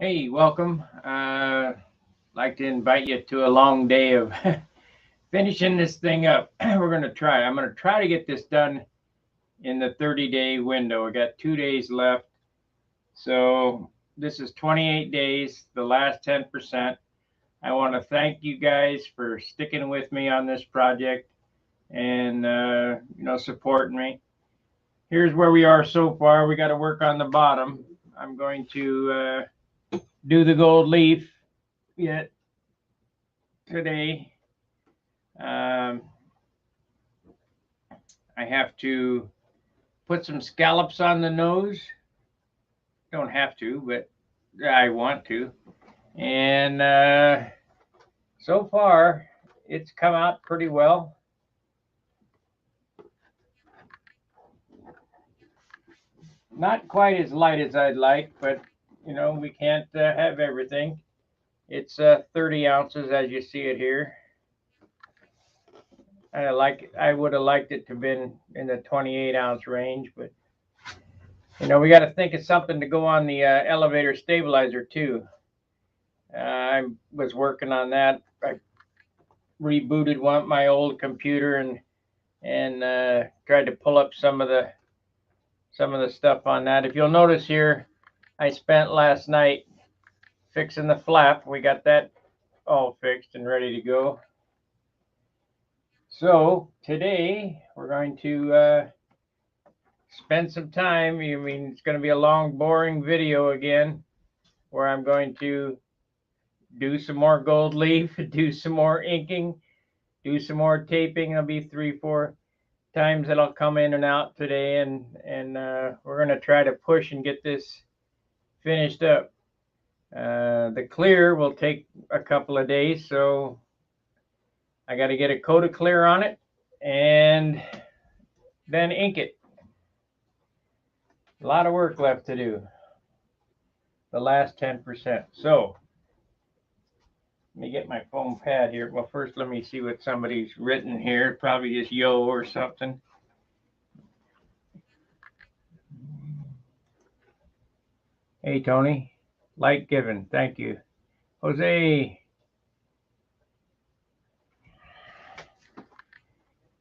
Hey, welcome. Like to invite you to a long day of finishing this thing up. We're going to try. I'm going to try to get this done in the 30-day window. We got 2 days left. So this is 28 days, the last 10%. I want to thank you guys for sticking with me on this project and supporting me. Here's where we are so far. We got to work on the bottom. I'm going to do the gold leaf yet today. Um, I have to put some scallops on the nose. Don't have to, but I want to. And so far, it's come out pretty well. Not quite as light as I'd like, but we can't have everything. It's 30 ounces as you see it here. I would have liked it to have been in the 28-ounce range, but we got to think of something to go on the elevator stabilizer too. I was working on that. I rebooted my old computer and tried to pull up some of the stuff on that. If you'll notice here, I spent last night fixing the flap. We got that all fixed and ready to go. So today we're going to spend some time. I mean, it's going to be a long, boring video again, where I'm going to do some more gold leaf, do some more inking, do some more taping. It'll be 3-4 times that I'll come in and out today, and we're going to try to push and get this finished up. The clear will take a couple of days, so I got to get a coat of clear on it and then ink it. A lot of work left to do. The last 10%. So let me get my foam pad here. Well, first let me see what somebody's written here. Probably just yo or something. Hey, Tony. Light given. Thank you. Jose.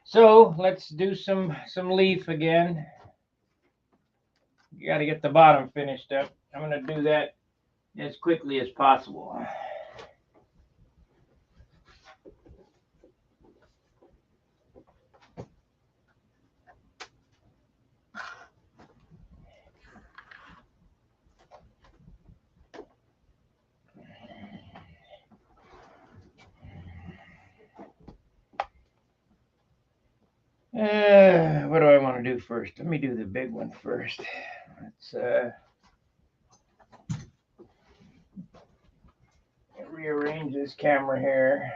So let's do some leaf again. You got to get the bottom finished up. I'm going to do that as quickly as possible. What do I want to do first? Let me do the big one first. Let's rearrange this camera here.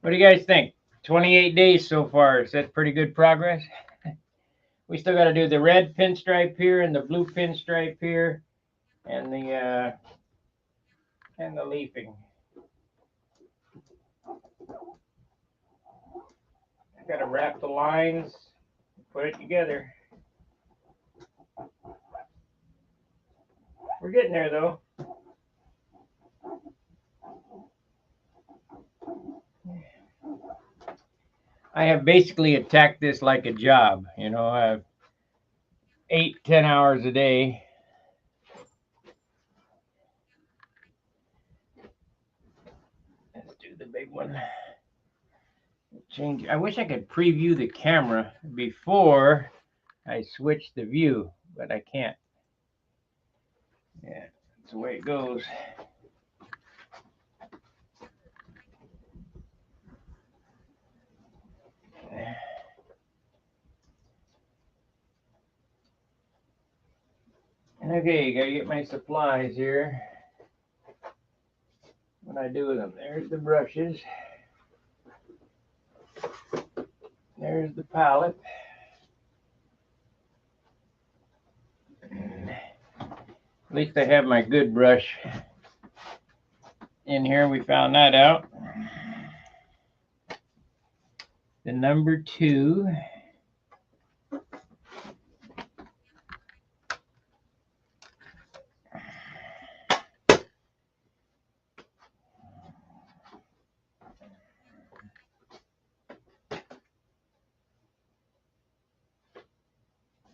What do you guys think? 28 days so far. Is that pretty good progress? We still got to do the red pinstripe here and the blue pinstripe here, and the leafing. Got to wrap the lines, put it together. We're getting there though. I have basically attacked this like a job. I have 8-10 hours a day. Let's do the big one. Change. I wish I could preview the camera before I switch the view, but I can't. Yeah, that's the way it goes. Okay, gotta get my supplies here. What I do with them? There's the brushes. There's the palette. At least I have my good brush in here. We found that out. the number 2.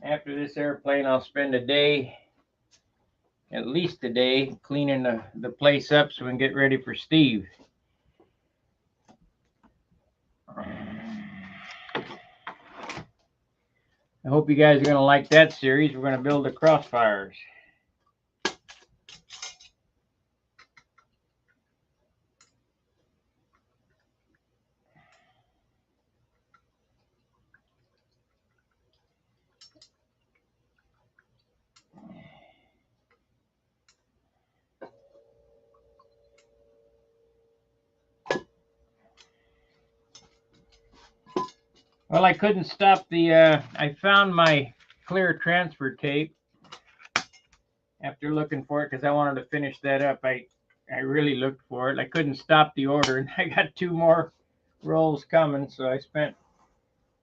After this airplane, I'll spend a day, at least a day, cleaning the place up so we can get ready for Steve. I hope you guys are going to like that series. We're going to build the Crossfires. Well, I couldn't stop the, I found my clear transfer tape after looking for it because I wanted to finish that up. I really looked for it. I couldn't stop the order, and I got 2 more rolls coming, so I spent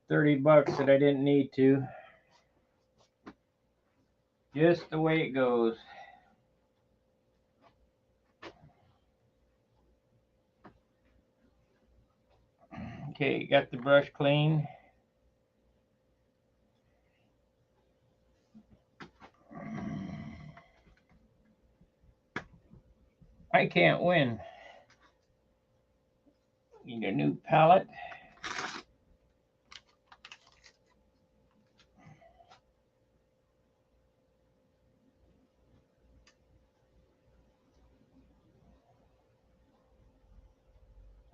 $30 that I didn't need to. Just the way it goes. Okay, got the brush clean. I can't win. Need a new palette.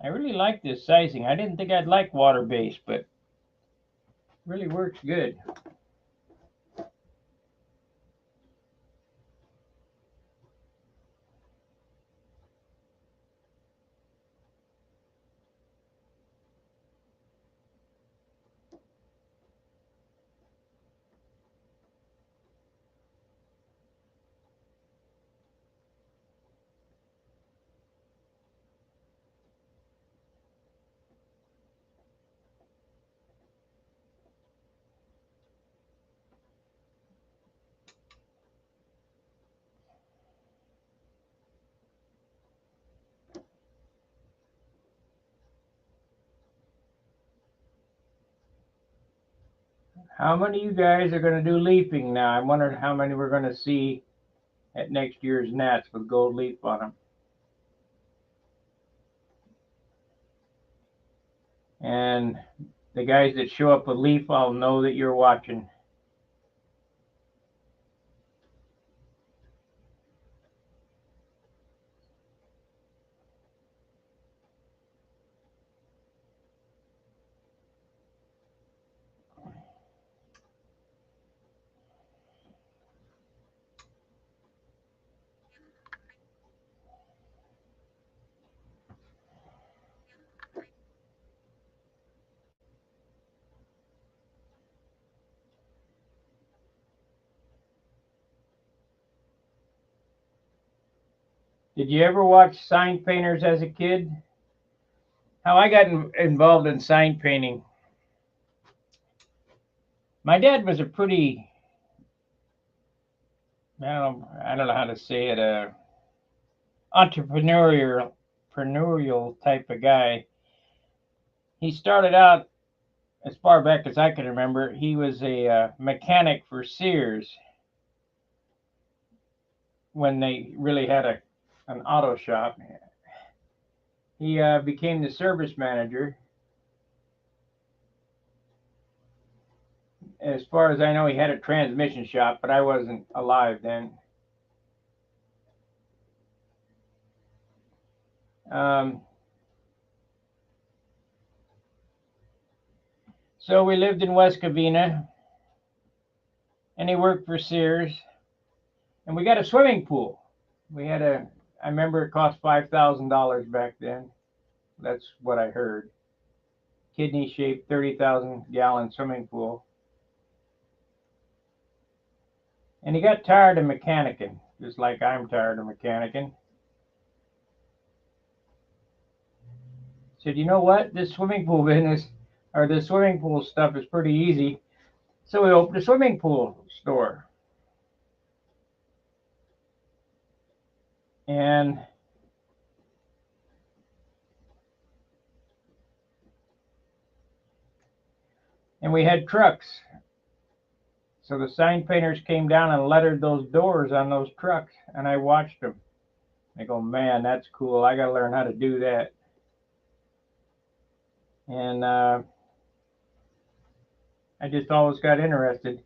I really like this sizing. I didn't think I'd like water-based, but it really works good. How many of you guys are going to do leafing now? I'm wondering how many we're going to see at next year's Nats with gold leaf on them. And the guys that show up with leaf, I'll know that you're watching. Did you ever watch sign painters as a kid? How I got involved in sign painting. My dad was a pretty, I don't know how to say it, entrepreneurial type of guy. He started out, as far back as I can remember, he was a mechanic for Sears when they really had an auto shop. He became the service manager. As far as I know, he had a transmission shop, but I wasn't alive then. So we lived in West Covina, and he worked for Sears, and we got a swimming pool. I remember it cost $5,000 back then. That's what I heard. Kidney-shaped 30,000-gallon swimming pool. And he got tired of mechanicking, just like I'm tired of mechanicking. Said, you know what? This swimming pool business, or the swimming pool stuff is pretty easy. So we opened a swimming pool store. And we had trucks. So the sign painters came down and lettered those doors on those trucks, and I watched them. I go, man, that's cool. I got to learn how to do that. And I just always got interested.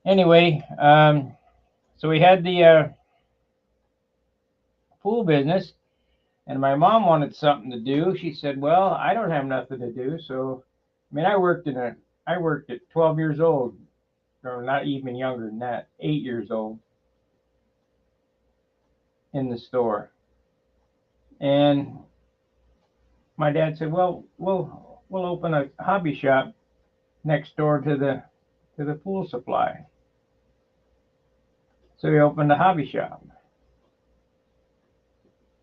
Anyway, so we had the pool business, and my mom wanted something to do. She said, well, I don't have nothing to do. So, I mean, I worked at 12 years old, or not even younger than that, 8 years old in the store. And my dad said, well, we'll open a hobby shop next door to the pool supply. So we opened a hobby shop.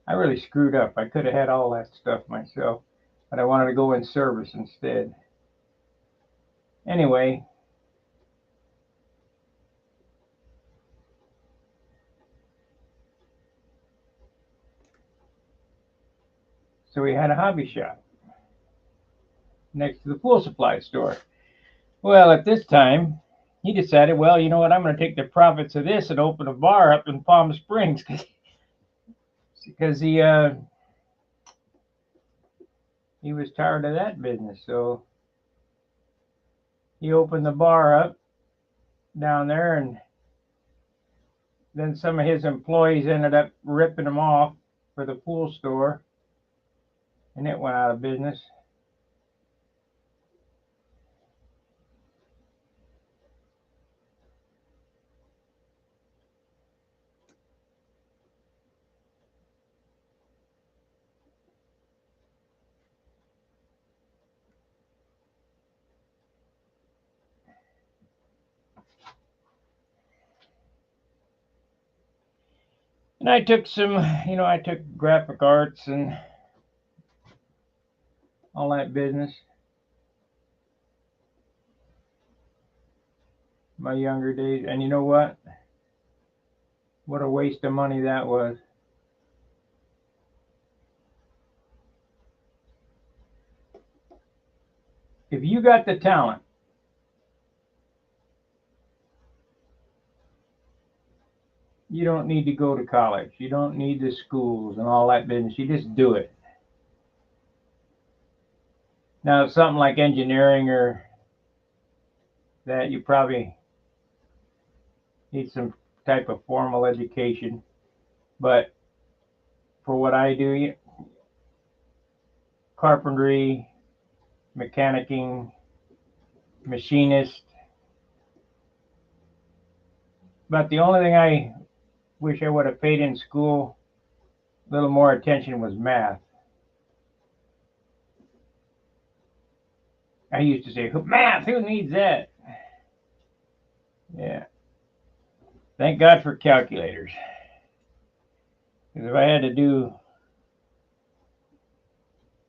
I really screwed up. I could have had all that stuff myself, but I wanted to go in service instead. Anyway, so we had a hobby shop next to the pool supply store. Well, at this time, he decided, well, you know what? I'm going to take the profits of this and open a bar up in Palm Springs because he was tired of that business. So he opened the bar up down there, and then some of his employees ended up ripping him off for the pool store, and it went out of business. And I took I took graphic arts and all that business. My younger days, and you know what? What a waste of money that was. If you got the talent, you don't need to go to college. You don't need the schools and all that business. You just do it. Now, something like engineering or that, you probably need some type of formal education. But for what I do, carpentry, mechanicking, machinist. But the only thing I wish I would have paid in school a little more attention was math. I used to say, math, who needs that? Yeah. Thank God for calculators. Because if I had to do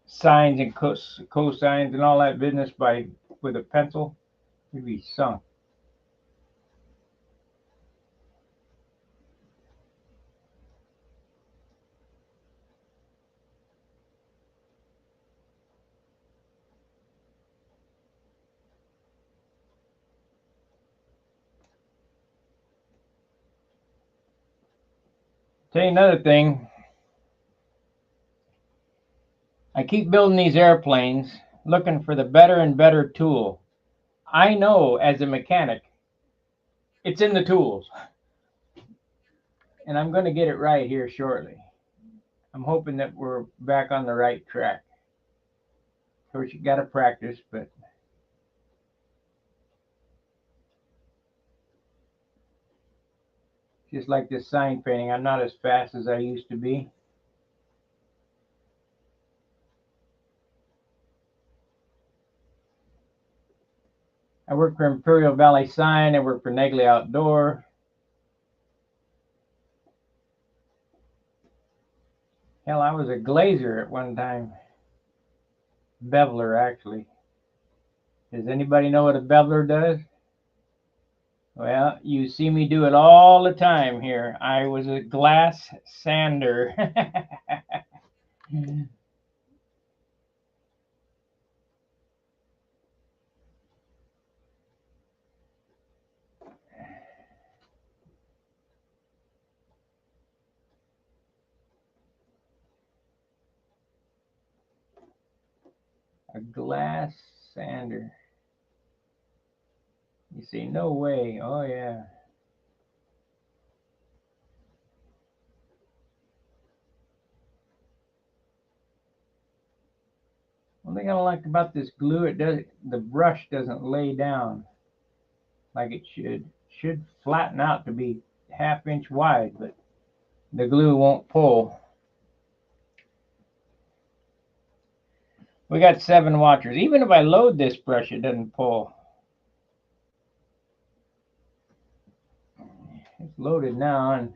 sines and cosines and all that business with a pencil, we'd be sunk. Tell you another thing, I keep building these airplanes looking for the better and better tool. I know as a mechanic, it's in the tools. And I'm going to get it right here shortly. I'm hoping that we're back on the right track. Of course, you got to practice, but just like this sign painting, I'm not as fast as I used to be. I work for Imperial Valley Sign. I work for Negley Outdoor. Hell, I was a glazer at one time. Beveler, actually. Does anybody know what a beveler does? Well, you see me do it all the time here. I was a glass sander. A glass sander. You see, no way. Oh, yeah. One thing I don't like about this glue, the brush doesn't lay down like it should. It should flatten out to be ½ inch wide, but the glue won't pull. We got 7 watchers. Even if I load this brush, it doesn't pull. It's loaded now, and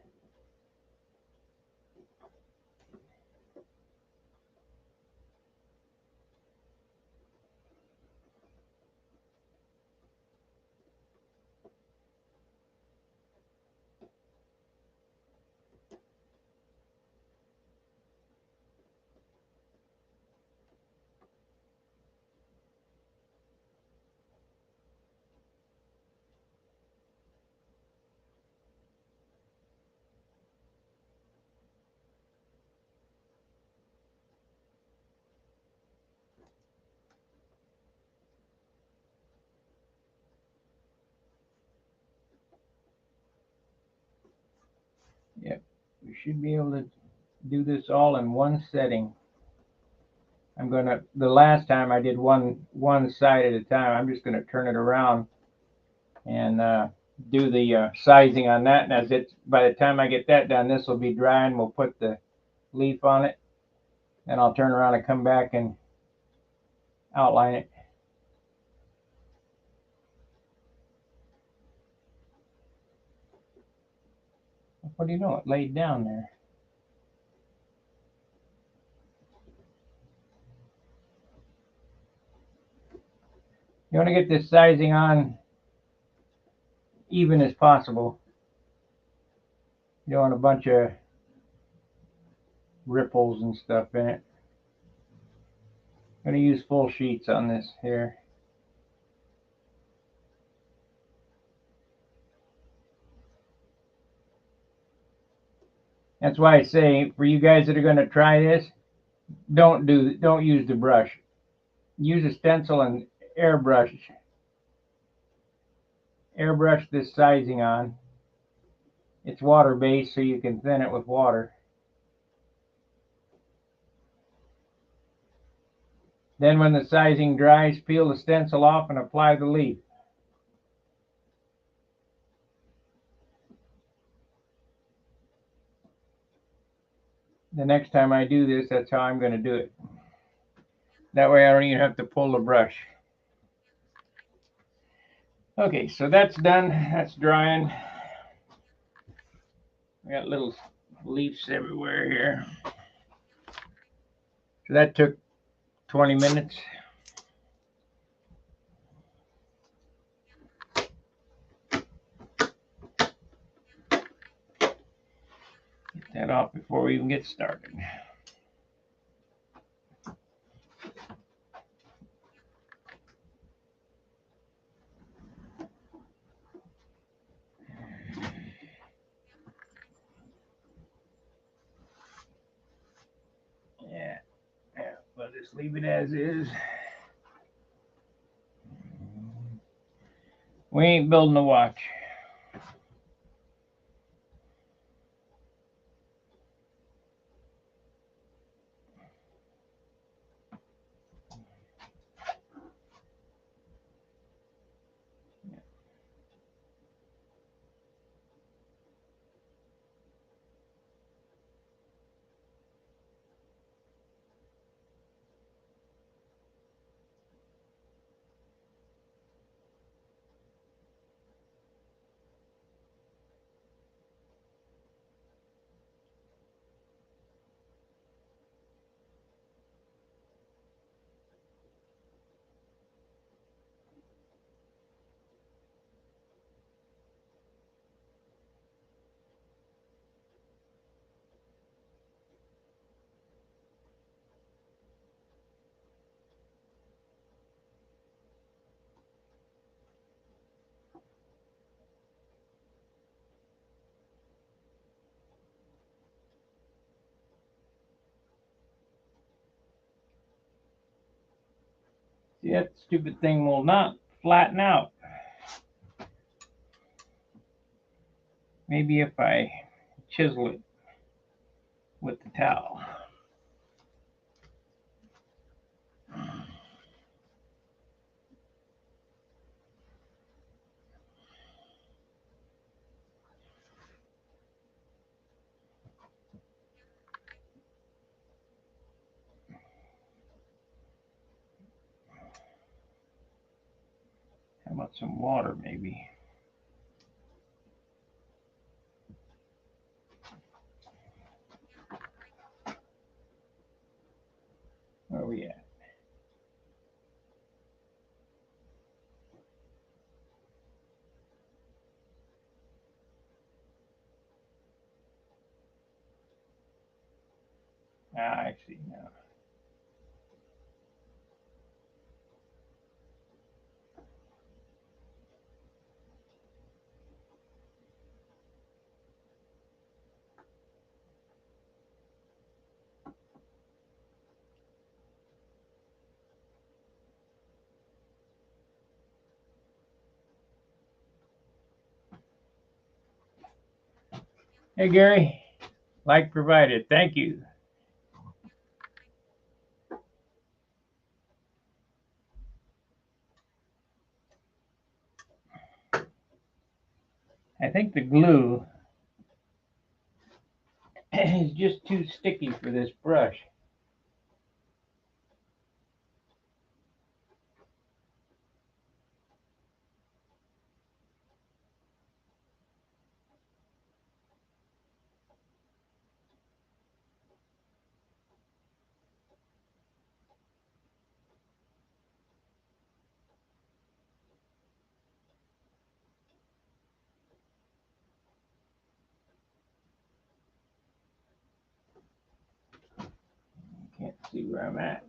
yep, we should be able to do this all in one setting. The last time I did one side at a time, I'm just gonna turn it around and do the sizing on that. And by the time I get that done, this will be dry, and we'll put the leaf on it. Then I'll turn around and come back and outline it. What do you know? It laid down there. You want to get this sizing on even as possible. You don't want a bunch of ripples and stuff in it. I'm going to use full sheets on this here. That's why I say, for you guys that are going to try this, don't use the brush. Use a stencil and airbrush this sizing on. It's water based, so you can thin it with water. Then when the sizing dries, peel the stencil off and apply the leaf. The next time I do this, that's how I'm going to do it. That way I don't even have to pull the brush. Okay, so that's done. That's drying. I got little leaves everywhere here. So that took 20 minutes. Get that off before we even get started. Yeah, we'll just leave it as is. We ain't building a watch. See, that stupid thing will not flatten out. Maybe if I chisel it with the towel. How about some water, maybe? Where are we at? Ah, I see now. Hey, Gary. Like provided. Thank you. I think the glue is just too sticky for this brush. Can't see where I'm at.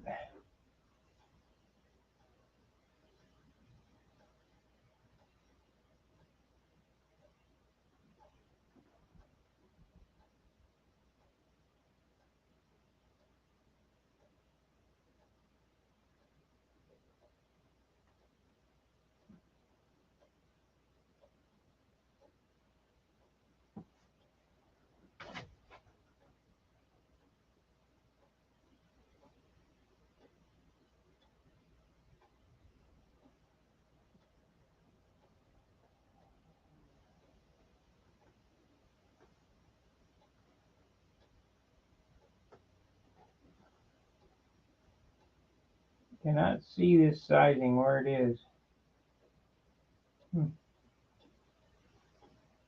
Cannot see this sizing where it is.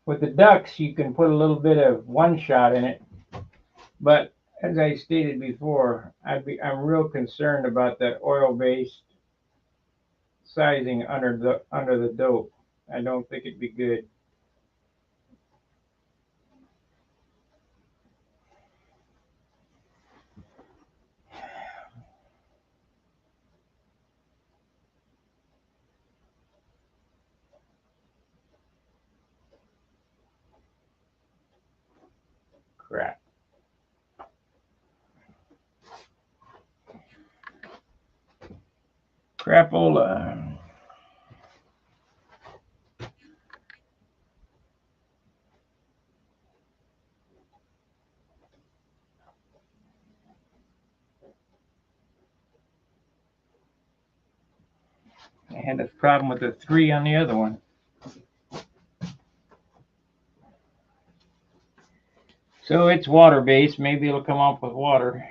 With the ducks, you can put a little bit of one shot in it, but as I stated before, I'm real concerned about that oil-based sizing under the dope. I don't think it'd be good. Crap. Crapola. I had a problem with the 3 on the other one. So it's water-based. Maybe it'll come off with water.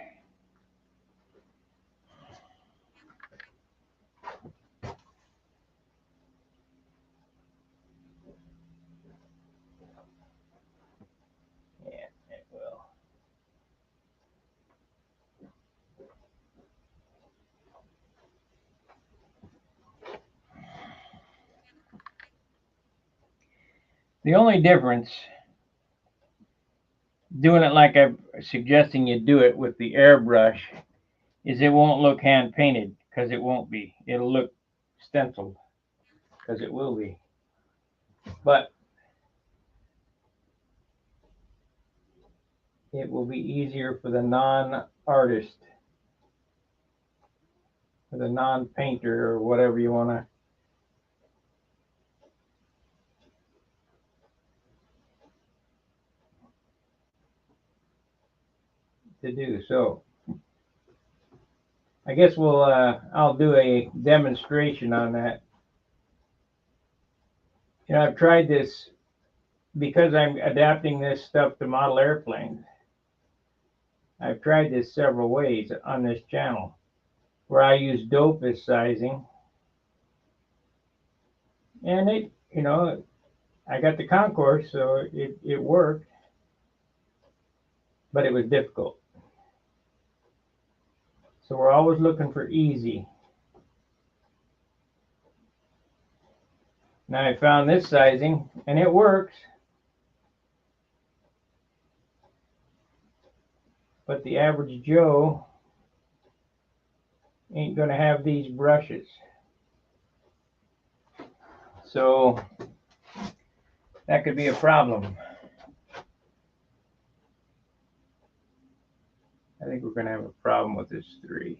Yeah, it will. The only difference, doing it like I'm suggesting you do it with the airbrush, is it won't look hand painted, because it won't be. It'll look stenciled, because it will be. But it will be easier for the non-artist with a non-painter or whatever you want to do. So I guess I'll do a demonstration on that. I've tried this because I'm adapting this stuff to model airplanes. I've tried this several ways on this channel where I use dope as sizing. And I got the concourse, so it worked, but it was difficult. So we're always looking for easy. Now I found this sizing, and it works. But the average Joe ain't going to have these brushes. So that could be a problem. I think we're going to have a problem with this 3.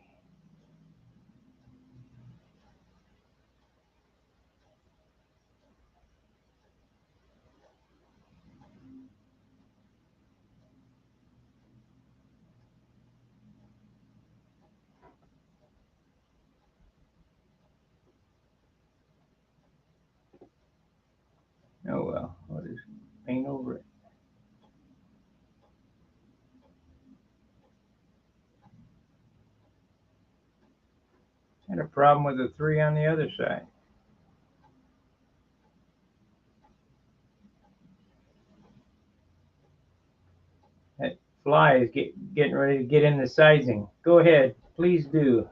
Oh well, I'll just paint over it. Had a problem with the 3 on the other side. That fly is getting ready to get in the sizing. Go ahead, please do.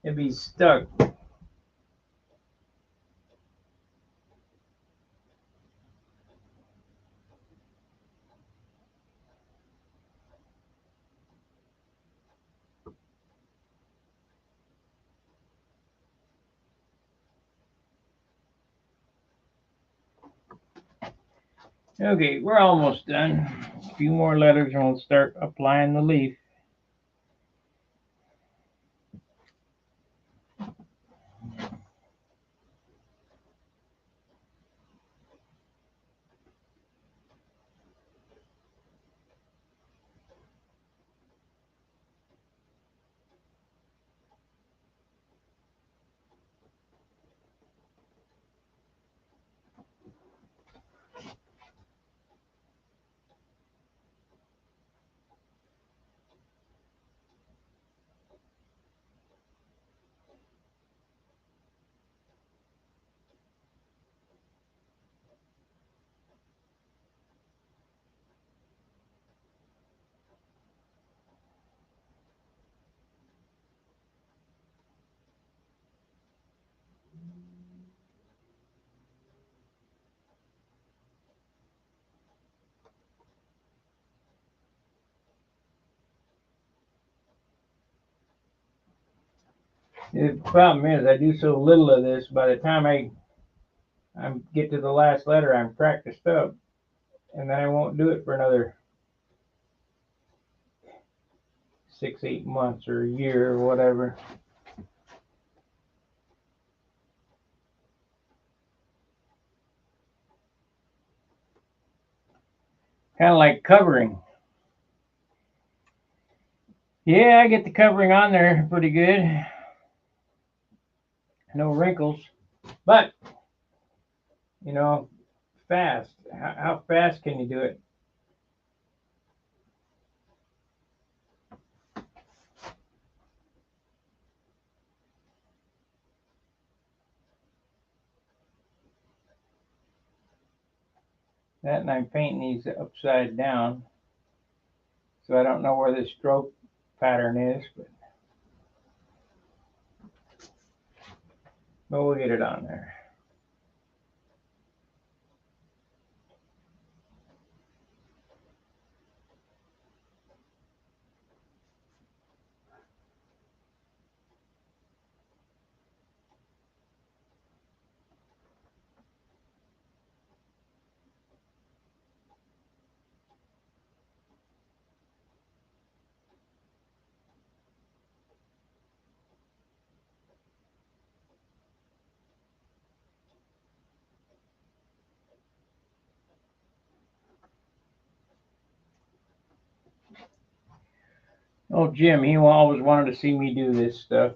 It'd be stuck. Okay, we're almost done. A few more letters and we'll start applying the leaf. The problem is I do so little of this, by the time I get to the last letter, I'm practiced up, and then I won't do it for another 6, 8 months or a year or whatever. Kind of like covering. Yeah, I get the covering on there pretty good. No wrinkles, but fast. How fast can you do it? That, and I'm painting these upside down, so I don't know where the stroke pattern is, but we'll get it on there. Oh, Jim, he always wanted to see me do this stuff.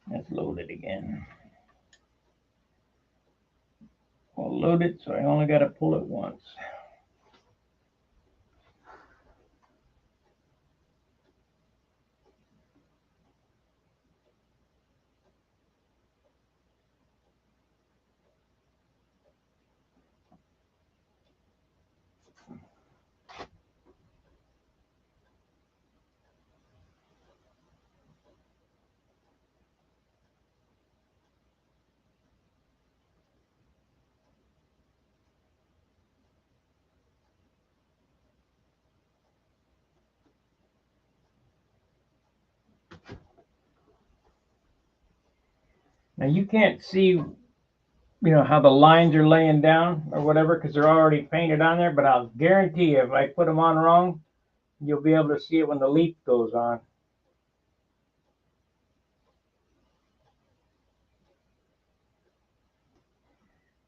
Let's load it again. I'll load it, so I only got to pull it once. Now you can't see, how the lines are laying down or whatever because they're already painted on there, but I'll guarantee you if I put them on wrong, you'll be able to see it when the leaf goes on.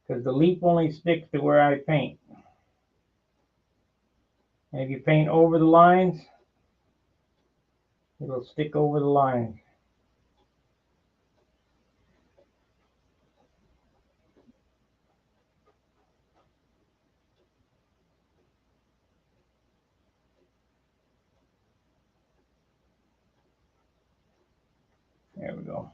Because the leaf only sticks to where I paint. And if you paint over the lines, it'll stick over the lines. There we go.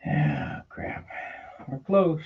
Ah, crap. We're close.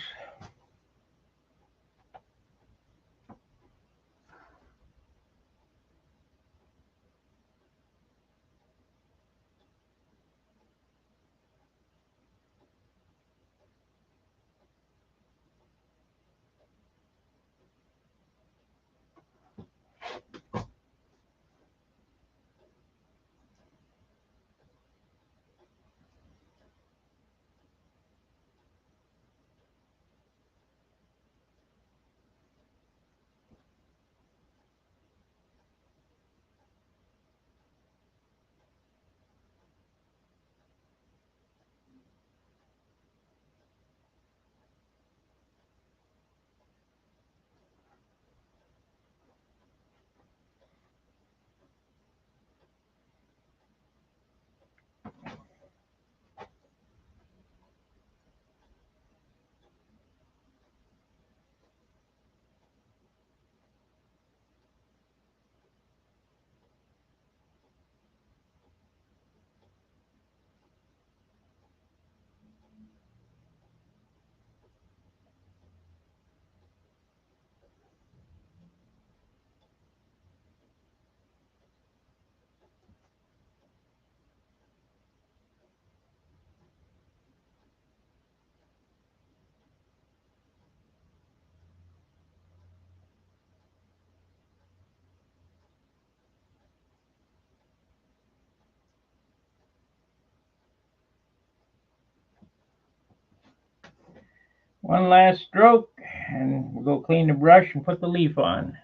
One last stroke, and we'll go clean the brush and put the leaf on.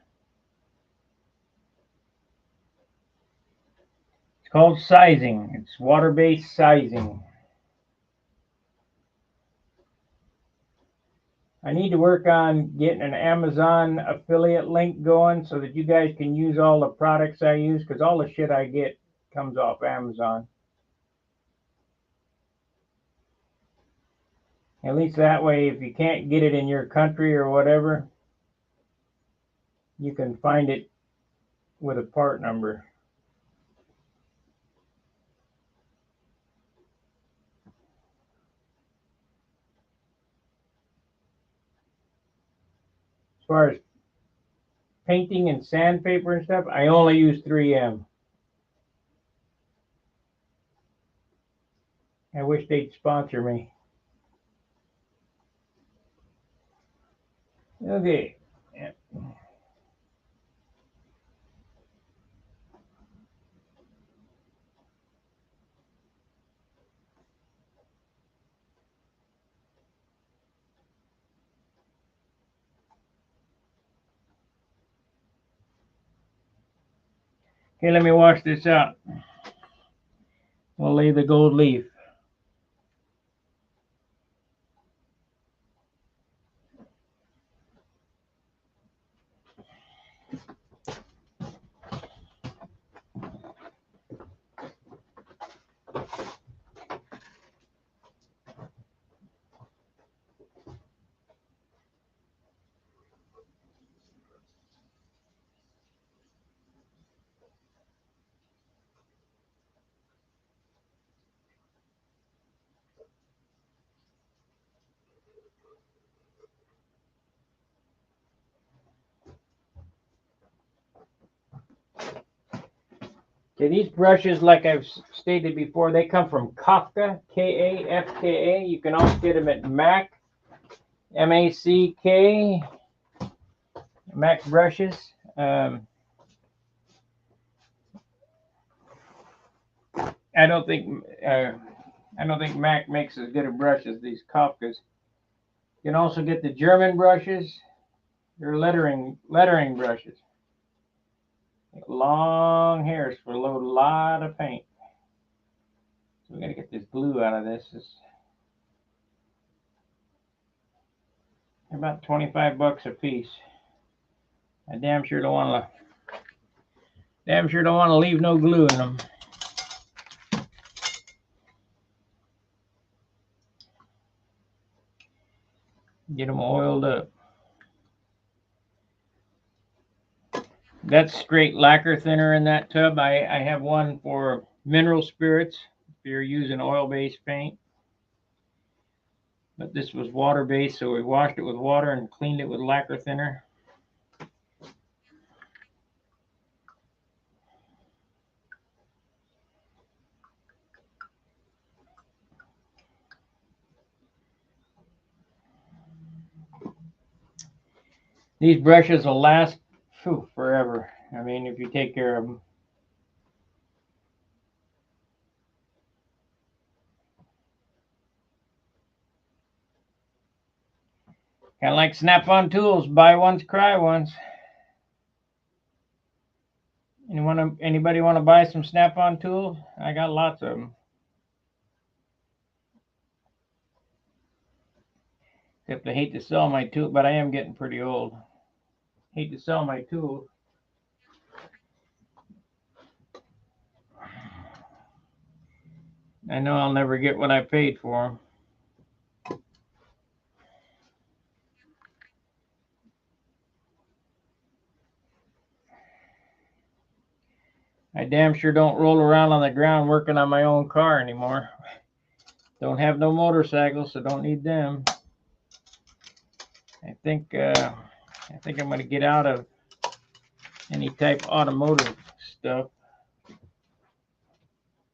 It's called sizing. It's water-based sizing. I need to work on getting an Amazon affiliate link going so that you guys can use all the products I use, because all the shit I get comes off Amazon. At least that way, if you can't get it in your country or whatever, you can find it with a part number. As far as painting and sandpaper and stuff, I only use 3M. I wish they'd sponsor me. Okay. Yeah. Okay, let me wash this out. We'll lay the gold leaf. Okay, these brushes, like I've stated before, they come from Kafka, K-A-F-K-A. You can also get them at Mac, M-A-C-K, Mac brushes. I don't think Mac makes as good a brush as these Kafkas. You can also get the German brushes. They're lettering brushes. Long hairs for a lot of paint. So we got to get this glue out of this. They're about 25 bucks a piece. I damn sure don't want to leave no glue in them. Get them oiled up. That's straight lacquer thinner in that tub. I have one for mineral spirits if you're using oil-based paint. But this was water-based, so we washed it with water and cleaned it with lacquer thinner. These brushes will last forever. I mean, if you take care of them. Kind of like Snap-on tools. Buy once, cry once. Anybody want to buy some Snap-on tools? I got lots of them. Except I hate to sell my tool, but I am getting pretty old. Hate to sell my tools. I know I'll never get what I paid for them. I damn sure don't roll around on the ground working on my own car anymore. Don't have no motorcycles, so don't need them. I think I'm going to get out of any type of automotive stuff.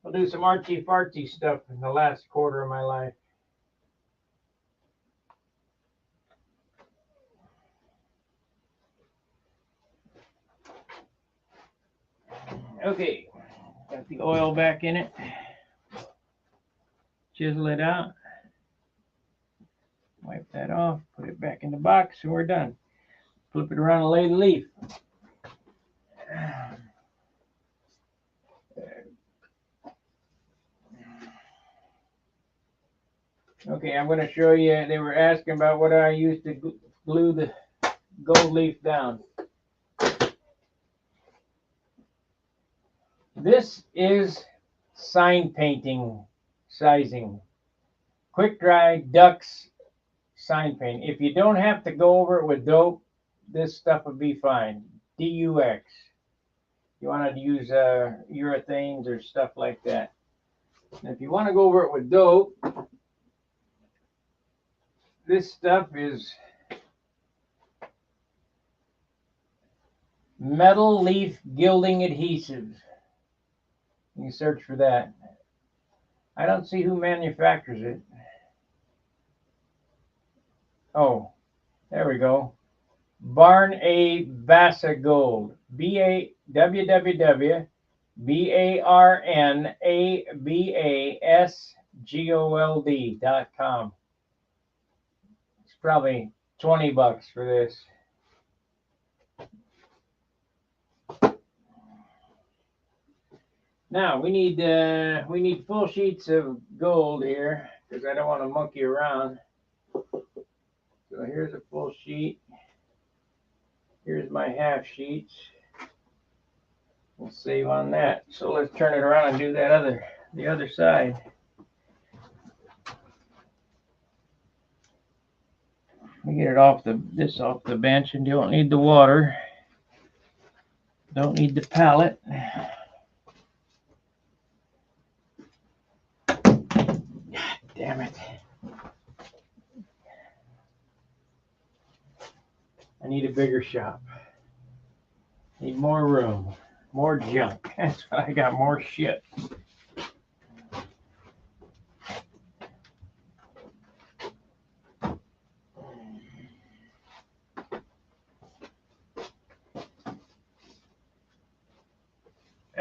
I'll do some artsy-fartsy stuff in the last quarter of my life. Okay, got the oil back in it. Chisel it out. Wipe that off, put it back in the box, and we're done. Flip it around and lay the leaf. Okay, I'm going to show you. They were asking about what I used to glue the gold leaf down. This is sign painting sizing. Quick dry Dux sign paint. If you don't have to go over it with dope, this stuff would be fine. DUX. You want to use urethanes or stuff like that. And if you want to go over it with dope, this stuff is metal leaf gilding adhesive. You can search for that. I don't see who manufactures it. Oh, there we go. Barn A Bassa Gold. www.barnabassgold.com. It's probably $20 for this. Now we need full sheets of gold here because I don't want to monkey around. So here's a full sheet. Here's my half sheets. We'll save on that. So let's turn it around and do the other side. We get it off the bench, and you don't need the water. Don't need the pallet. Damn it. I need a bigger shop. Need more room. More junk. That's why I got more shit.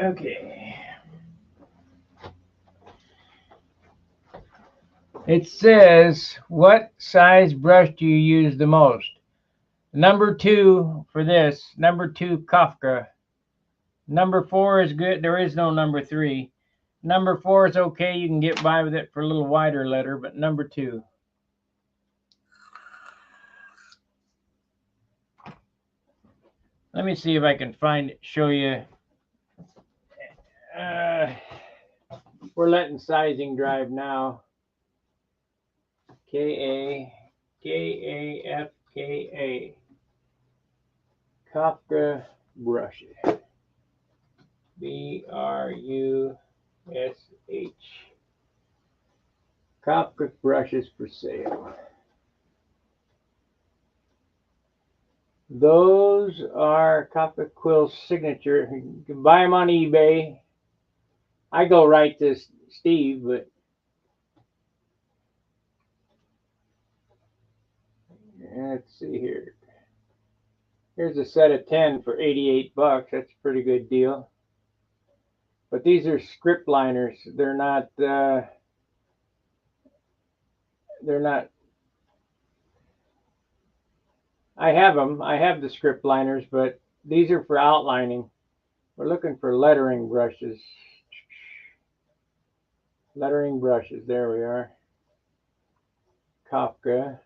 Okay. It says, what size brush do you use the most? Number 2 for this. Number 2 Kafka. Number 4 is good. There is no number 3. Number 4 is okay. You can get by with it for a little wider letter, but number 2. Let me see if I can show you. We're letting sizing drive now. Kafka Kafka brushes. BRUSH. Kafka brushes for sale. Those are Kafka Quill signature. You can buy them on eBay. I go right to Steve, but let's see here. Here's a set of 10 for $88. That's a pretty good deal. But these are script liners. They're not. I have them. I have the script liners, but these are for outlining. We're looking for lettering brushes. Lettering brushes. There we are. Kafka.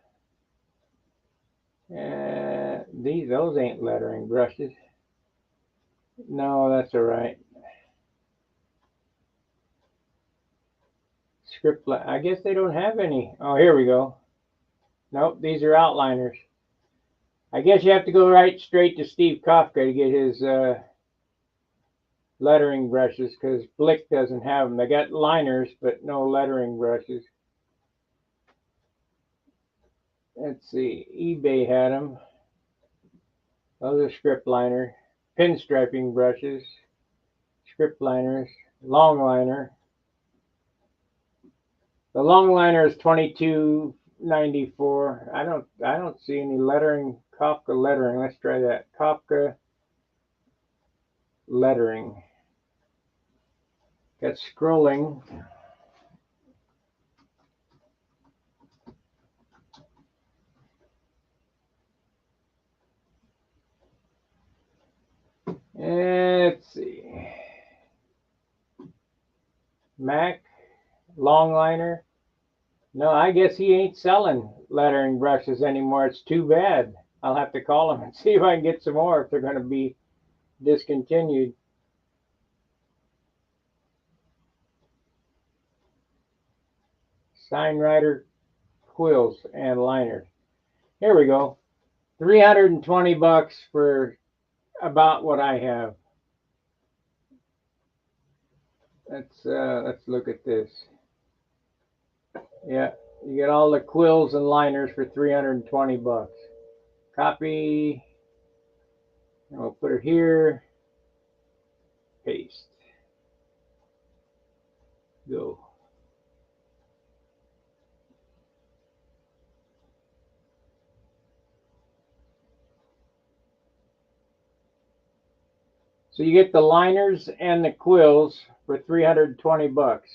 Those ain't lettering brushes. No, that's all right. Script. I guess they don't have any. Oh, here we go. Nope, these are outliners. I guess you have to go right straight to Steve Kafka to get his lettering brushes, because Blick doesn't have them. They got liners, but no lettering brushes. Let's see. eBay had them. Those are script liner. Pinstriping brushes. Script liners. Long liner. The long liner is $22.94. I don't see any lettering. Kafka lettering. Let's try that. Kafka lettering. Got scrolling. Mac long liner. No, I guess he ain't selling lettering brushes anymore. It's too bad. I'll have to call him and see if I can get some more if they're going to be discontinued. Steinreiter quills and liners. Here we go. 320 bucks for about what I have. Let's look at this. Yeah, you get all the quills and liners for 320 bucks. Copy. And we'll put it here. Paste. Go. So you get the liners and the quills for 320 bucks.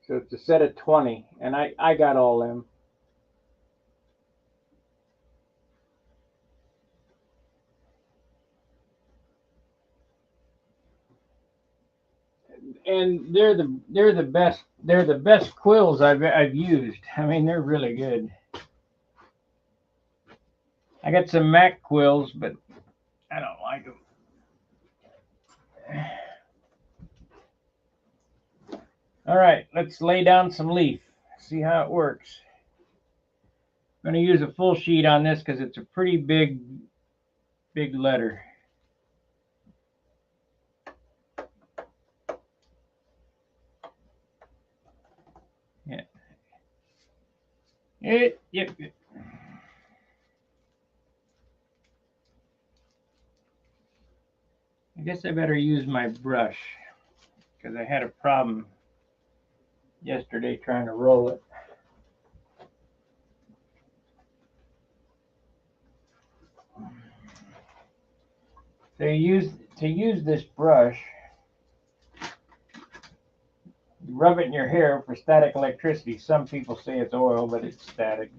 So it's a set of 20, and I got all them. And they're the best quills I've used. I mean, they're really good. I got some Mac quills, but I don't like them. All right, let's lay down some leaf. See how it works. I'm going to use a full sheet on this because it's a pretty big letter. Yeah. Yep. I guess I better use my brush because I had a problem yesterday trying to roll it. So to use this brush, you rub it in your hair for static electricity. Some people say it's oil, but it's static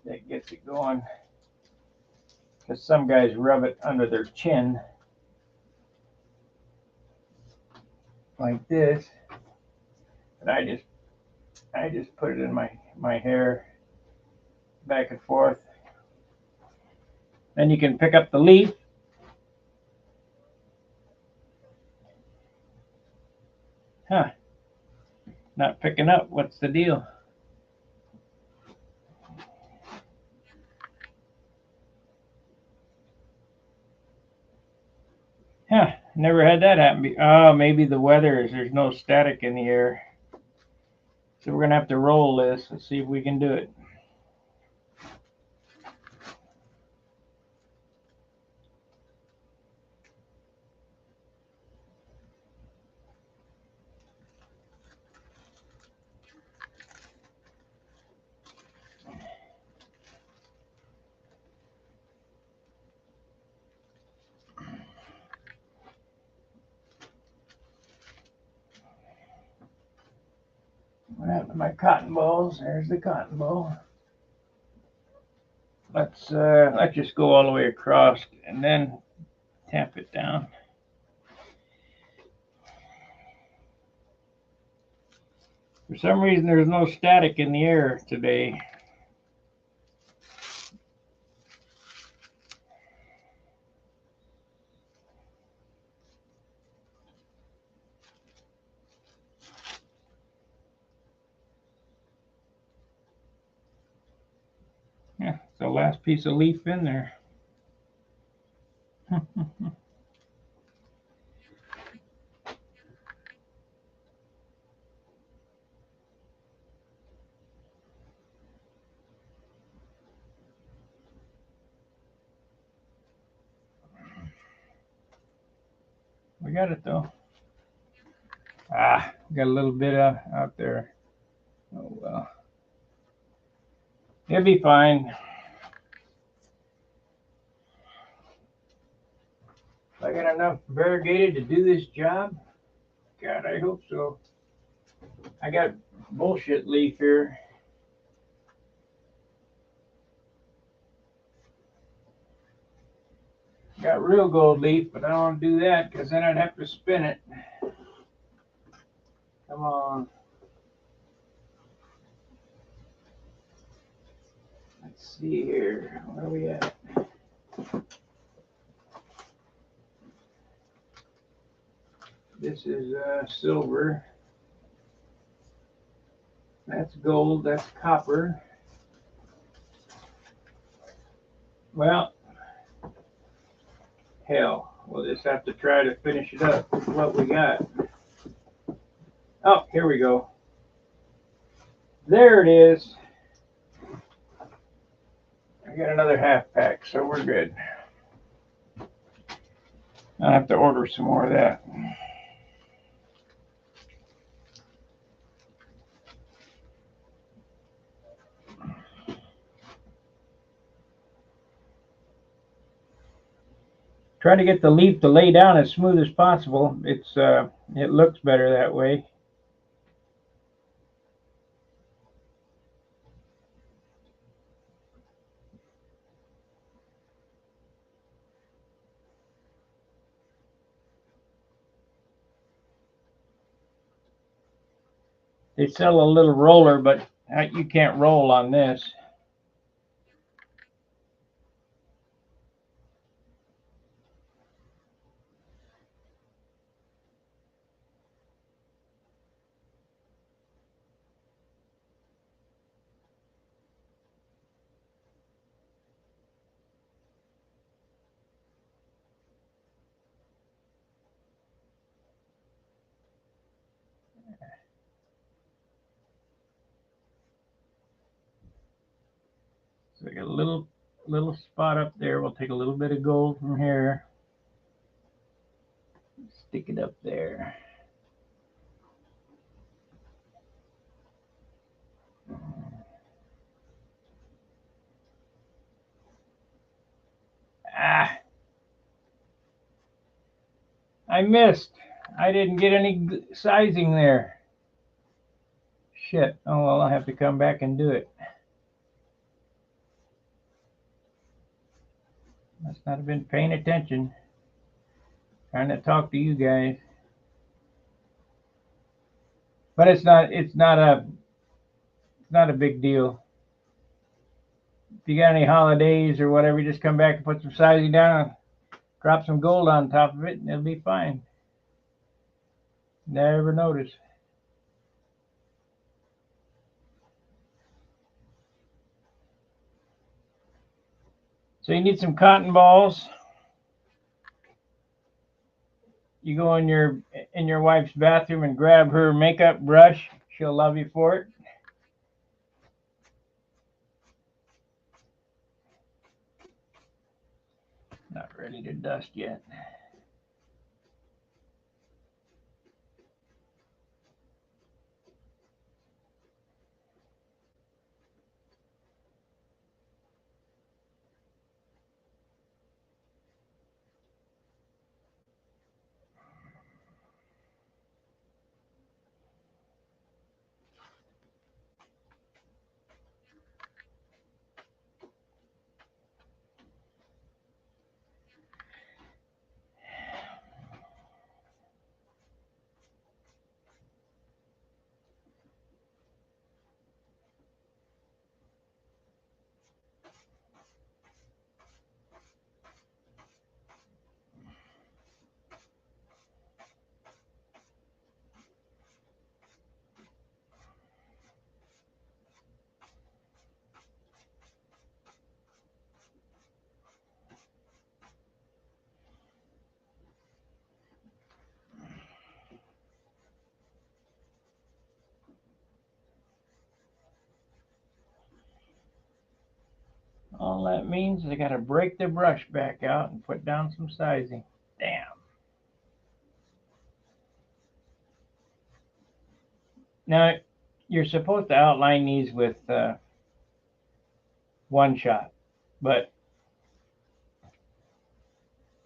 that gets it going. Because some guys rub it under their chin like this, and I just put it in my hair back and forth. Then you can pick up the leaf. Huh? Not picking up. What's the deal? Huh? Never had that happen. Oh, maybe the weather is there's no static in the air. So we're gonna have to roll this and see if we can do it. What happened to my cotton balls? There's the cotton ball. Let's just go all the way across and then tap it down. For some reason, there's no static in the air today. Yeah, it's the last piece of leaf in there. We got it though. Got a little bit out there. Oh well. It'll be fine. I got enough variegated to do this job? God, I hope so. I got bullshit leaf here. Got real gold leaf, but I don't want to do that because then I'd have to spin it. Come on. Let's see here. Where are we at? This is silver. That's gold. That's copper. Well, hell, we'll just have to try to finish it up with what we got. Oh, here we go. There it is. I got another half pack, so we're good. I'll have to order some more of that. Try to get the leaf to lay down as smooth as possible. It looks better that way. They sell a little roller, but you can't roll on this. So I got a little spot up there. We'll take a little bit of gold from here. Stick it up there. Ah, I missed. I didn't get any sizing there. Shit. Oh, well, I'll have to come back and do it. Must not have been paying attention. Trying to talk to you guys. But it's not a big deal. If you got any holidays or whatever, you just come back and put some sizing down, drop some gold on top of it, and it'll be fine. Never notice. So you need some cotton balls. You go in your wife's bathroom and grab her makeup brush. She'll love you for it. Not ready to dust yet. All that means is I got to break the brush back out and put down some sizing. Damn. Now, you're supposed to outline these with one shot, but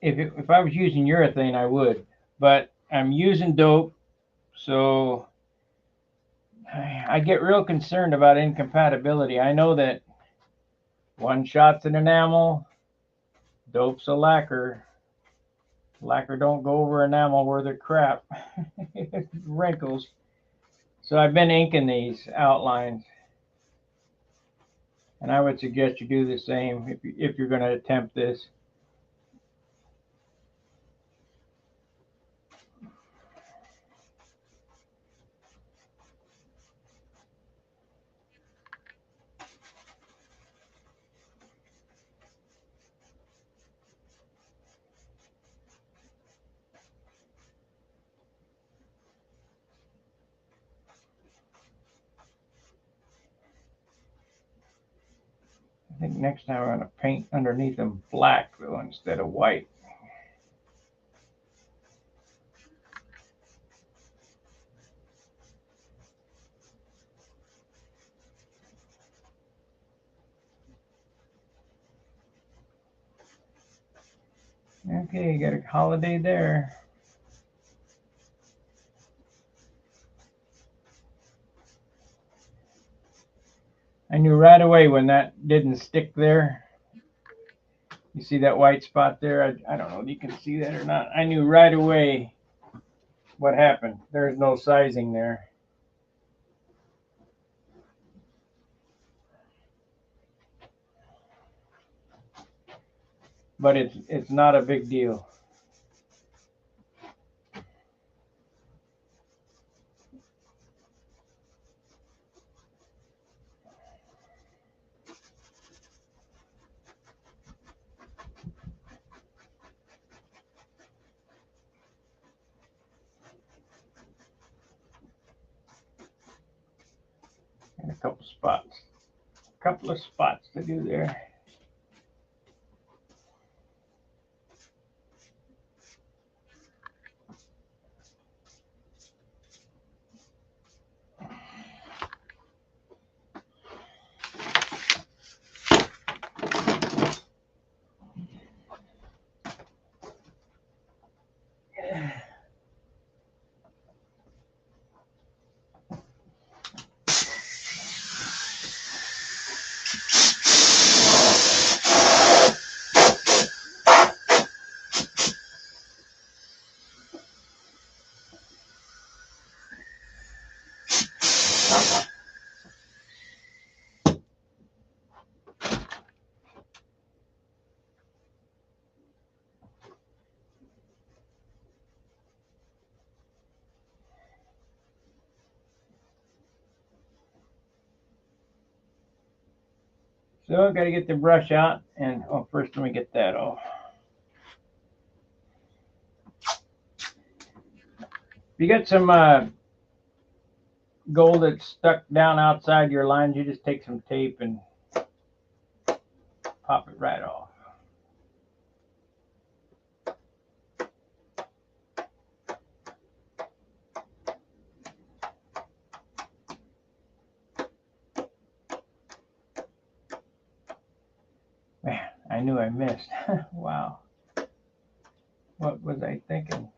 if I was using urethane, I would. But I'm using dope, so I get real concerned about incompatibility. I know that one shot's an enamel, dope's a lacquer. Lacquer don't go over enamel where they're crap. Wrinkles. So I've been inking these outlines, and I would suggest you do the same if you're going to attempt this. I think next time I'm going to paint underneath them black though instead of white. Okay, you got a holiday there. I knew right away when that didn't stick there. You see that white spot there? I don't know if you can see that or not. I knew right away what happened. There's no sizing there. But it's not a big deal. And a couple of spots to do there. So I got to get the brush out, and first let me get that off. If you got some gold that's stuck down outside your lines, you just take some tape and pop it right off. Man, I knew I missed. Wow. What was I thinking?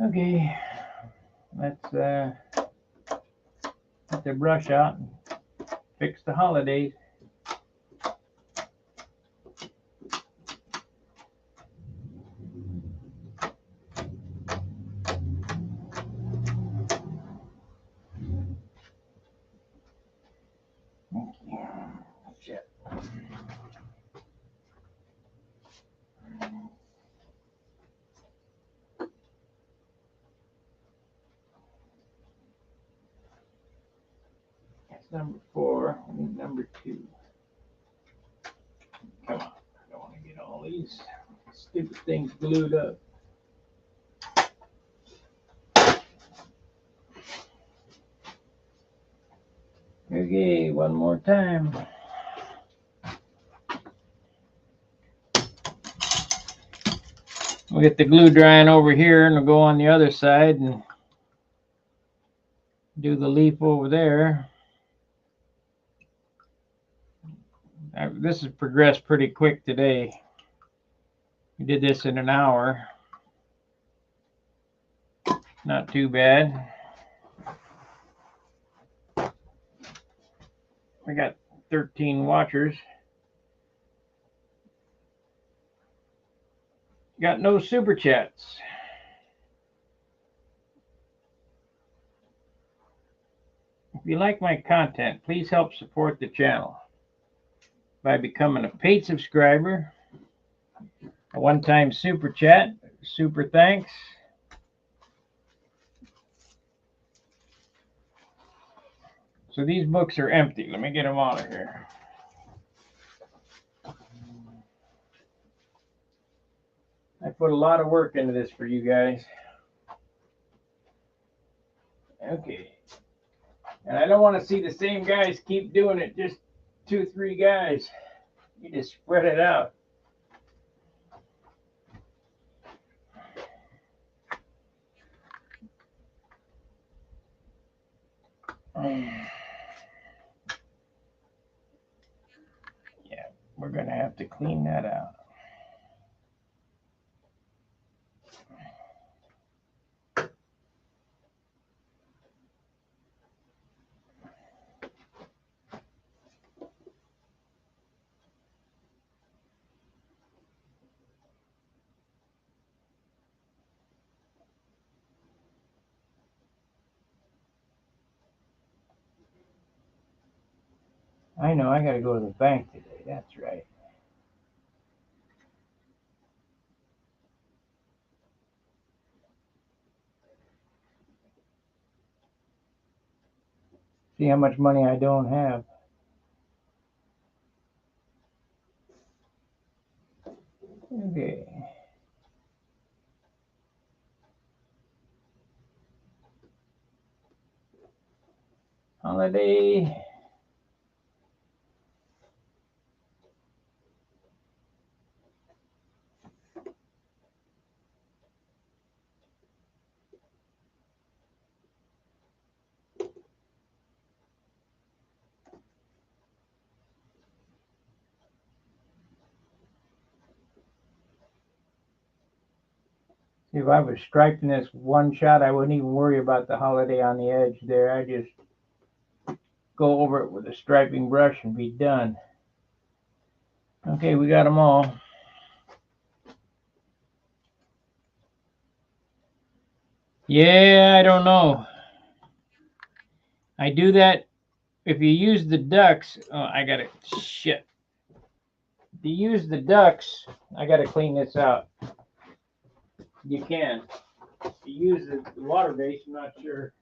Okay, let's get the brush out and fix the holidays. Shit. That's number 4. We need number 2. Come on, I don't want to get all these stupid things glued up. Okay, one more time. We'll get the glue drying over here, and we'll go on the other side and do the leaf over there. This has progressed pretty quick today. We did this in an hour. Not too bad. We got 13 watchers. Got no super chats. If you like my content, please help support the channel by becoming a paid subscriber, a one-time super chat, super thanks. So these books are empty. Let me get them out of here. I put a lot of work into this for you guys. Okay. And I don't want to see the same guys keep doing it, just 2-3 guys. You just spread it out. Yeah, we're going to have to clean that out. I know, I got to go to the bank today. That's right. See how much money I don't have. Okay. Holiday. If I was striping this one shot, I wouldn't even worry about the holiday on the edge there. I just go over it with a striping brush and be done. Okay, we got them all. Yeah, I don't know. I do that if you use the ducks. Oh, I got it. Shit. If you use the ducks, I got to clean this out. You can. If you use the water base, I'm not sure.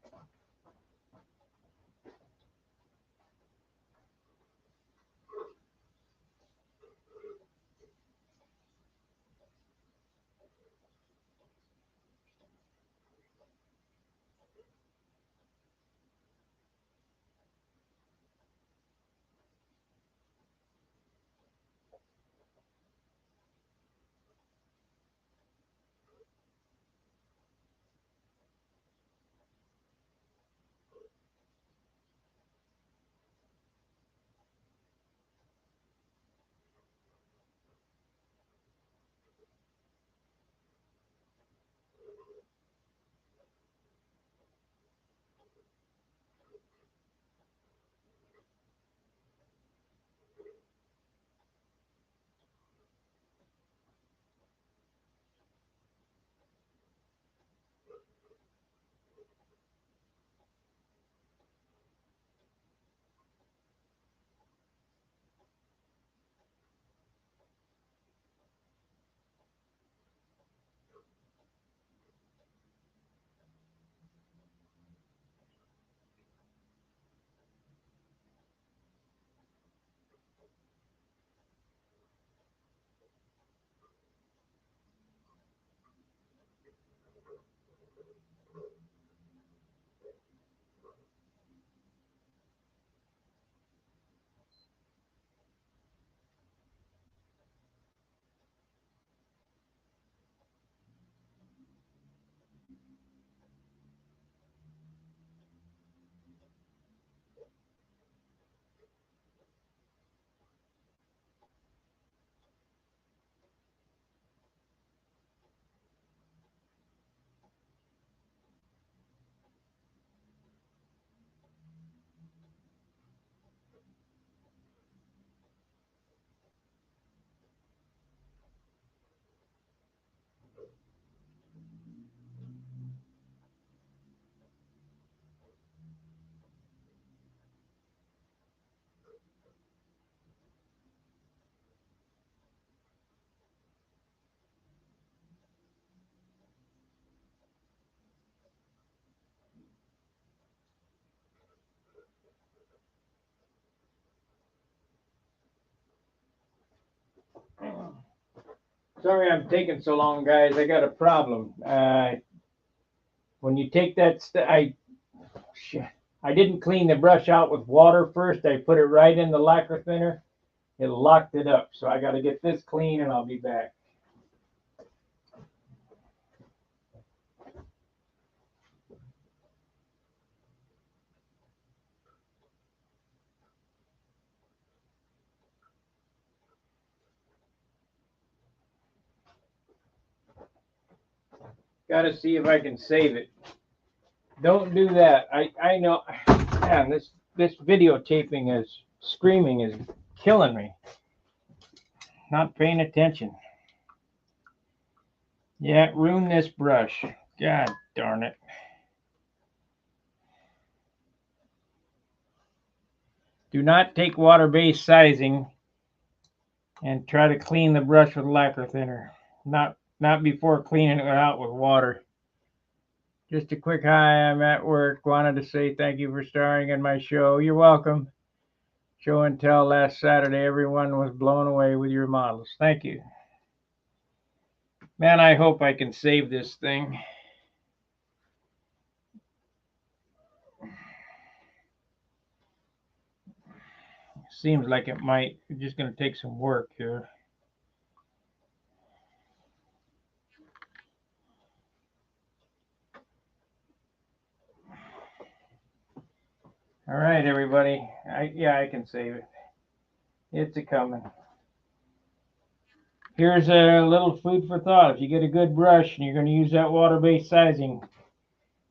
Sorry I'm taking so long, guys. I got a problem. When you take that, I didn't clean the brush out with water first. I put it right in the lacquer thinner. It locked it up. So I got to get this clean and I'll be back. Got to see if I can save it. Don't do that. I know, man, this videotaping is screaming is killing me. Not paying attention. Yeah, ruin this brush. God darn it. Do not take water-based sizing and try to clean the brush with lacquer thinner. Not before cleaning it out with water. Just a quick hi, I'm at work. Wanted to say thank you for starring in my show. You're welcome. Show and tell last Saturday, everyone was blown away with your models. Thank you. Man, I hope I can save this thing. Seems like it might. It's just going to take some work here. All right, everybody. I can save it. It's a coming. Here's a little food for thought. If you get a good brush and you're going to use that water-based sizing,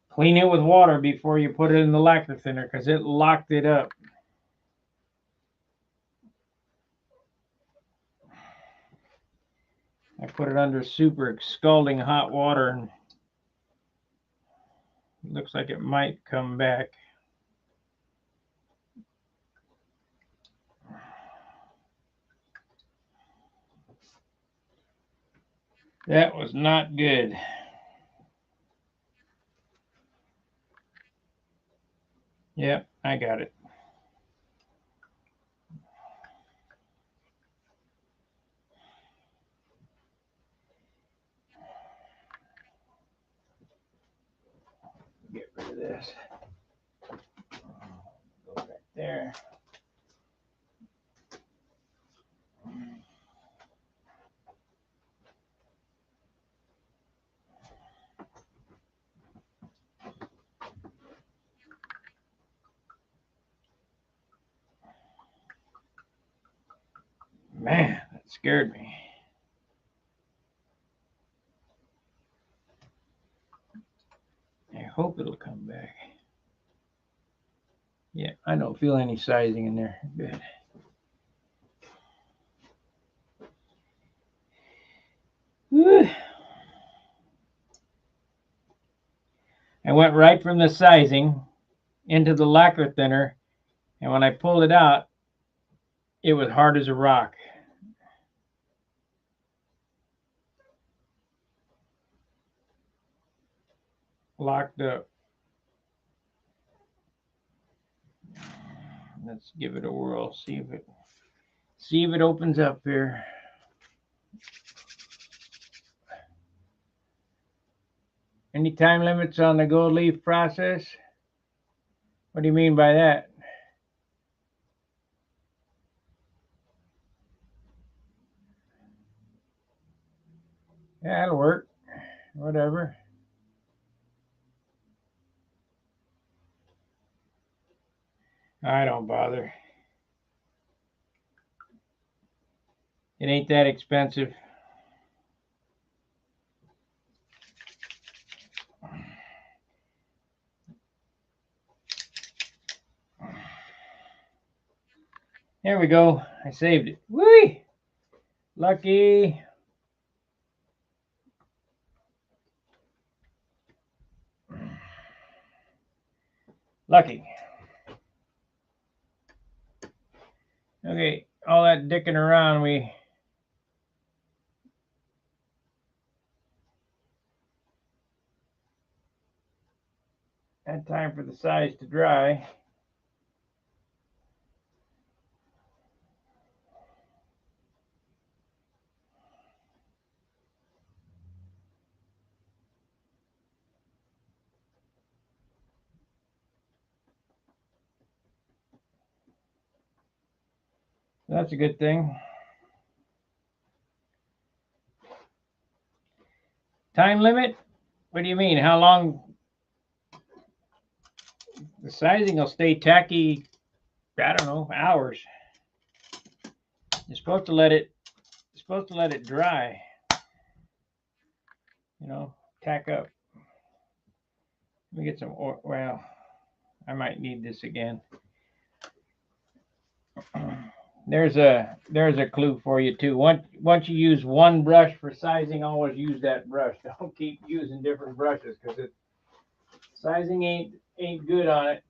clean it with water before you put it in the lacquer thinner because it locked it up. I put it under super scalding hot water and it looks like it might come back. That was not good. Yep, I got it. Get rid of this. Go back there. Man, that scared me. I hope it'll come back. Yeah, I don't feel any sizing in there. Good. Whew. I went right from the sizing into the lacquer thinner, and when I pulled it out, it was hard as a rock. Locked up. Let's give it a whirl. See if it opens up here. Any time limits on the gold leaf process? What do you mean by that? Yeah, that'll work. Whatever. I don't bother. It ain't that expensive. There we go. I saved it. Whee! Lucky. Lucky. Okay, all that dicking around, we had time for the size to dry. That's a good thing. Time limit? What do you mean? How long? The sizing will stay tacky, I don't know, hours. You're supposed to let it dry. You know, tack up. Let me get some oil. Well, I might need this again. There's a clue for you too. Once you use one brush for sizing, always use that brush. Don't keep using different brushes because sizing ain't good on it.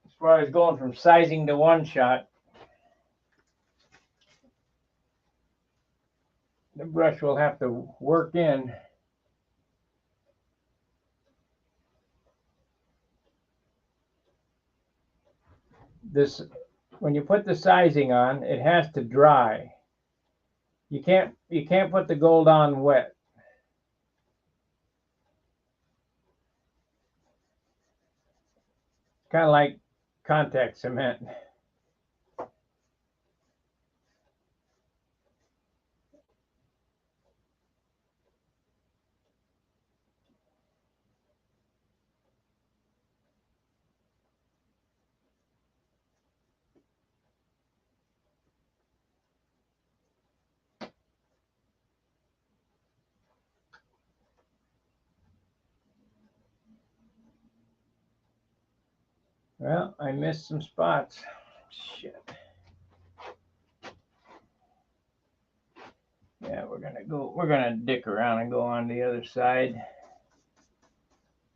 As far as going from sizing to one shot, the brush will have to work in. This, when you put the sizing on, it has to dry. You can't put the gold on wet. Kind of like contact cement. Well, I missed some spots. Shit. Yeah, we're gonna dick around and go on the other side.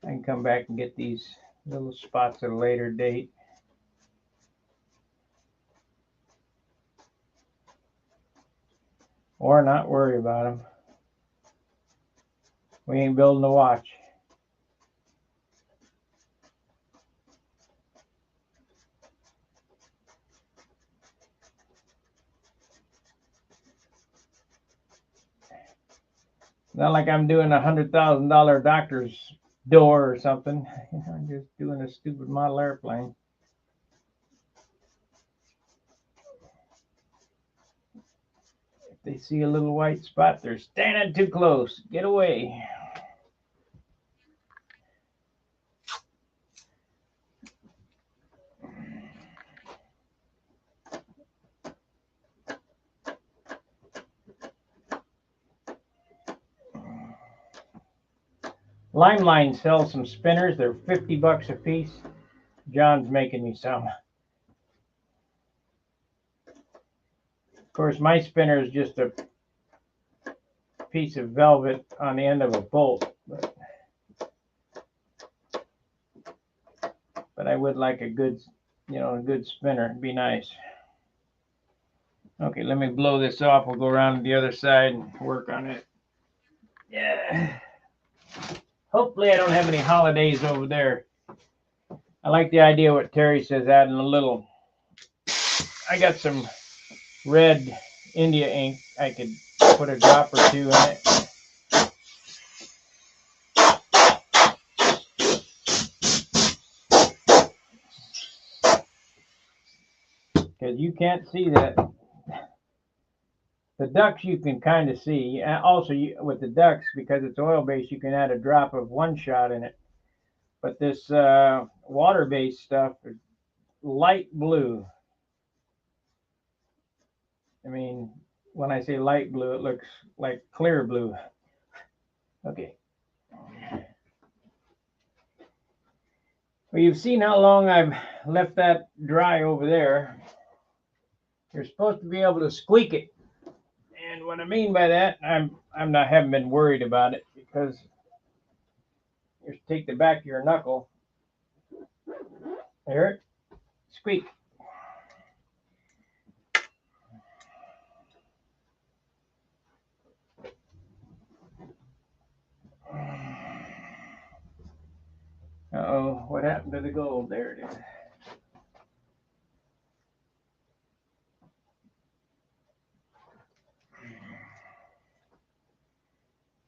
I can come back and get these little spots at a later date. Or not worry about them. We ain't building a watch. Not like I'm doing $100,000 doctor's door or something. I'm just doing a stupid model airplane. If they see a little white spot, they're standing too close. Get away. Limeline sells some spinners. They're $50 a piece. John's making me some. Of course, my spinner is just a piece of velvet on the end of a bolt. But I would like a good, a good spinner. It'd be nice. Okay, let me blow this off. We'll go around to the other side and work on it. Yeah. Hopefully I don't have any holidays over there. I like the idea what Terry says, adding a little. I got some red India ink. I could put a drop or two in it. Because you can't see that. The ducks you can kind of see. Also, with the ducks, because it's oil-based, you can add a drop of one shot in it. But this water-based stuff is light blue. I mean, when I say light blue, it looks like clear blue. Okay. Well, you've seen how long I've left that dry over there. You're supposed to be able to squeak it. And what I mean by that, haven't been worried about it, because you just take the back of your knuckle. Hear it? Squeak. Uh-oh, what happened to the gold? There it is.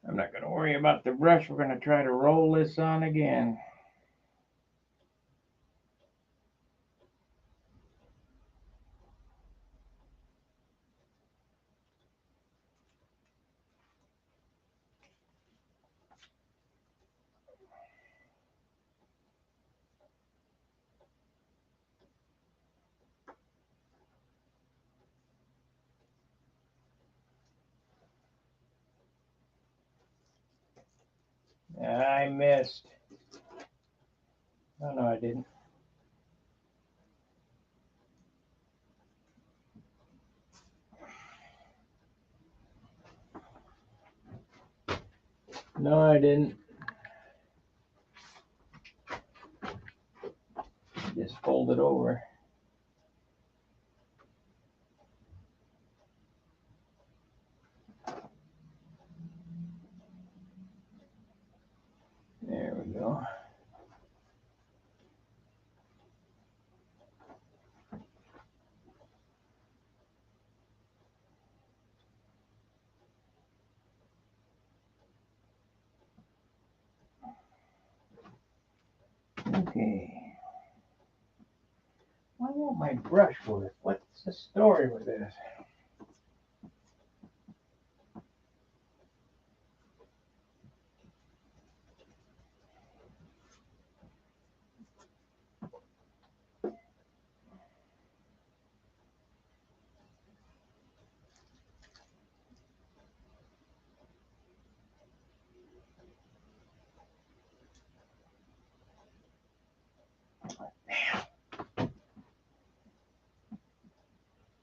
I'm not going to worry about the brush. We're going to try to roll this on again. I missed. Oh, no, I didn't. No, I didn't. Just fold it over. There we go. Okay. I want my brush work. What's the story with this?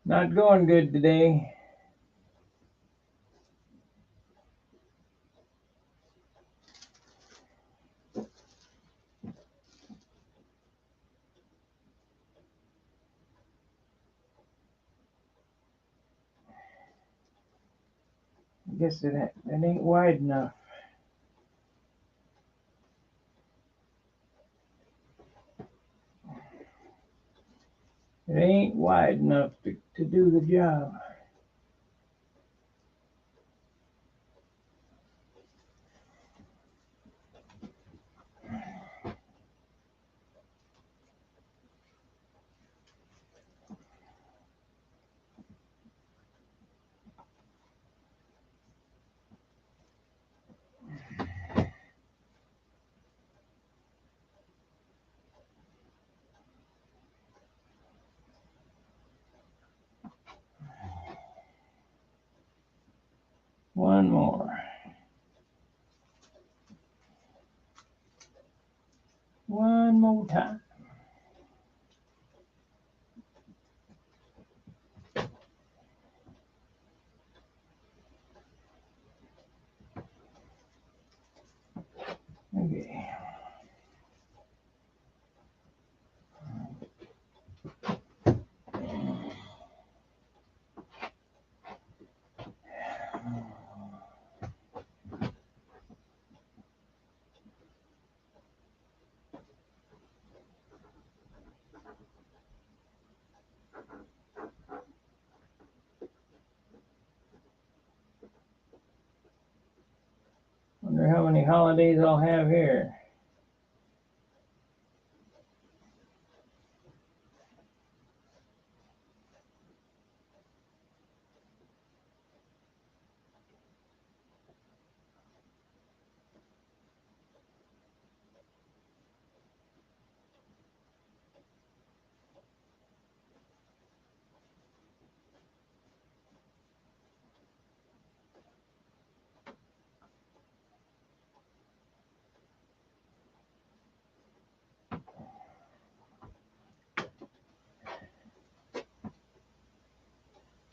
Not going good today. I guess it ain't wide enough. It ain't wide enough to do the job. One more. One more time. Okay. Wonder how many holidays I'll have here.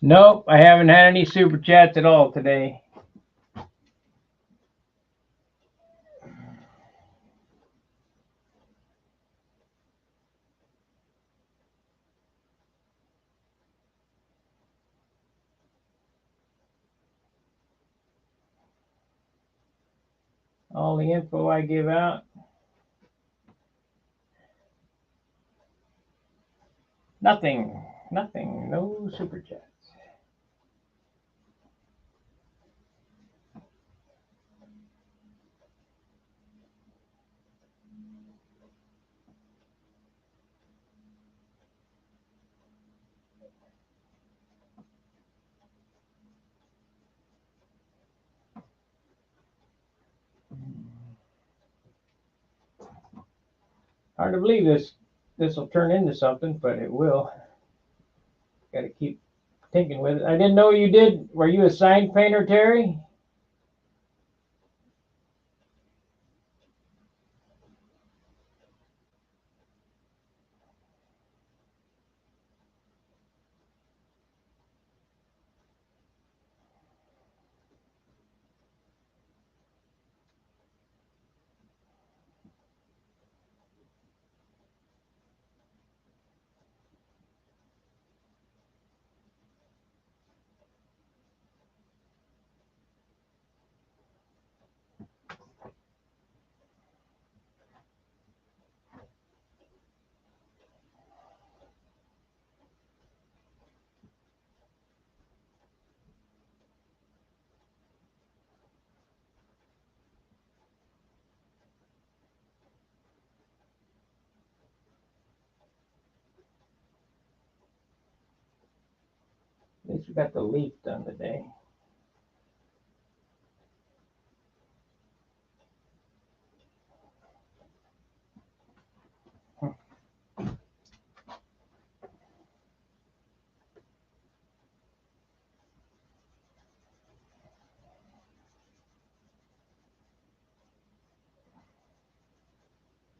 Nope, I haven't had any super chats at all today. All the info I give out. Nothing. No super chats. Hard to believe this will turn into something, but it will. Got to keep thinking with it. I didn't know you did. Were you a sign painter, Terry? least we got the leaf done today.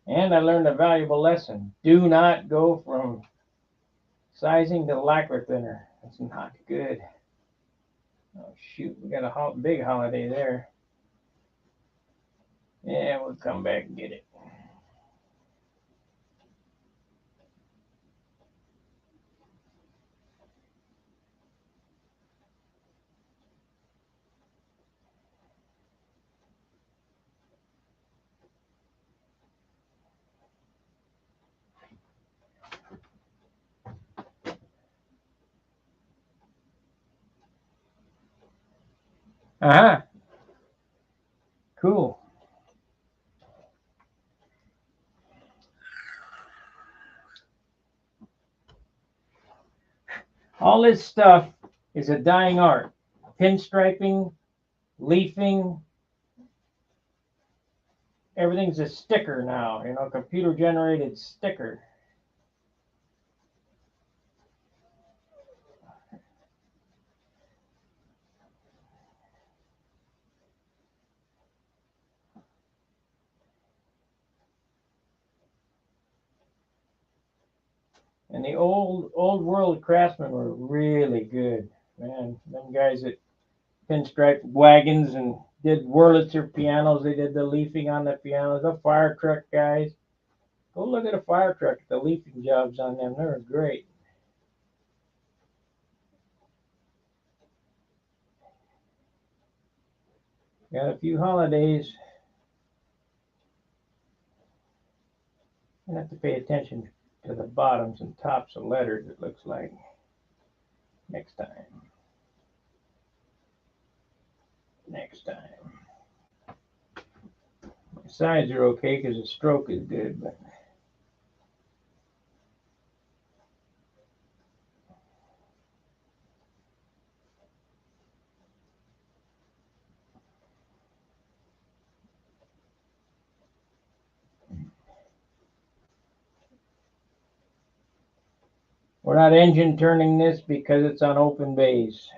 And I learned a valuable lesson. Do not go from sizing to lacquer thinner. That's not good. Oh, shoot. We got a big holiday there. Yeah, we'll come back and get it. Uh-huh. Cool. All this stuff is a dying art. Pinstriping, leafing, everything's a sticker now, computer generated sticker. And the old world craftsmen were really good, man. Them guys that pinstriped wagons and did Wurlitzer pianos, they did the leafing on the pianos. The fire truck guys, go look at a fire truck, the leafing jobs on them, they were great. Got a few holidays. You have to pay attention to the bottoms and tops of letters, it looks like, next time. Next time. The sides are okay because the stroke is good, but we're not engine turning this because it's on open bays.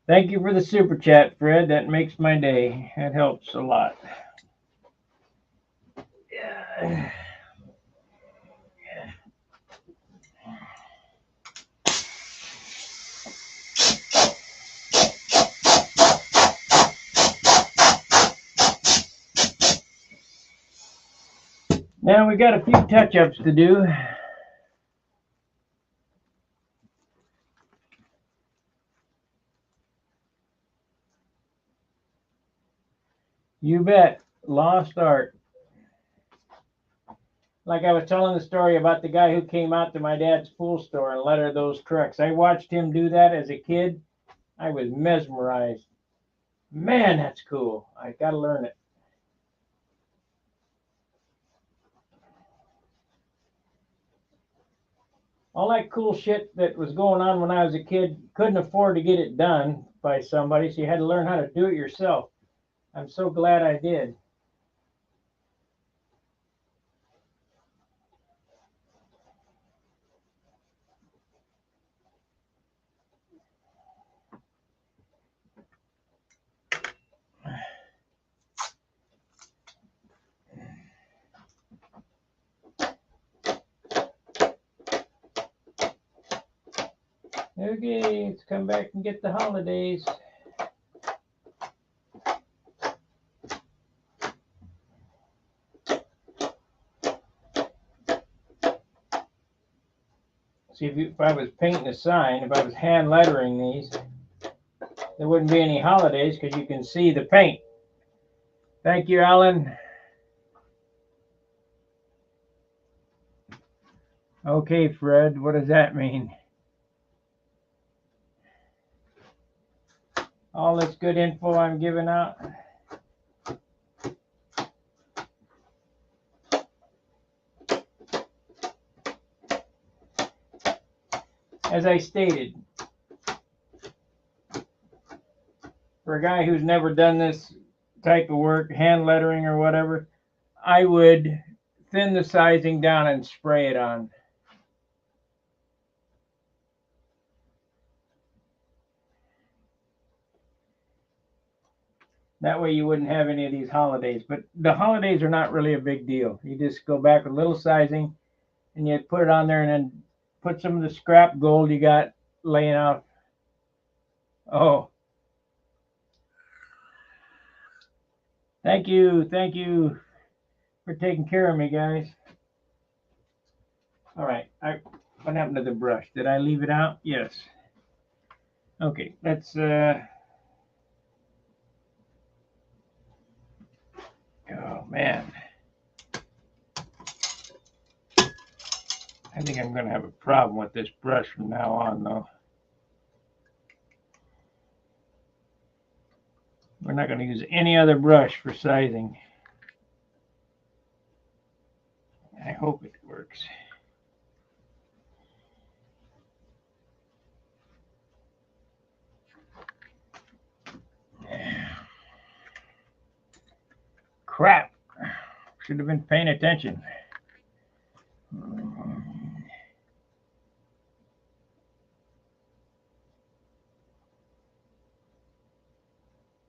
Thank you for the super chat, Fred. That makes my day. That helps a lot. Yeah. Now we got a few touch-ups to do. You bet. Lost art. Like I was telling the story about the guy who came out to my dad's pool store and lettered those trucks. I watched him do that as a kid. I was mesmerized. Man, that's cool. I got to learn it. All that cool shit that was going on when I was a kid, couldn't afford to get it done by somebody, so you had to learn how to do it yourself. I'm so glad I did. Okay, let's come back and get the holidays. See, if I was painting a sign, if I was hand lettering these, there wouldn't be any holidays because you can see the paint. Thank you, Alan. Okay, Fred, what does that mean? All this good info I'm giving out. as I stated, for a guy who's never done this type of work, hand lettering or whatever, I would thin the sizing down and spray it on. That way you wouldn't have any of these holidays. But the holidays are not really a big deal. You just go back with a little sizing and you put it on there and then put some of the scrap gold you got laying out. Oh, thank you. Thank you for taking care of me, guys. All right. What happened to the brush? Did I leave it out? Yes. Okay, let's oh man. I think I'm going to have a problem with this brush from now on, though. We're not going to use any other brush for sizing. I hope it works. Crap. Should have been paying attention.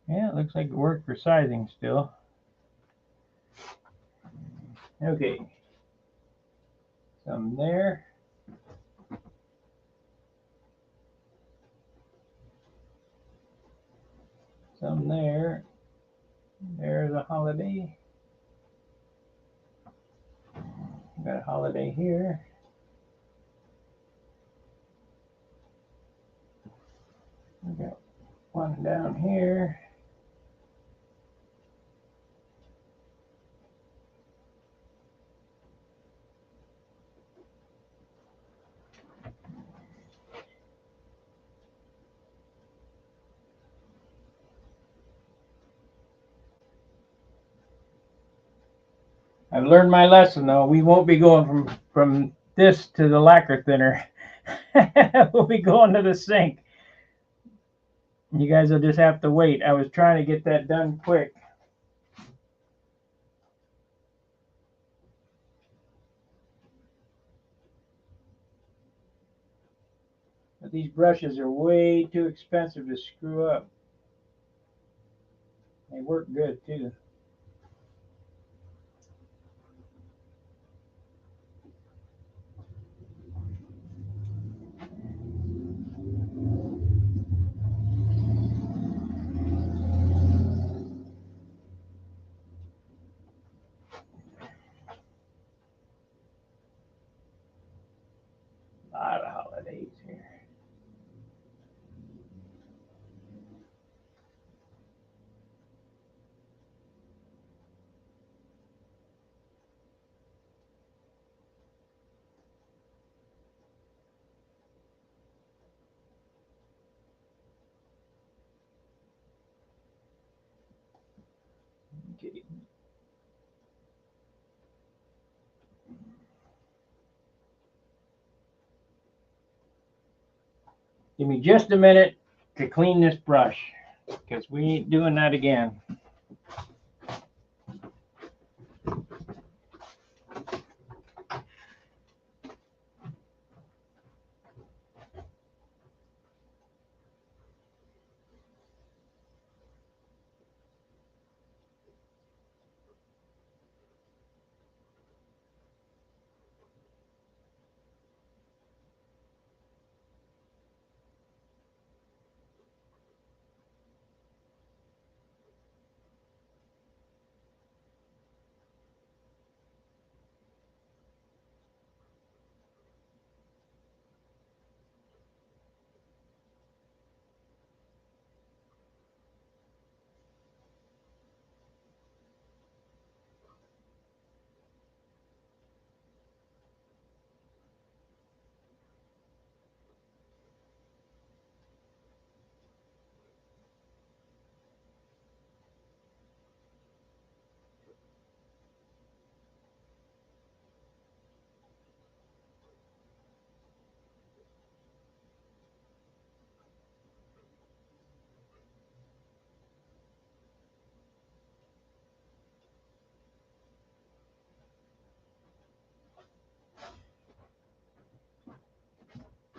Yeah, it looks like it worked for sizing still. Okay. Some there. Some there. There's a holiday. Got a holiday here. We got one down here. I've learned my lesson, though. We won't be going from this to the lacquer thinner. We'll be going to the sink. You guys will just have to wait. I was trying to get that done quick. But these brushes are way too expensive to screw up. They work good, too. A lot of holidays here. Okay. Give me just a minute to clean this brush, because we ain't doing that again.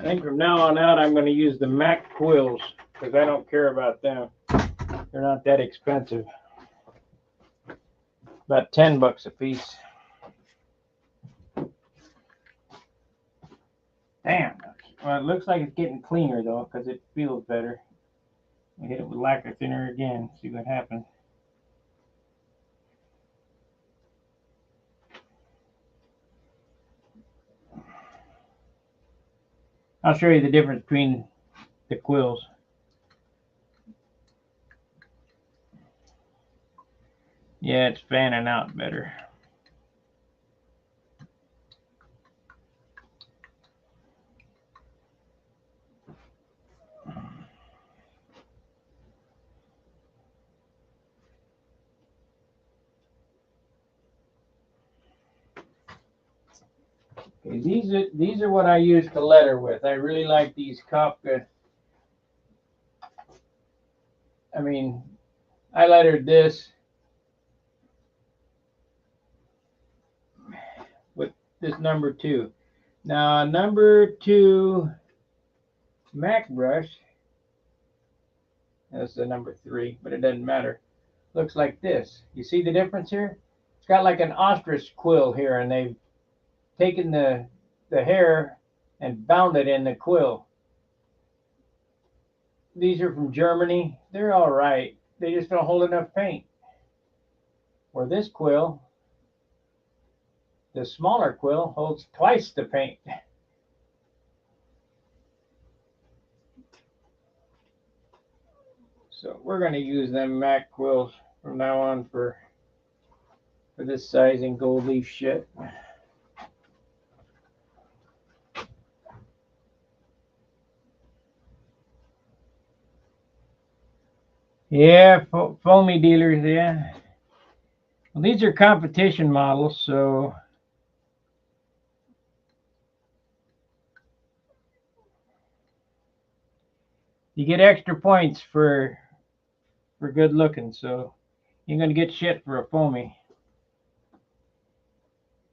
think from now on out, I'm going to use the Mac quills because I don't care about them. They're not that expensive. About $10 a piece. Damn. Well, it looks like it's getting cleaner though because it feels better. We hit it with lacquer thinner again. See what happens. I'll show you the difference between the quills. Yeah, it's fanning out better. Okay, these are what I use to letter with. I really like these Kafka. I mean, I lettered this with this number 2. Now, number 2 Mac brush, that's the number 3, but it doesn't matter. Looks like this. You see the difference here? It's got like an ostrich quill here, and they've taken the hair and bound it in the quill. These are from Germany. They're all right. They just don't hold enough paint. Where this quill, the smaller quill, holds twice the paint. So we're going to use them Mac quills from now on for this sizing gold leaf shit. Yeah, foamy dealers, yeah. Well, these are competition models, so you get extra points for good looking, so you're going to get shit for a foamy.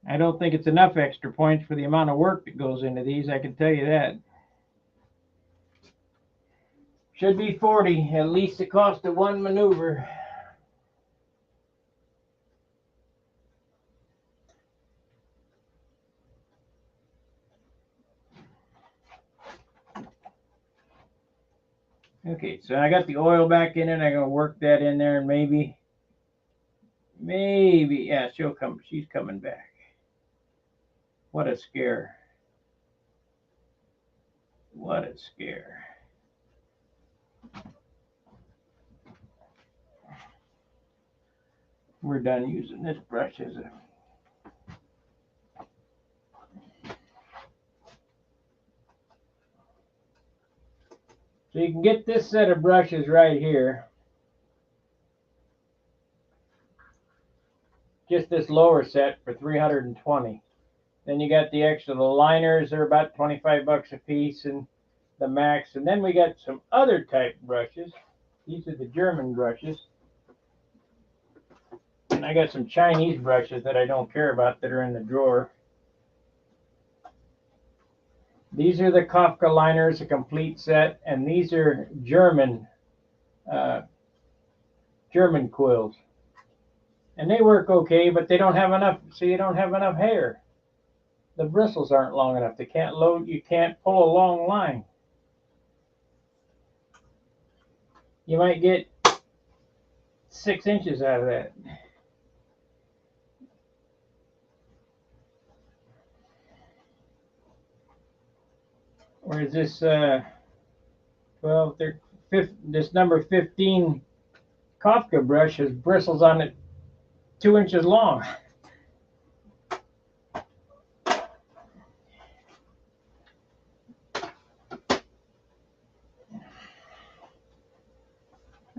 I don't think it's enough extra points for the amount of work that goes into these, I can tell you that. Should be 40, at least the cost of one maneuver. Okay, so I got the oil back in it. I'm going to work that in there, and maybe, yeah, she'll come. She's coming back. What a scare. What a scare. We're done using this brush as a... So you can get this set of brushes right here. Just this lower set for $320. Then you got the extra, the liners are about $25 a piece, and the Max. And then we got some other type brushes. These are the German brushes. And I got some Chinese brushes that I don't care about that are in the drawer. These are the Kafka liners, a complete set, and these are German quills. And they work okay, but they don't have enough, so you don't have enough hair. The bristles aren't long enough. They can't load, you can't pull a long line. You might get 6 inches out of that. Whereas this this number 15 Kafka brush has bristles on it 2 inches long.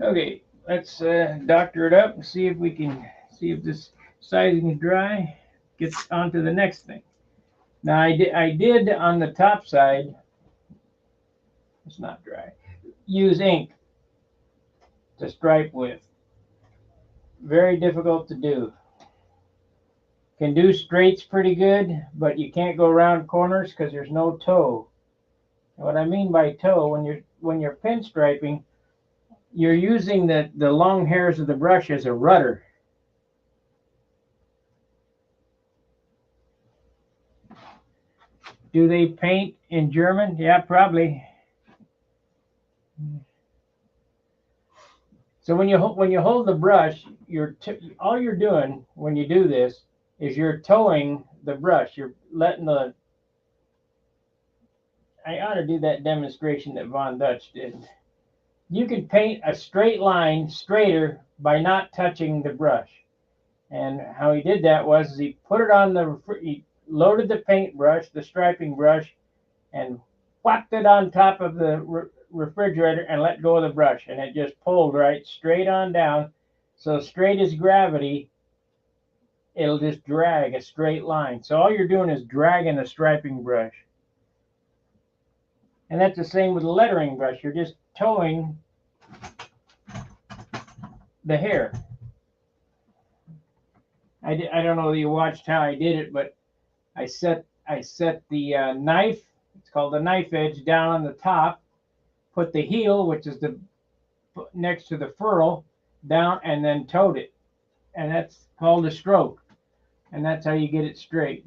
Okay, let's doctor it up and see if we can see if this sizing is dry. Get onto the next thing. Now I did on the top side. It's not dry. Use ink to stripe with. Very difficult to do. Can do straights pretty good, but you can't go around corners because there's no toe. What I mean by toe, when you're pinstriping, you're using the long hairs of the brush as a rudder. Do they paint in German? Yeah, probably. So when you hold the brush, all you're doing when you do this is you're towing the brush. You're letting the. I ought to do that demonstration that Von Dutch did. You can paint a straight line straighter by not touching the brush. And how he did that was he put it on he loaded the paintbrush, the striping brush, and whacked it on top of the refrigerator and let go of the brush, and it just pulled right straight on down. So straight as gravity, it'll just drag a straight line. So all you're doing is dragging a striping brush. And that's the same with the lettering brush. You're just towing the hair. I don't know if you watched how I did it, but I set the knife, it's called the knife edge, down on the top, put the heel, which is the next to the furrow, down, and then towed it. And that's called a stroke. And that's how you get it straight.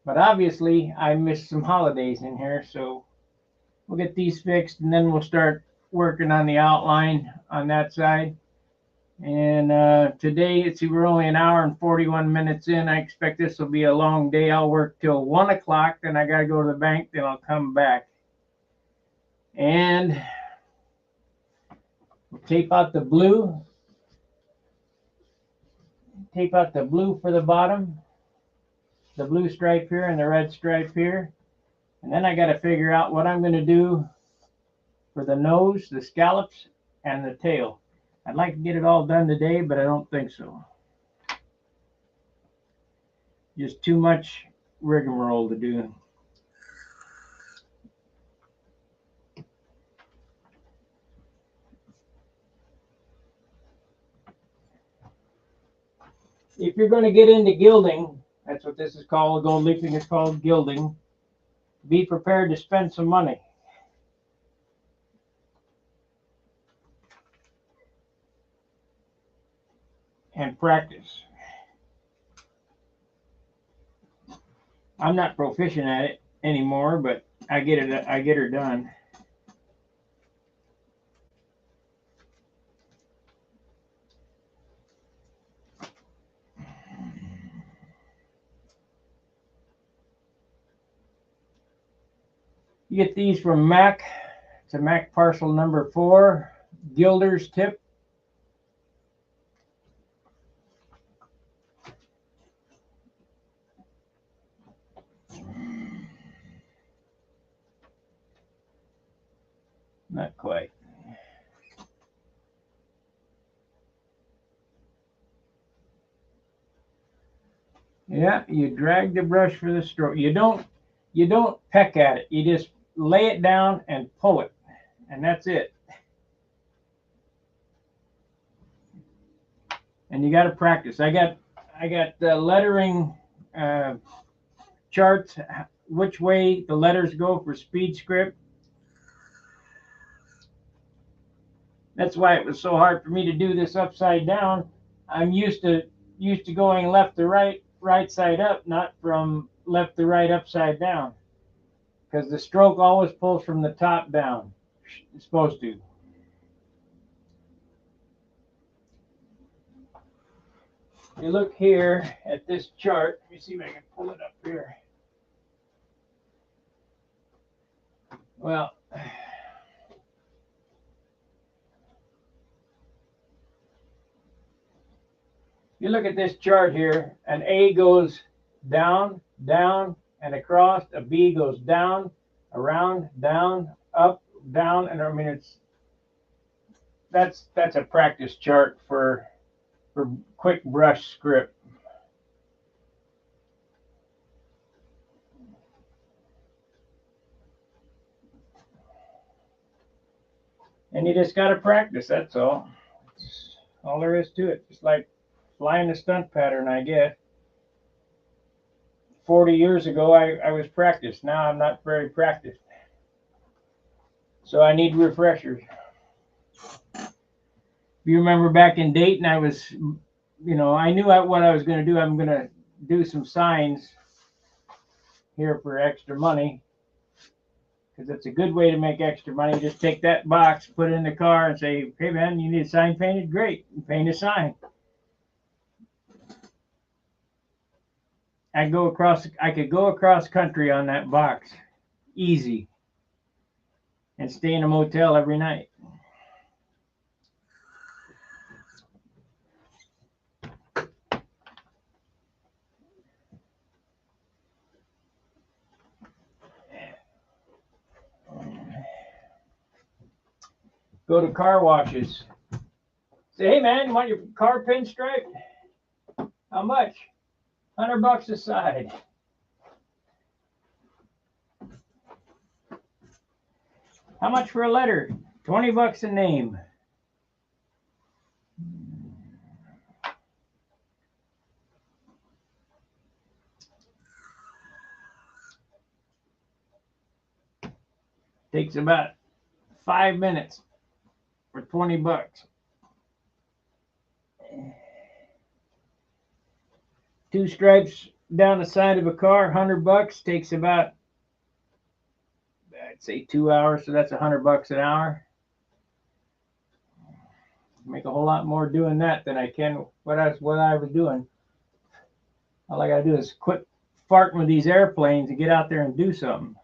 But obviously, I missed some holidays in here, so we'll get these fixed, and then we'll start working on the outline on that side. And today, let's see, we're only an hour and 41 minutes in. I expect this will be a long day. I'll work till 1 o'clock, then I got to go to the bank, then I'll come back. And we'll tape out the blue. Tape out the blue for the bottom, the blue stripe here and the red stripe here. And then I got to figure out what I'm going to do for the nose, the scallops, and the tail. I'd like to get it all done today, but I don't think so. Just too much rigmarole to do. If you're going to get into gilding, that's what this is called, gold leafing is called gilding, be prepared to spend some money. And practice. I'm not proficient at it anymore, but I get her done. You get these from Mac. It's a Mac parcel number 4, Gilder's Tip. Not quite. Yeah, you drag the brush for the stroke. You don't peck at it. You just lay it down and pull it, and that's it. And you got to practice. I got the lettering charts, which way the letters go for speed script. That's why it was so hard for me to do this upside down. I'm used to going left to right, right side up, not from left to right upside down, because the stroke always pulls from the top down. It's supposed to. You look here at this chart. Let me see if I can pull it up here. Well, you look at this chart here, an A goes down, down, and across. A B goes down, around, down, up, down, and I mean that's a practice chart for quick brush script. And you just got to practice. That's all. That's all there is to it. Just like flying the stunt pattern, I guess. 40 years ago, I was practiced. Now I'm not very practiced. So I need refreshers. If you remember back in Dayton, I was, I knew what I was going to do. I'm going to do some signs here for extra money, because it's a good way to make extra money. Just take that box, put it in the car, and say, "Hey man, you need a sign painted? Great, paint a sign." I could go across country on that box, easy, and stay in a motel every night. Go to car washes. Say, "Hey man, you want your car pinstriped? How much? $100 a side." "How much for a letter?" $20 a name. Takes about 5 minutes for $20. 2 stripes down the side of a car, $100. Takes about, I'd say, 2 hours. So that's $100 an hour. Make a whole lot more doing that than I can what I was doing. All I gotta do is quit farting with these airplanes and get out there and do something.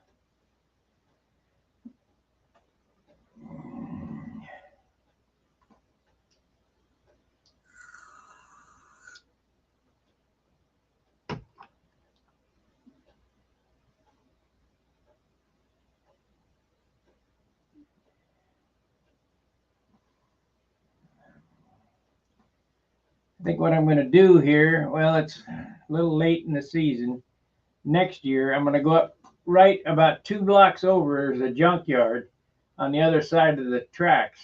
I think what I'm going to do here, well, it's a little late in the season. Next year, I'm going to go up right about 2 blocks over. There's a junkyard on the other side of the tracks.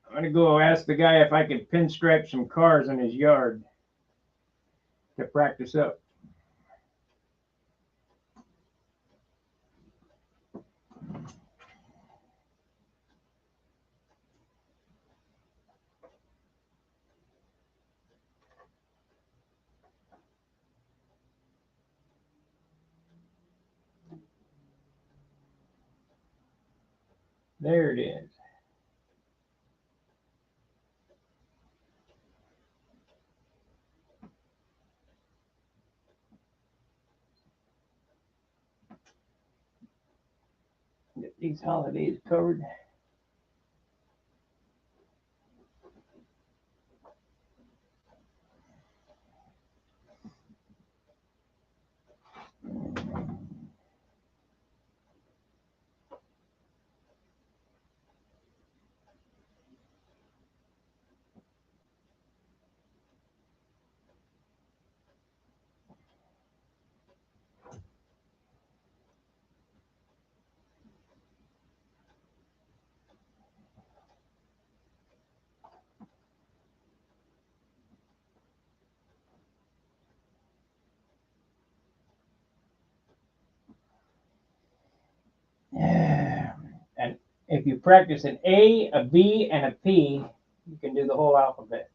I'm going to go ask the guy if I can pinstripe some cars in his yard to practice up. There it is. Get these holidays covered. Yeah. And if you practice an A, a B, and a P, you can do the whole alphabet.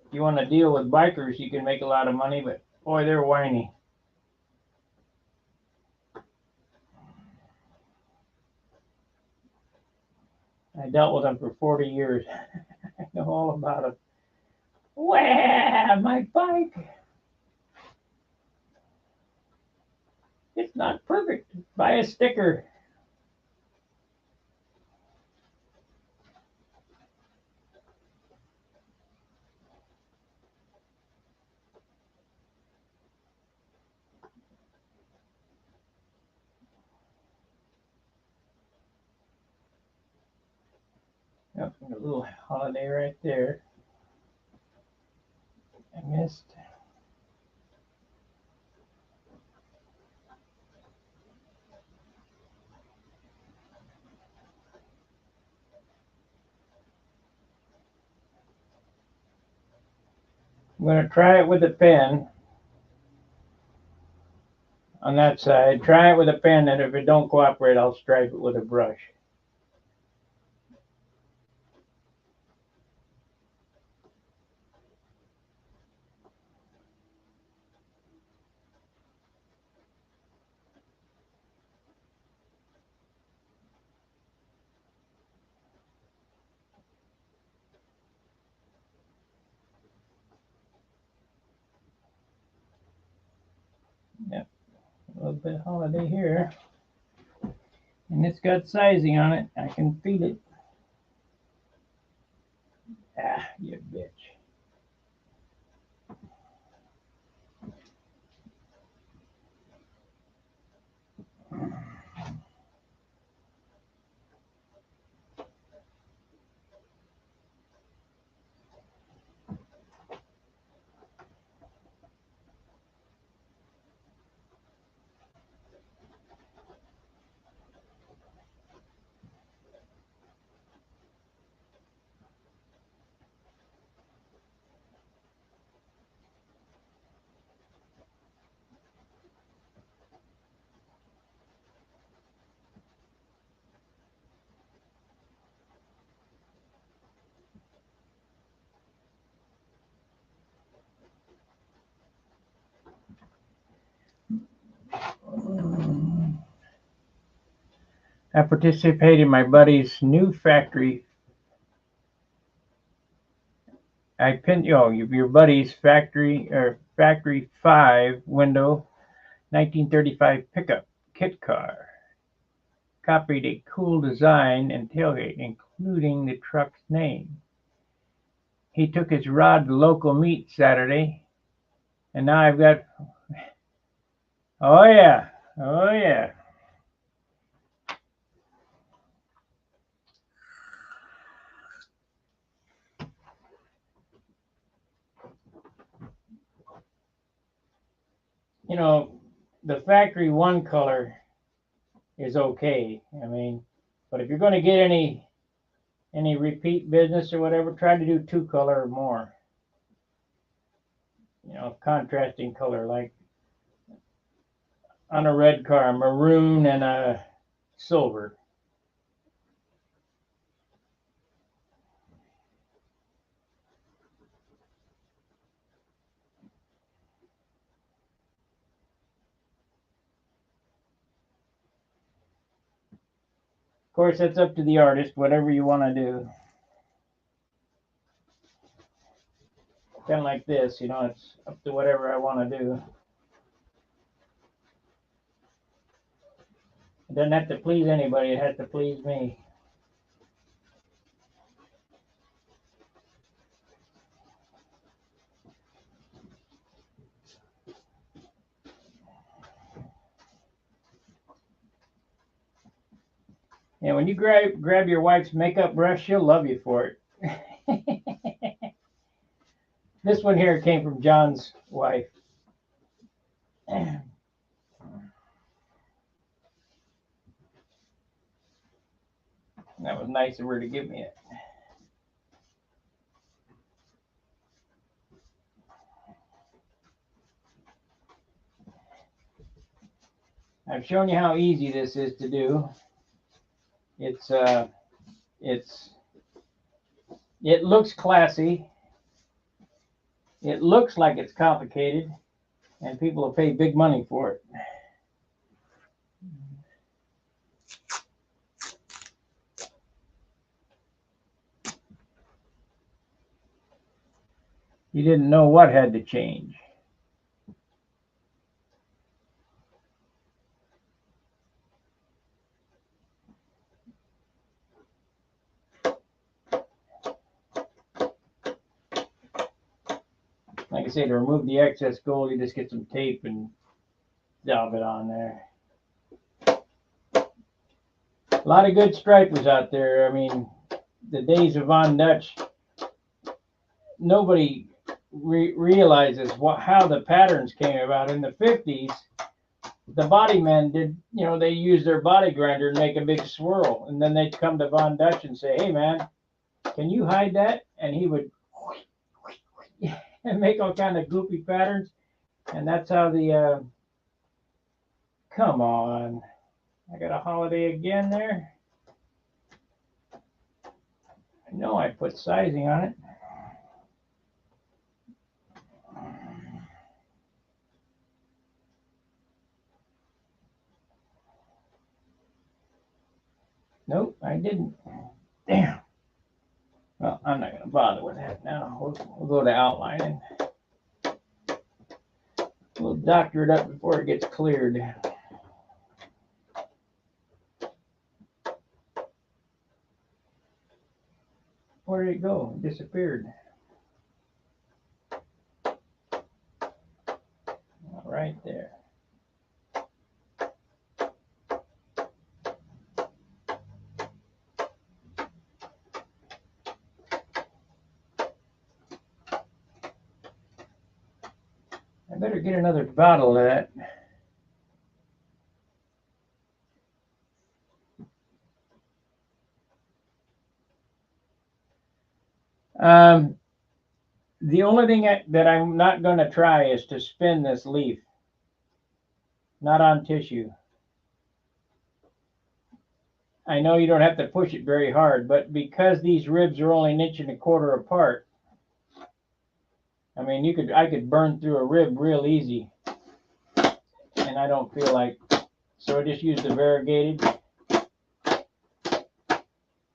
If you want to deal with bikers, you can make a lot of money, but boy, they're whiny. I dealt with them for 40 years. I know all about them. Wow, my bike. It's not perfect. Buy a sticker. Yep, a little holiday right there. I missed. I'm going to try it with a pen on that side. Try it with a pen, and if it don't cooperate, I'll stripe it with a brush. Yep, a little bit holiday here. And it's got sizing on it. I can feel it. Ah, you bitch. I participate in my buddy's new factory. I pinned your buddy's factory 5 window 1935 pickup kit car. Copied a cool design and tailgate, including the truck's name. He took his rod to local meet Saturday, and now I've got. Oh yeah, oh yeah. You know, the factory 1 color is okay. I mean, but if you're going to get any repeat business or whatever, try to do 2 color or more. You know, contrasting color, like on a red car, maroon and a silver. Of course, that's up to the artist, whatever you want to do. Kind of like this, you know, it's up to whatever I want to do. It doesn't have to please anybody, it has to please me. And when you grab your wife's makeup brush, she'll love you for it. This one here came from John's wife. That was nice of her to give me it. I've shown you how easy this is to do. It looks classy. It looks like it's complicated, and people will pay big money for it. You didn't know what had to change. Like I say, to remove the excess gold, you just get some tape and dab it on there. A lot of good stripers out there. I mean, the days of Von Dutch, nobody realizes how the patterns came about. In the 50s, the body men did, they used their body grinder and make a big swirl. And then they'd come to Von Dutch and say, hey, man, can you hide that? And he would and make all kind of goofy patterns. And that's how the, come on. I got a holiday again there. I know I put sizing on it. Nope, I didn't. Damn. Well, I'm not going to bother with that now. We'll go to outlining. We'll doctor it up before it gets cleared. Where did it go? It disappeared. Right there. I better get another bottle of that. The only thing that I'm not going to try is to spin this leaf. Not on tissue. I know you don't have to push it very hard, but because these ribs are only 1.25 inches apart, I mean, I could burn through a rib real easy, and I don't feel like, so I just use the variegated.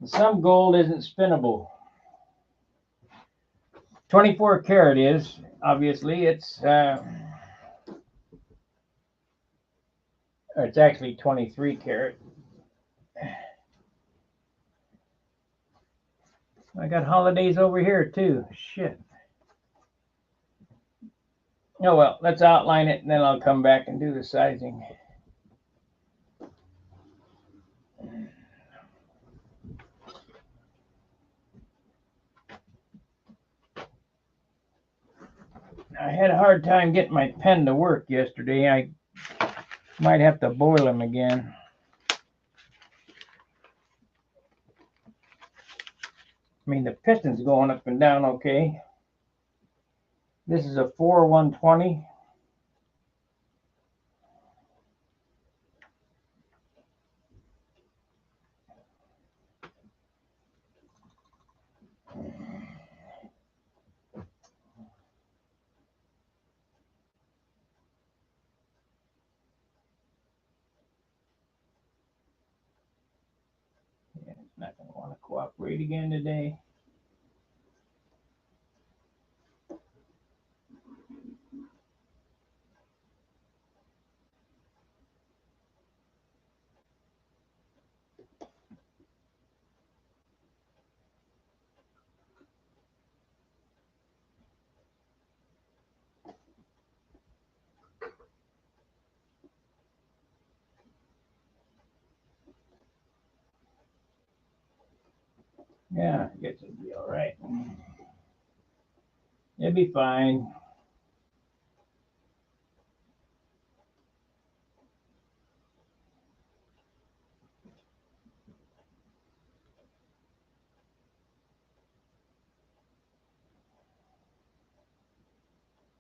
Some gold isn't spinnable. 24 karat is, obviously, it's actually 23 karat. I got holidays over here too. Shit. Oh well, let's outline it and then I'll come back and do the sizing. I had a hard time getting my pen to work yesterday. I might have to boil them again. I mean, the piston's going up and down okay. This is a 4-120. Yeah, it's not going to want to cooperate again today. Yeah, I guess it'll be all right. It'll be fine.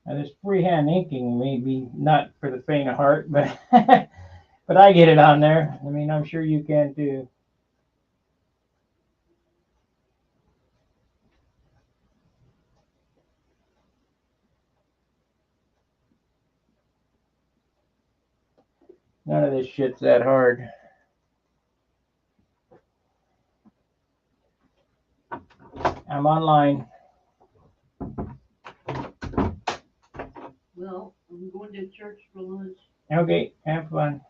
Now, this freehand inking may be not for the faint of heart, but but I get it on there. I mean, I'm sure you can too. None of this shit's that hard. I'm online. Well, I'm going to church for lunch. Okay, have fun.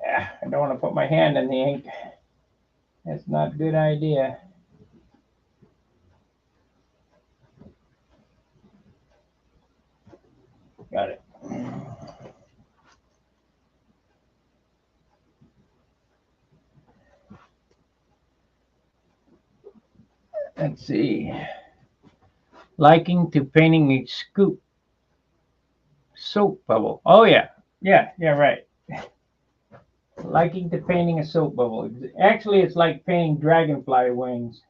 Yeah, I don't want to put my hand in the ink. That's not a good idea. Let's see. Liking to painting a scoop soap bubble. Oh yeah, right. Liking to painting a soap bubble. Actually, it's like painting dragonfly wings.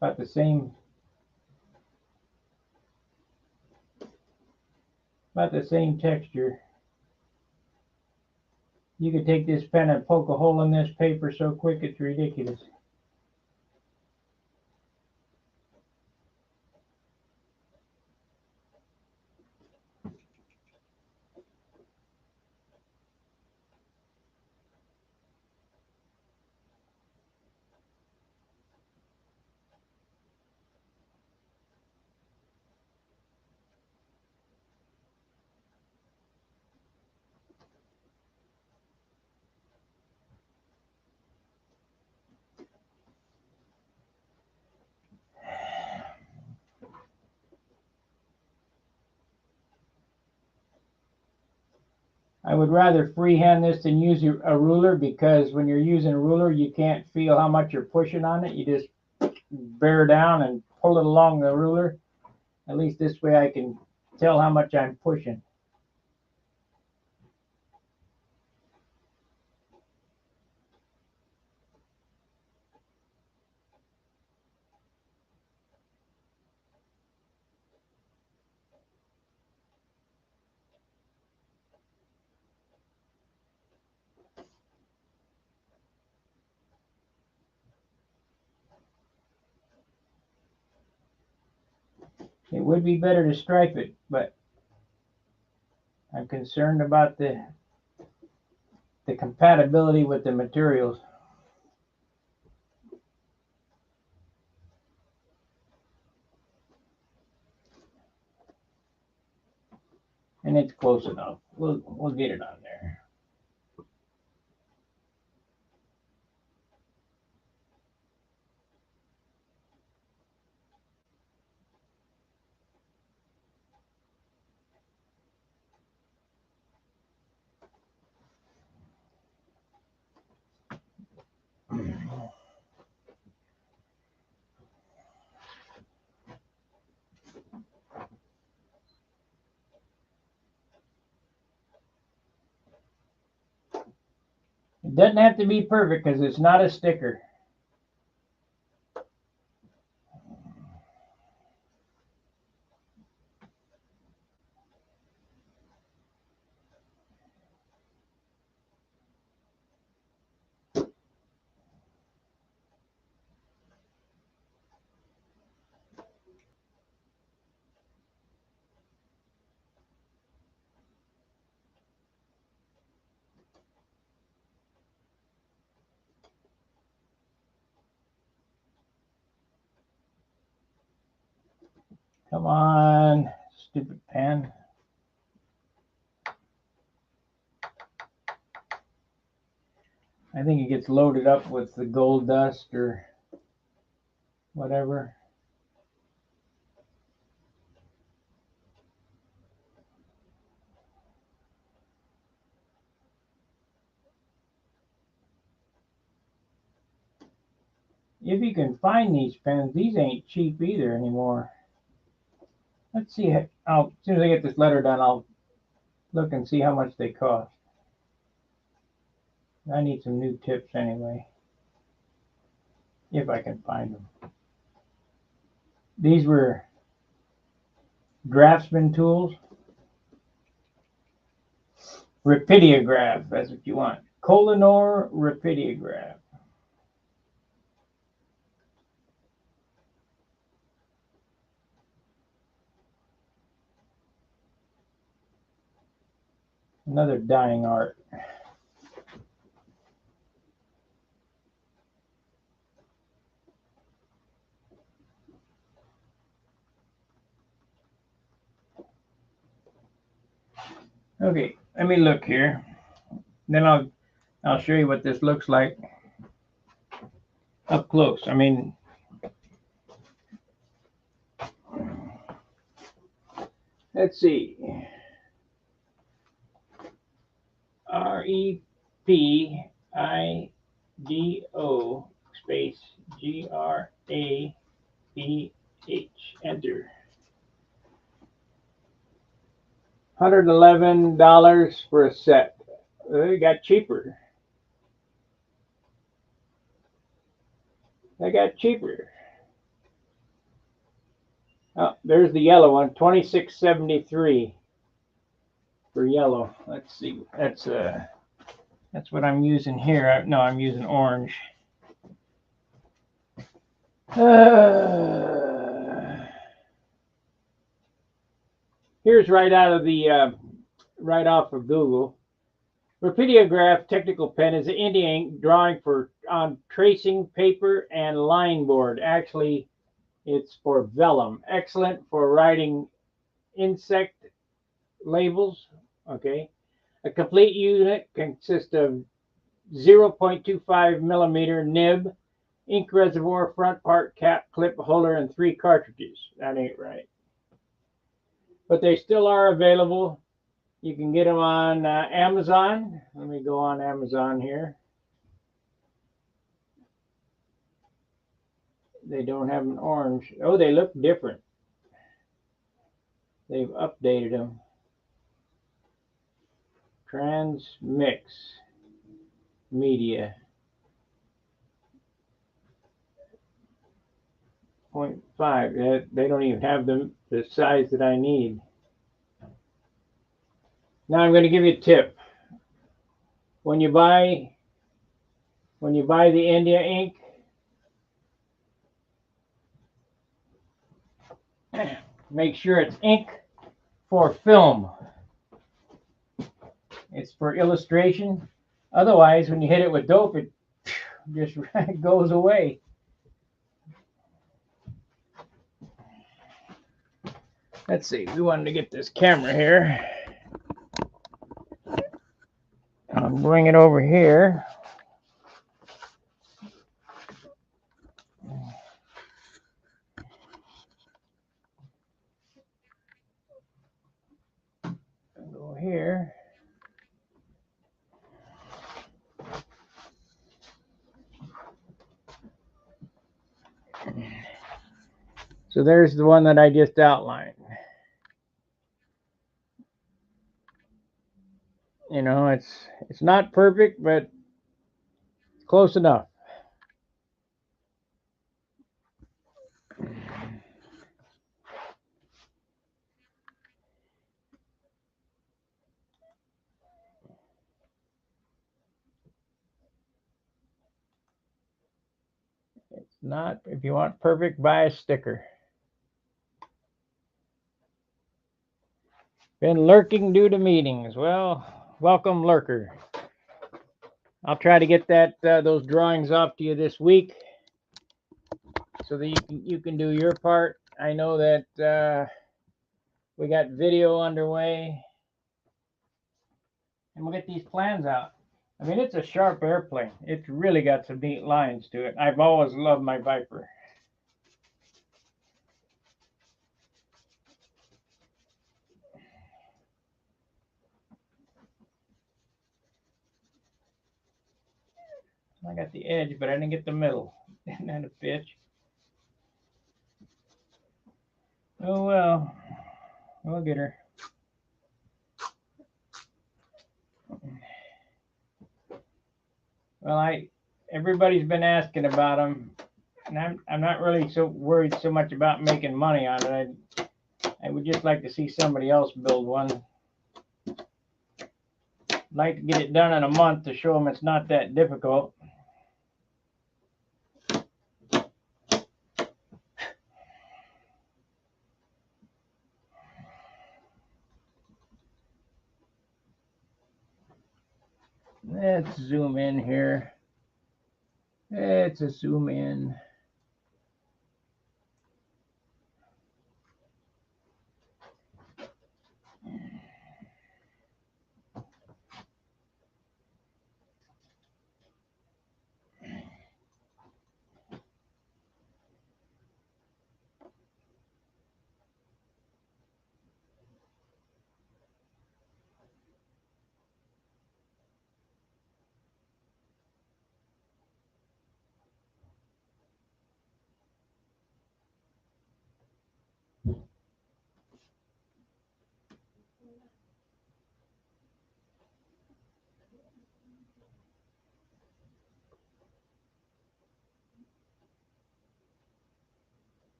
About the same. About the same texture. You could take this pen and poke a hole in this paper so quick it's ridiculous. I would rather freehand this than use a ruler, because when you're using a ruler, you can't feel how much you're pushing on it. You just bear down and pull it along the ruler. At least this way I can tell how much I'm pushing. It would be better to stripe it, but I'm concerned about the compatibility with the materials. And it's close enough. We'll get it on there. It doesn't have to be perfect because it's not a sticker. Come on, stupid pen. I think it gets loaded up with the gold dust or whatever. If you can find these pens, these ain't cheap either anymore. Let's see. As soon as I get this letter done, I'll look and see how much they cost. I need some new tips anyway, if I can find them. These were Draftsman tools. Rapidiograph, that's what you want. Koh-i-Noor Rapidiograph. Another dying art. Okay, let me look here. Then I'll show you what this looks like up close. I mean, let's see. REPIDIOGRAPH. D-O space G-R-A-B-H. Enter. $111 for a set. They got cheaper. They got cheaper. Oh, there's the yellow one, $26.73 for yellow. Let's see. That's what I'm using here. No, I'm using orange. Here's right out of the right off of Google. Rapidograph technical pen is an India ink drawing on tracing paper and line board. Actually, it's for vellum. Excellent for writing insect labels. Okay. A complete unit consists of 0.25 millimeter nib, ink reservoir, front part, cap, clip holder, and 3 cartridges. That ain't right. But they still are available. You can get them on Amazon. Let me go on Amazon here. They don't have an orange. Oh, they look different. They've updated them. Transmix Media. 0.5. They don't even have the size that I need. Now I'm going to give you a tip. When you buy the India ink, make sure it's ink for film. It's for illustration. Otherwise, when you hit it with dope, it just goes away. Let's see. We wanted to get this camera here. I'll bring it over here. Go here. So there's the one that I just outlined. You know, it's not perfect, but it's close enough. It's not, if you want perfect, buy a sticker. Been lurking due to meetings. Well, welcome, lurker. I'll try to get those drawings off to you this week, so that you can do your part. I know that we got video underway, and we'll get these plans out. I mean, it's a sharp airplane. It's really got some neat lines to it. I've always loved my Viper. I got the edge, but I didn't get the middle. Isn't that a bitch? Oh well, we'll get her. Well, everybody's been asking about them, and I'm not really so worried so much about making money on it. I would just like to see somebody else build one. I'd like to get it done in a month to show them it's not that difficult. Let's zoom in here. Let's zoom in.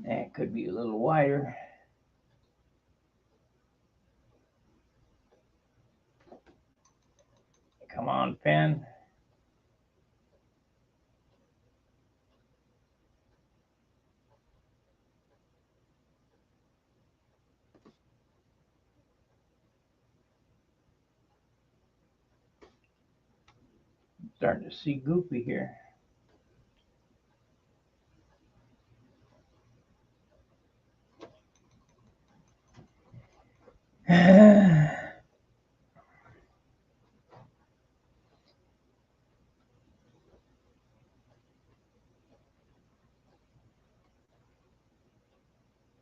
That could be a little wider. Come on, pen. Starting to see goopy here.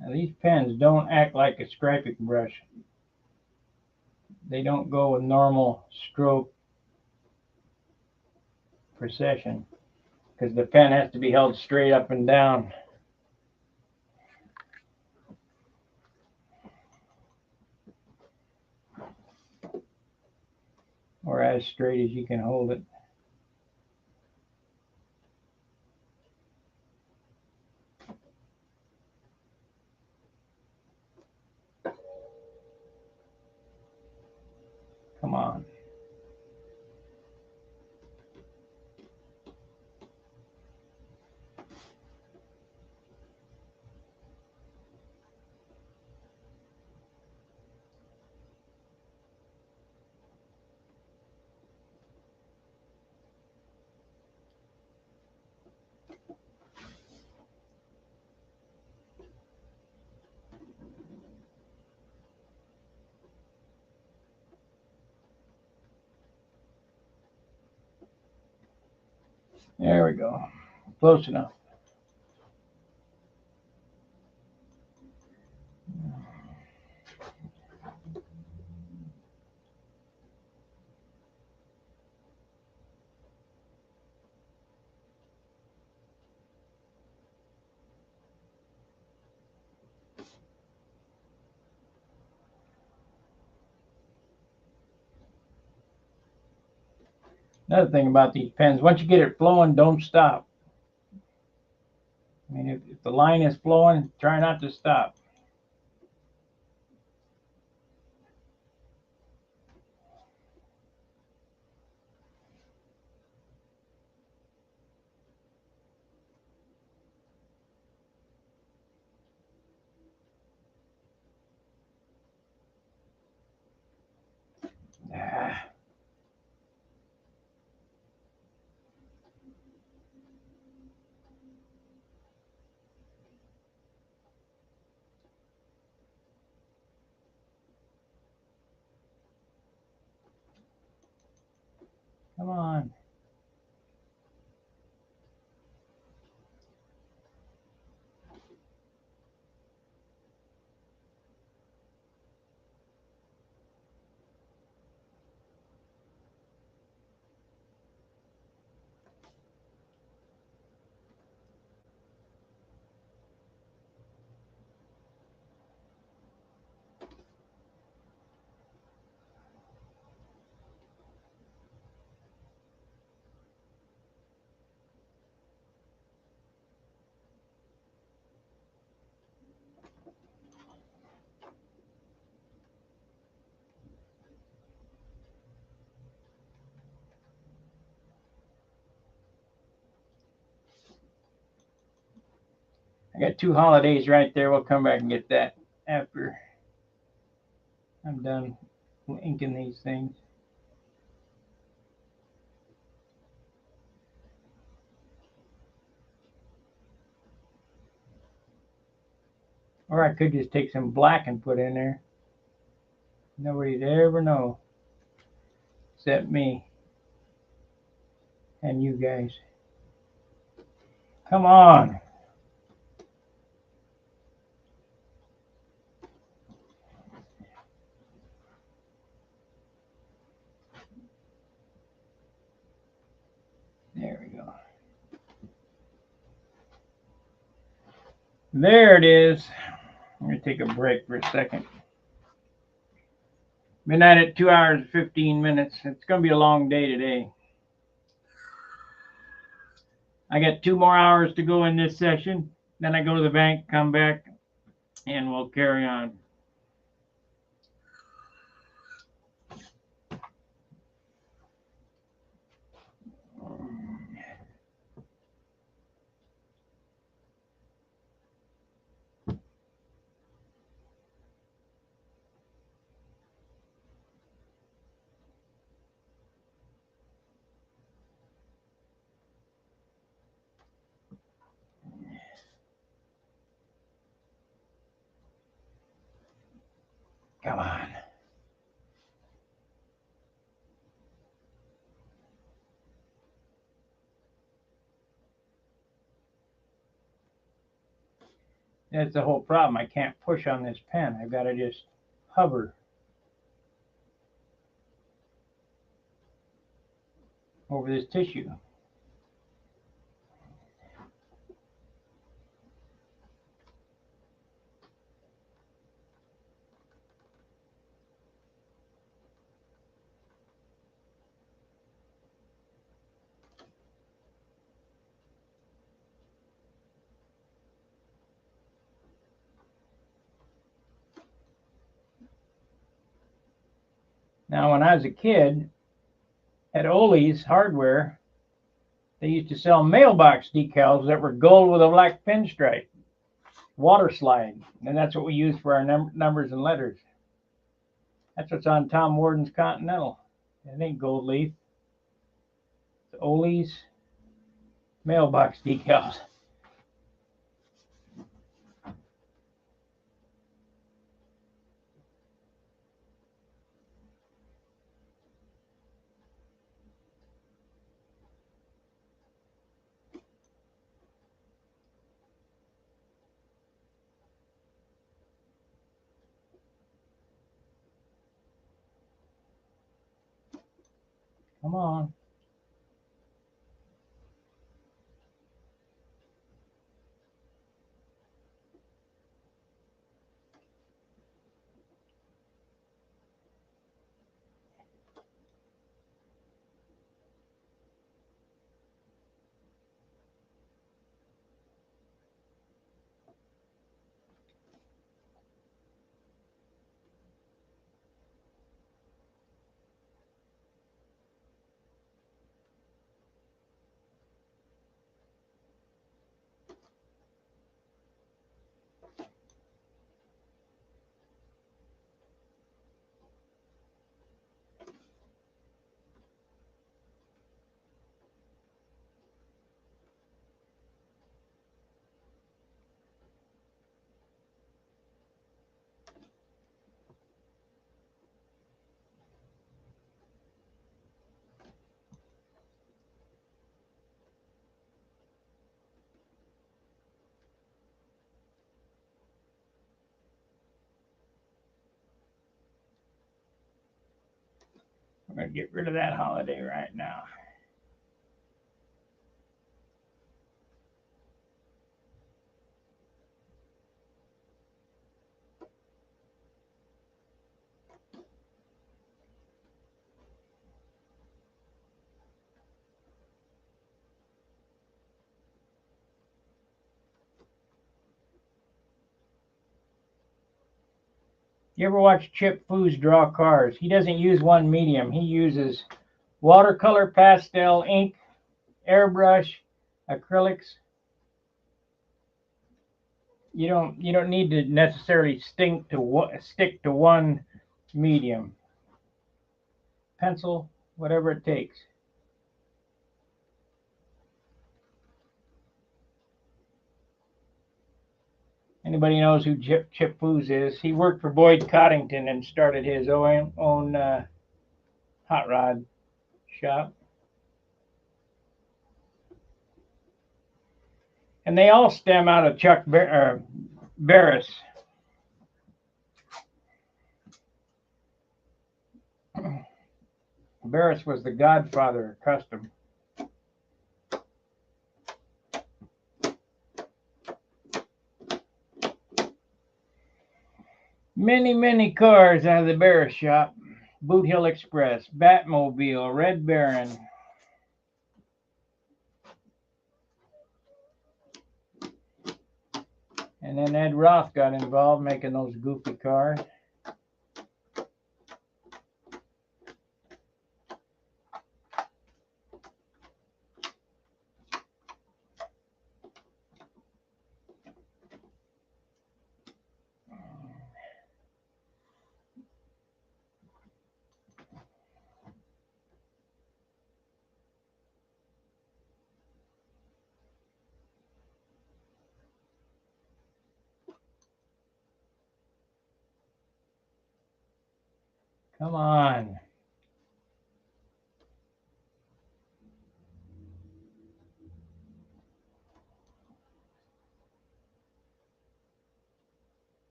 Now these pens don't act like a striping brush. They don't go with normal stroke precision because the pen has to be held straight up and down. Or as straight as you can hold it. Come on. There we go. Close enough. Another thing about these pens, once you get it flowing, don't stop. I mean, if the line is flowing, try not to stop. Ah. Come on. I got 2 holidays right there. We'll come back and get that after I'm done inking these things. Or I could just take some black and put in there. Nobody'd ever know except me and you guys. Come on. There we go. There it is. I'm going to take a break for a second. Been at it 2 hours and 15 minutes. It's going to be a long day today. I got 2 more hours to go in this session. Then I go to the bank, come back, and we'll carry on. Come on. That's the whole problem. I can't push on this pen. I've got to just hover over this tissue. Now, when I was a kid at Ole's Hardware, they used to sell mailbox decals that were gold with a black pinstripe, water slide, and that's what we use for our numbers and letters. That's what's on Tom Warden's Continental. It ain't gold leaf. It's Ole's mailbox decals. Come on. I'm going to get rid of that holiday right now. You ever watch Chip Foose draw cars? He doesn't use one medium. He uses watercolor, pastel, ink, airbrush, acrylics. You don't need to necessarily stick to one medium. Pencil, whatever it takes. Anybody knows who Chip Foose is? He worked for Boyd Coddington and started his own hot rod shop. And they all stem out of Chuck Barris. Barris was the godfather of custom. Many cars out of the Barris shop. Boot Hill Express, Batmobile, Red Baron. And then Ed Roth got involved making those goofy cars. Come on.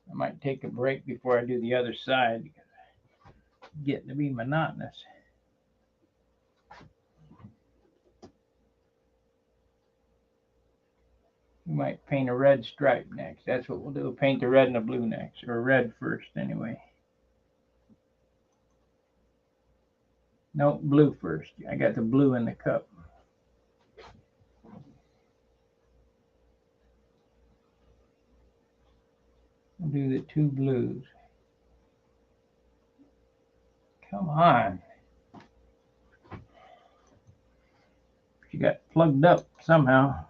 I might take a break before I do the other side because it's getting to be monotonous. We might paint a red stripe next. That's what we'll do. Paint the red and the blue next. Or red first, anyway. No, blue first. I got the blue in the cup. We'll do the two blues. Come on. She got plugged up somehow.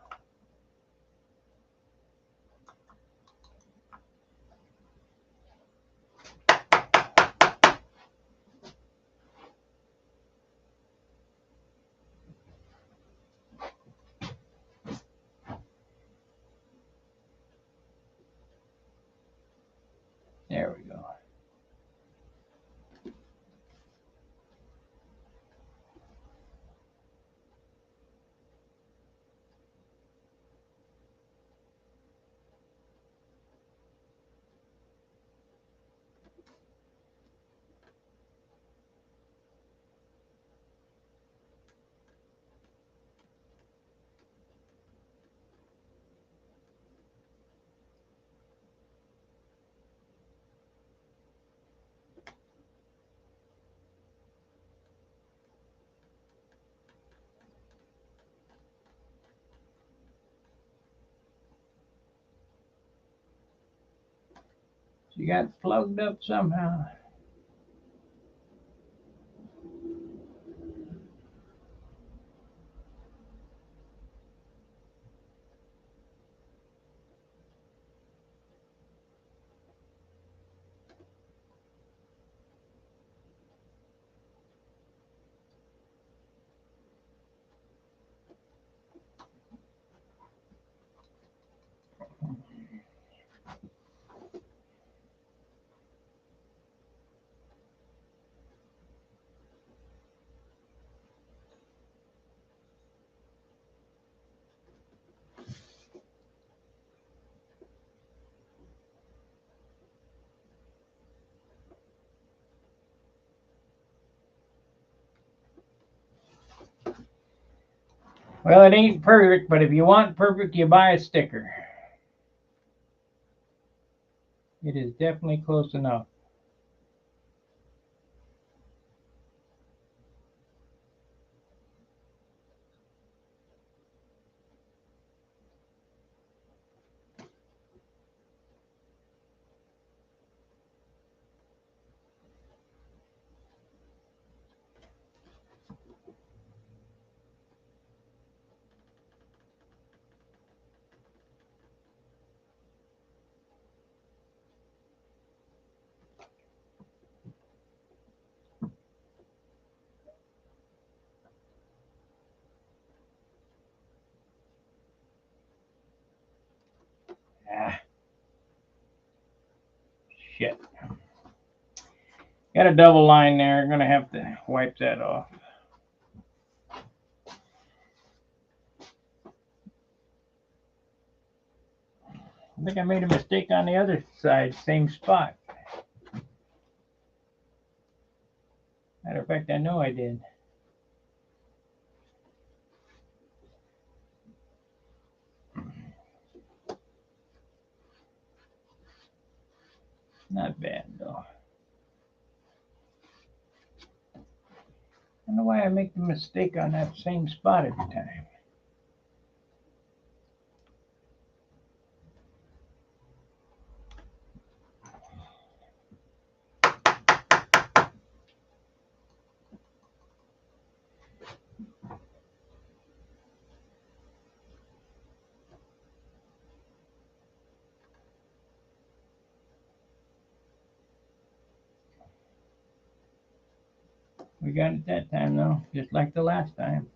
There we go. She got plugged up somehow. Well, it ain't perfect, but if you want perfect, you buy a sticker. It is definitely close enough. Ah, shit. Got a double line there. Gonna have to wipe that off. I think I made a mistake on the other side, same spot. Matter of fact, I know I did. Not bad, though. I don't know why I make the mistake on that same spot every time. We got it that time though, just like the last time.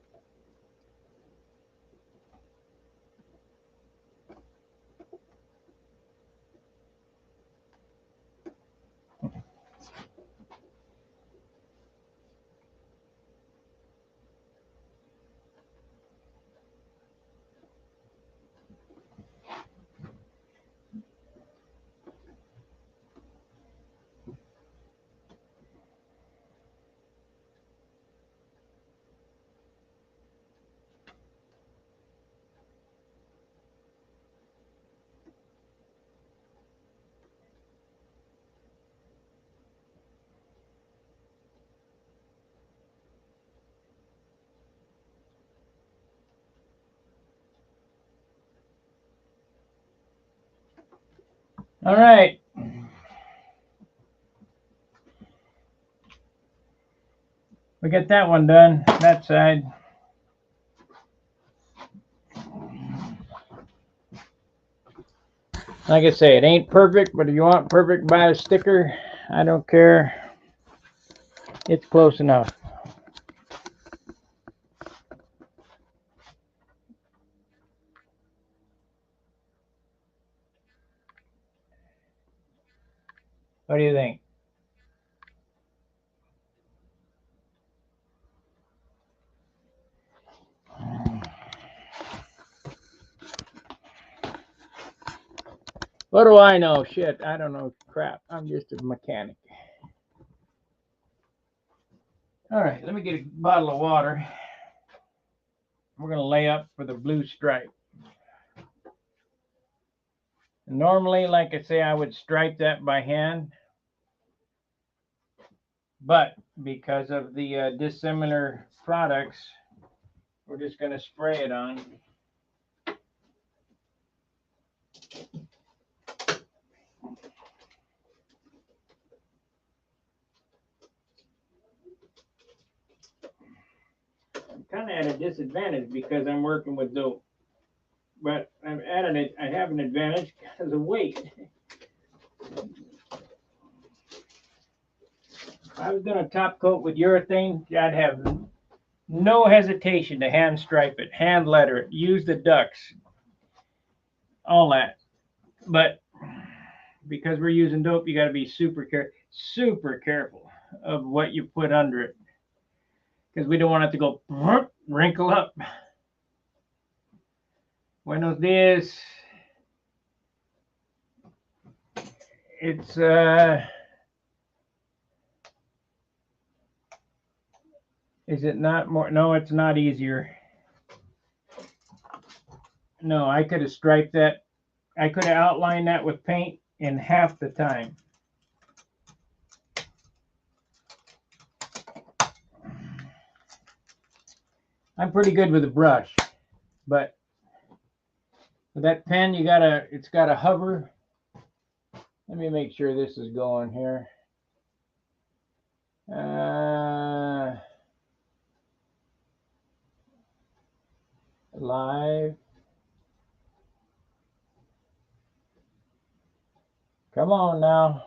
All right. We got that one done, that side. Like I say, it ain't perfect, but if you want perfect, buy a sticker. I don't care. It's close enough. What do you think? What do I know? Shit, I don't know crap. I'm just a mechanic. All right, let me get a bottle of water. We're going to lay up for the blue stripe. Normally, like I say, I would stripe that by hand. But because of the dissimilar products, we're just going to spray it on. I'm kind of at a disadvantage because I'm working with dope. But I'm at I have an advantage because of weight. If I was going to top coat with urethane, I'd have no hesitation to hand stripe it, hand letter it, use the ducks, all that. But because we're using dope, you got to be super careful of what you put under it, because we don't want it to go wrinkle up. Buenos dias. It's is it not more? No, it's not easier. No, I could have striped that. I could have outlined that with paint in half the time. I'm pretty good with a brush, but with that pen, it's gotta hover. Let me make sure this is going here. Live. Come on now.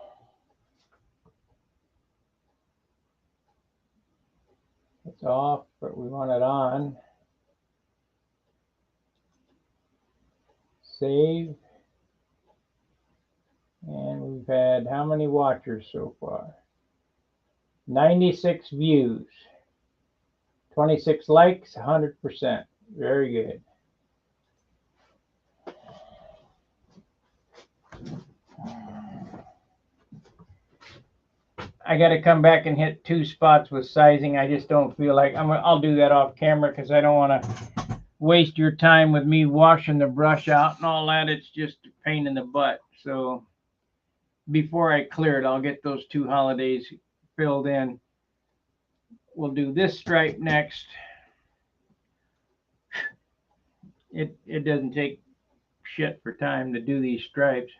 It's off, but we want it on. Save. And we've had how many watchers so far? 96 views. 26 likes, 100%. Very good. I got to come back and hit 2 spots with sizing. I just don't feel like I'll do that off camera because I don't want to waste your time with me washing the brush out and all that. It's just a pain in the butt. So before I clear it, I'll get those 2 holidays filled in. We'll do this stripe next. It doesn't take shit for time to do these stripes.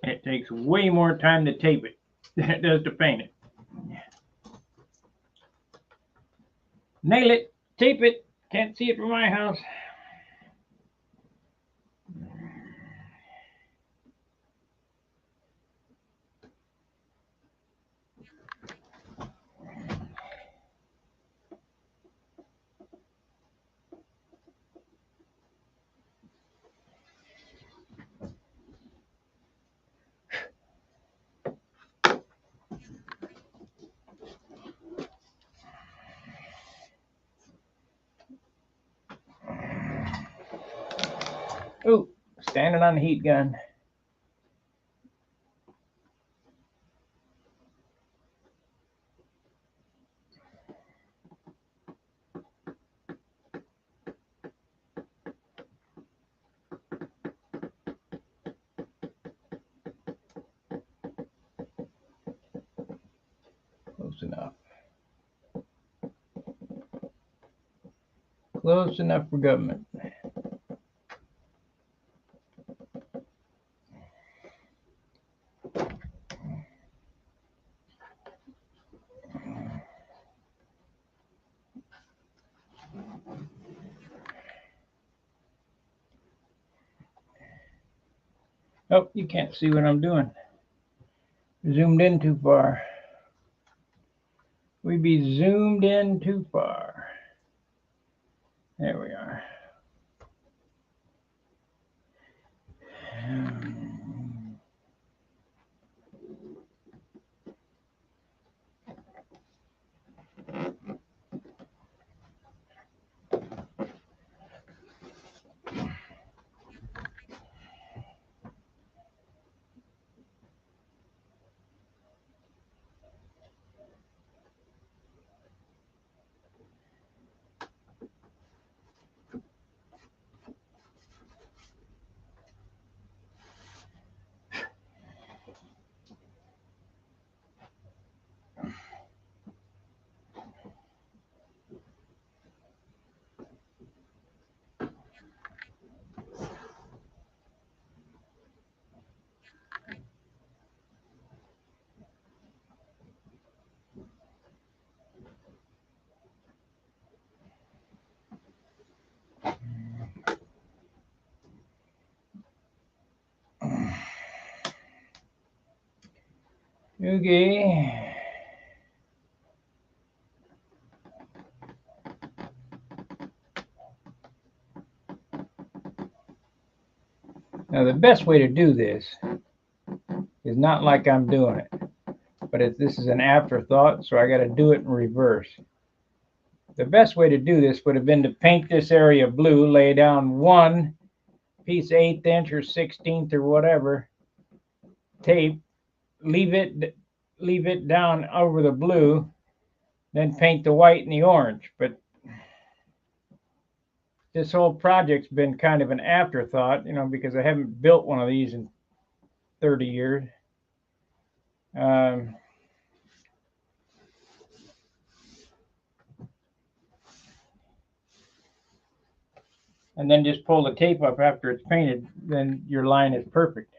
It takes way more time to tape it than it does to paint it. Nail it, tape it. Can't see it from my house. Ooh, standing on the heat gun. Close enough. Close enough for government. Oh, you can't see what I'm doing. Zoomed in too far. We be zoomed in too far. There we are. Okay. Now the best way to do this is not like I'm doing it, but this is an afterthought, so I got to do it in reverse. The best way to do this would have been to paint this area blue, lay down one piece 1/8 inch or 1/16 or whatever tape, leave it down over the blue, then paint the white and the orange. But this whole project's been kind of an afterthought, because I haven't built one of these in 30 years. And then just pull the tape up after it's painted, then your line is perfect.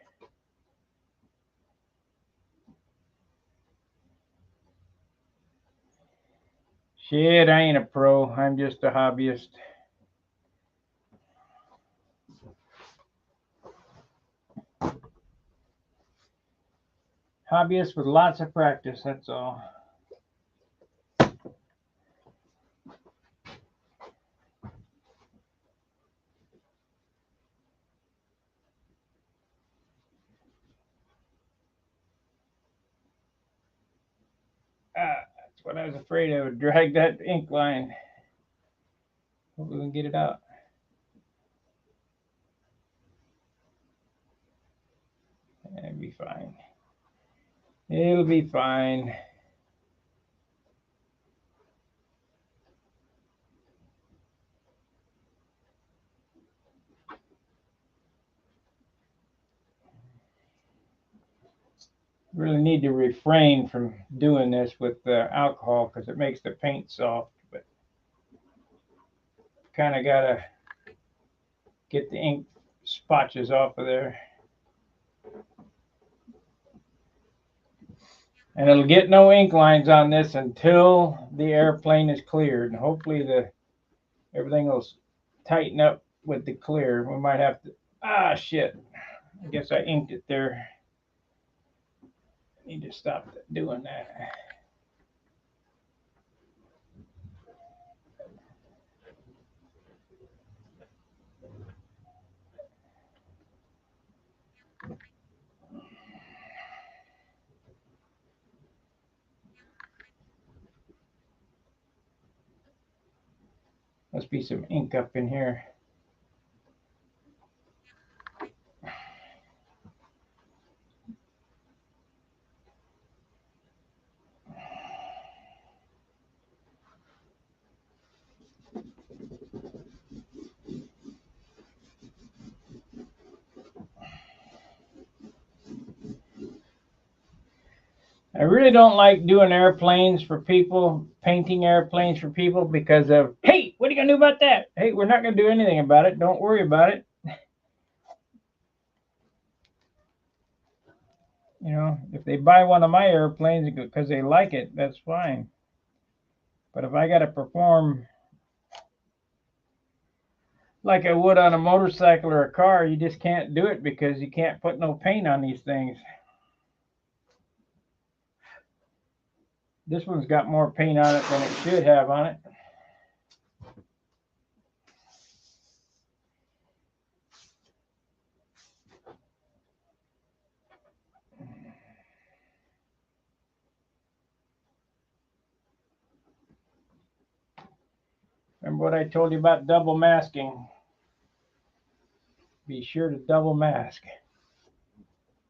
Shit, I ain't a pro. I'm just a hobbyist. Hobbyist with lots of practice, that's all. That's what I was afraid I would drag that ink line. Hope we can get it out. It'll be fine. It'll be fine. Really need to refrain from doing this with alcohol because it makes the paint soft, but kind of gotta get the ink spotches off of there. And it'll get no ink lines on this until the airplane is cleared, and hopefully everything will tighten up with the clear. We might have to, shit, I guess I inked it there. Need to stop doing that. Must be some ink up in here. I really don't like doing airplanes for people, painting airplanes for people because of, hey, what are you going to do about that? Hey, we're not going to do anything about it. Don't worry about it. You know, if they buy one of my airplanes because they like it, that's fine. But if I got to perform like I would on a motorcycle or a car, you just can't do it because you can't put no paint on these things. This one's got more paint on it than it should have on it. Remember what I told you about double masking? Be sure to double mask.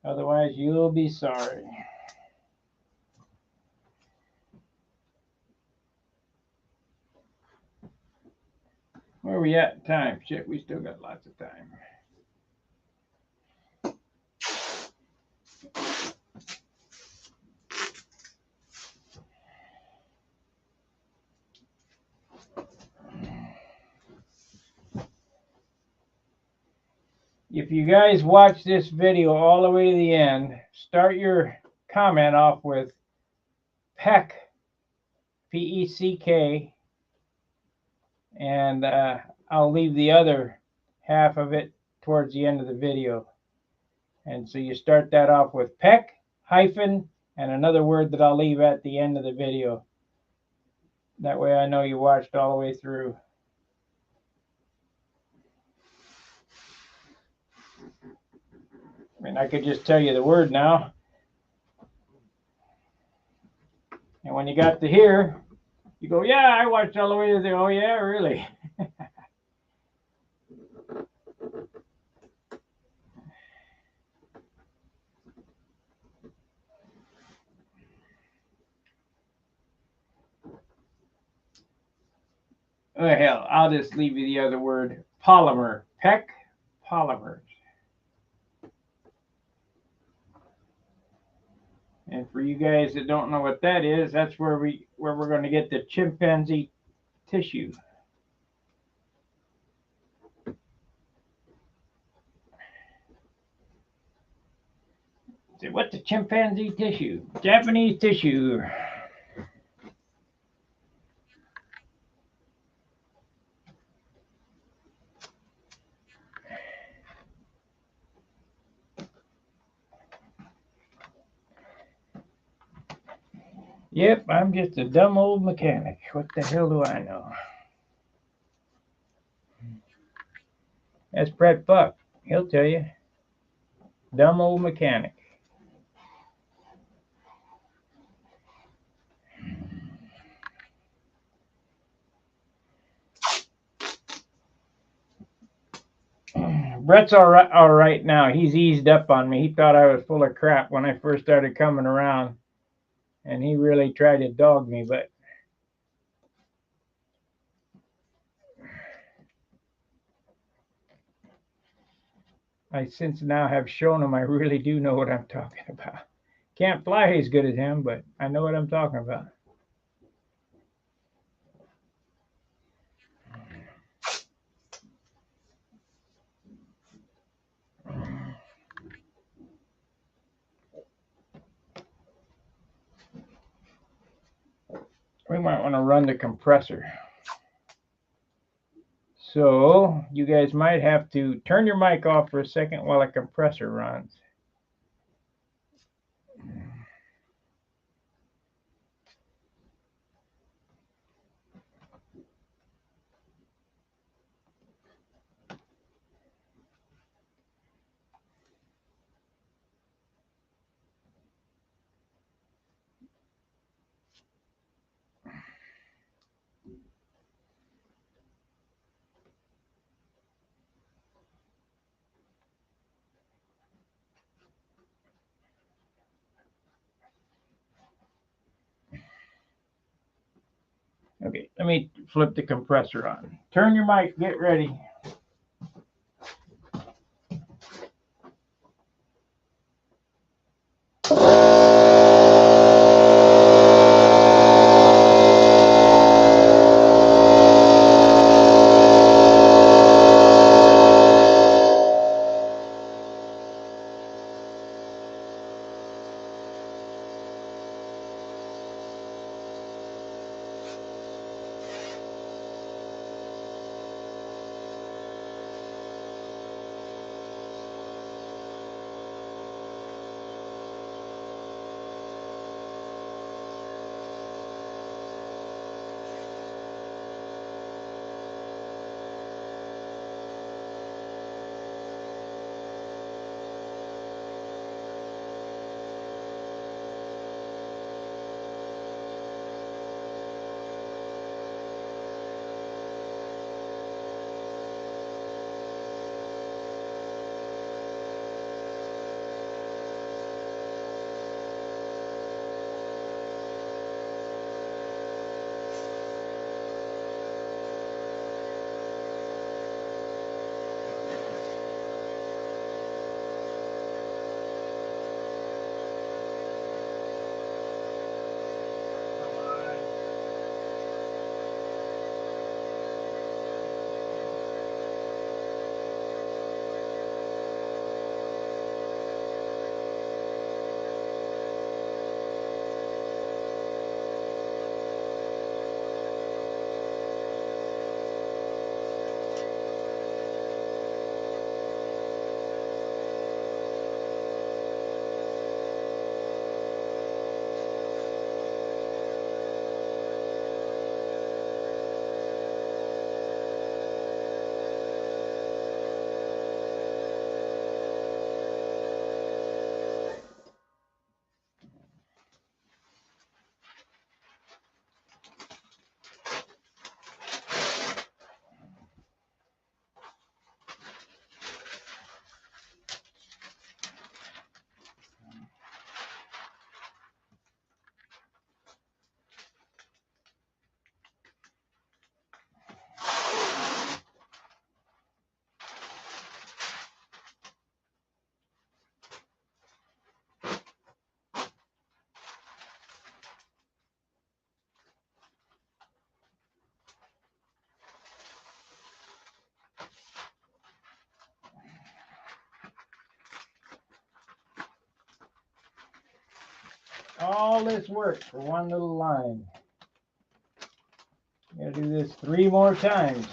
Otherwise, you'll be sorry. Where are we at in time? Shit, we still got lots of time. If you guys watch this video all the way to the end, start your comment off with PECK, P-E-C-K, and I'll leave the other half of it towards the end of the video. And so you start that off with PECK, hyphen, and another word that I'll leave at the end of the video. That way I know you watched all the way through. I mean, I could just tell you the word now. And when you got to here, you go, yeah, I watched all the way to the, oh yeah, really? Oh, hell, I'll just leave you the other word, polymer, PECK, polymers. And for you guys that don't know what that is, that's where we're going to get the chimpanzee tissue. Say, what's the chimpanzee tissue? Japanese tissue. Yep, I'm just a dumb old mechanic. What the hell do I know? That's Brett Buck. He'll tell you. Dumb old mechanic. Brett's all right now. He's eased up on me. He thought I was full of crap when I first started coming around. And he really tried to dog me, but I since now have shown him I really do know what I'm talking about. Can't fly as good as him, but I know what I'm talking about. We might want to run the compressor. So you guys might have to turn your mic off for a second while a compressor runs. Okay, let me flip the compressor on. Turn your mic, get ready. All this work for one little line. I'm gonna do this 3 more times.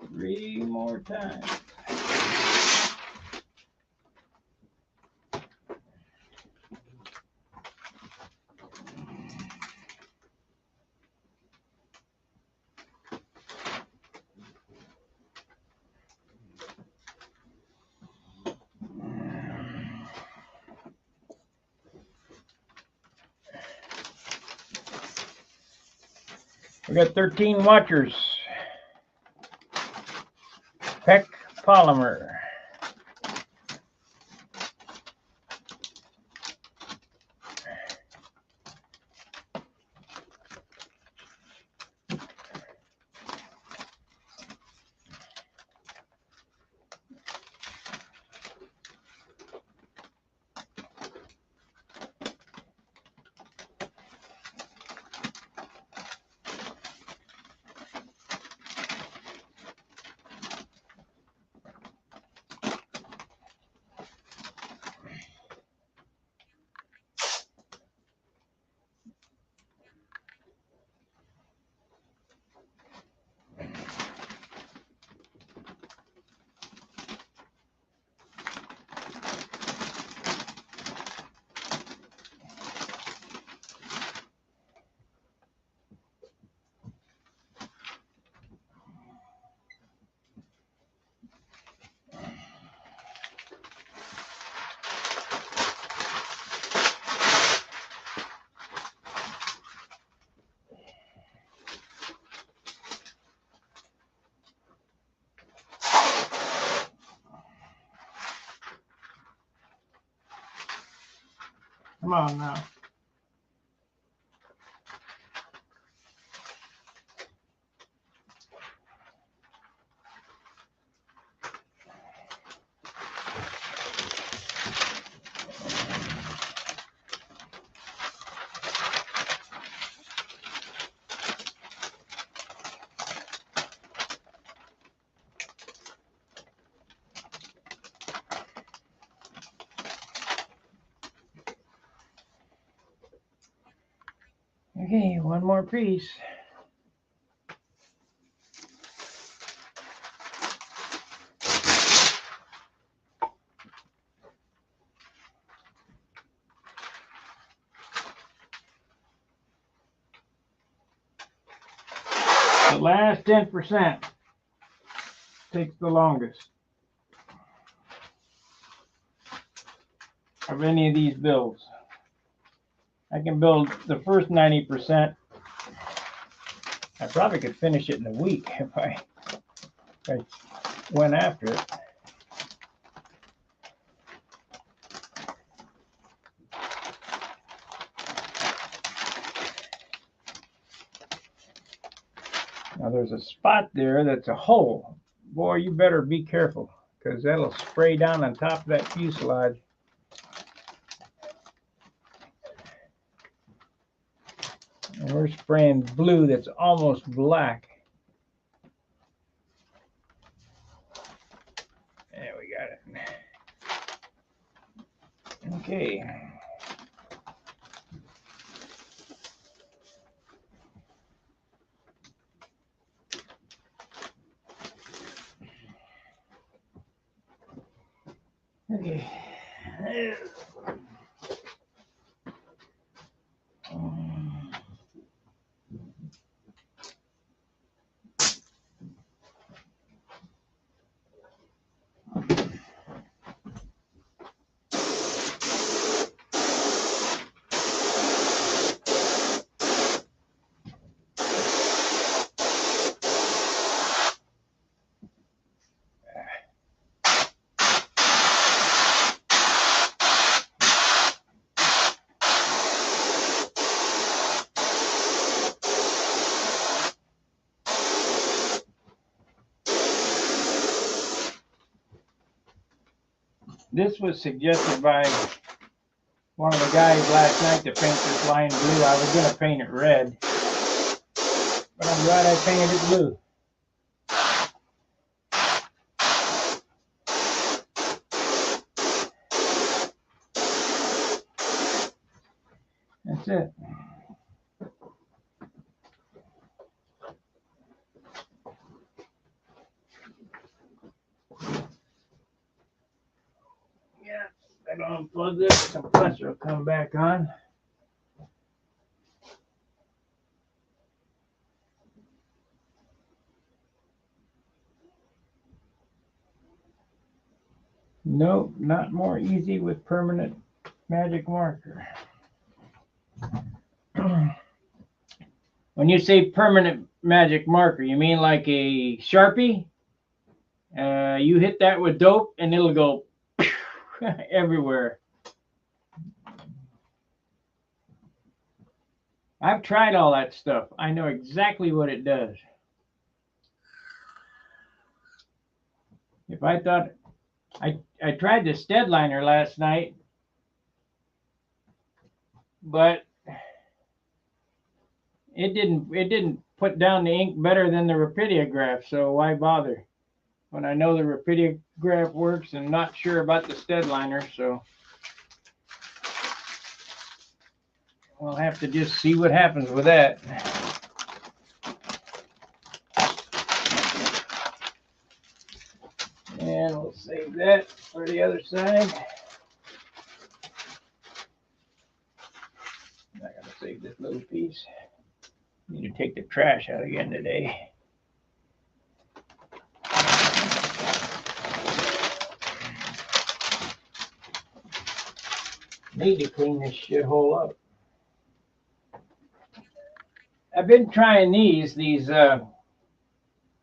Three more times. We got 13 watchers. PEC polymer. Come on now. Okay, one more piece. The last 10% takes the longest of any of these builds. I can build the first 90%. I probably could finish it in a week if I went after it. Now there's a spot there that's a hole. Boy, you better be careful because that'll spray down on top of that fuselage. And we're spraying blue that's almost black. There we got it. Okay. Okay. This was suggested by one of the guys last night to paint this line blue. I was going to paint it red, but I'm glad I painted it blue. That's it. Yeah, I'll unplug this. The compressor will come back on. Nope, not more easy with permanent magic marker. When you say permanent magic marker, you mean like a Sharpie? You hit that with dope and it'll go everywhere. I've tried all that stuff. I know exactly what it does. If I thought I tried the Steadliner last night, but it didn't put down the ink better than the Rapidiograph, so why bother when I know the Rapidiograph works and not sure about the Steadliner. So we'll have to just see what happens with that. And we'll save that for the other side. I gotta save this little piece. Need to take the trash out again today. Need to clean this shithole up. I've been trying these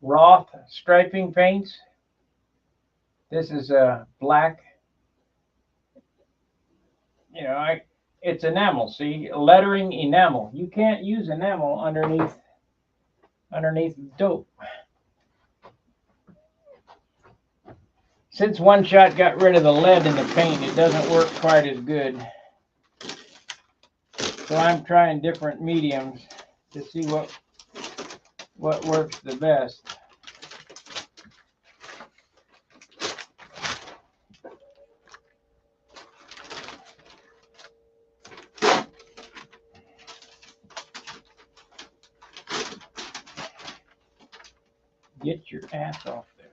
Roth striping paints. This is black. You know, it's enamel. See, lettering enamel. You can't use enamel underneath dope. Since One Shot got rid of the lead in the paint, it doesn't work quite as good. So I'm trying different mediums to see what works the best. Get your ass off there.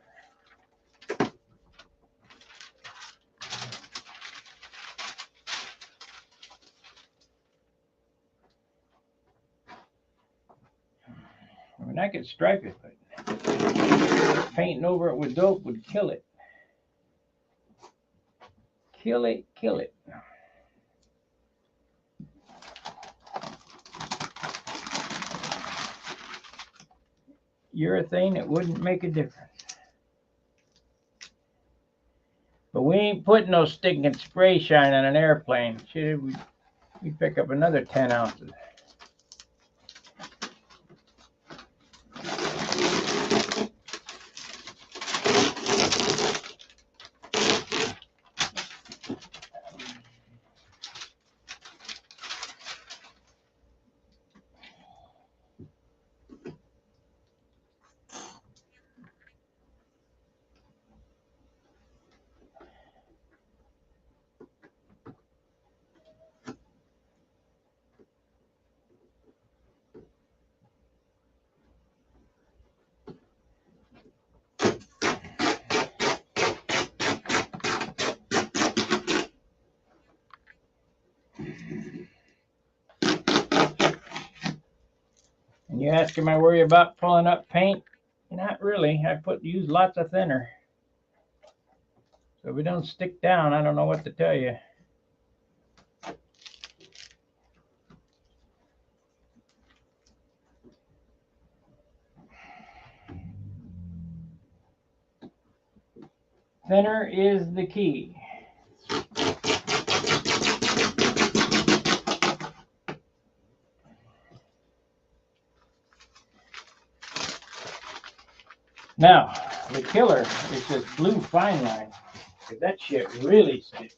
I mean, I could stripe it, but painting over it with dope would kill it. Kill it, kill it. Urethane, it wouldn't make a difference. But we ain't putting no stinking spray shine on an airplane. Shit, we pick up another 10 ounces. And you ask, am I worried about pulling up paint? Not really. I use lots of thinner. So if it don't stick down, I don't know what to tell you. Thinner is the key. Now, the killer is this blue fine line, because that shit really sticks.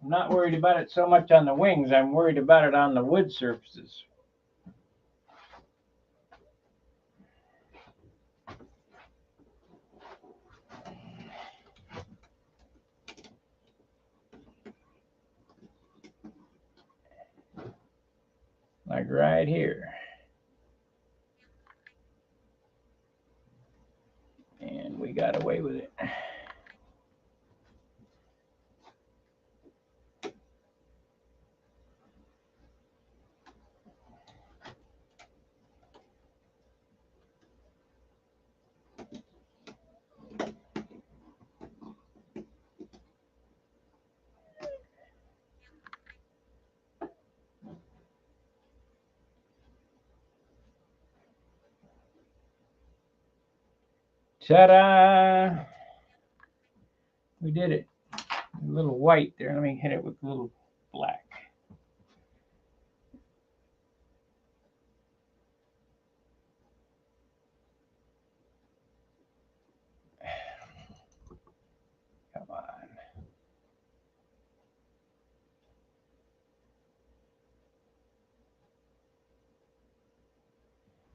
I'm not worried about it so much on the wings, I'm worried about it on the wood surfaces. Like right here. And we got away with it. Ta-da! We did it. A little white there. Let me hit it with a little black. Come on.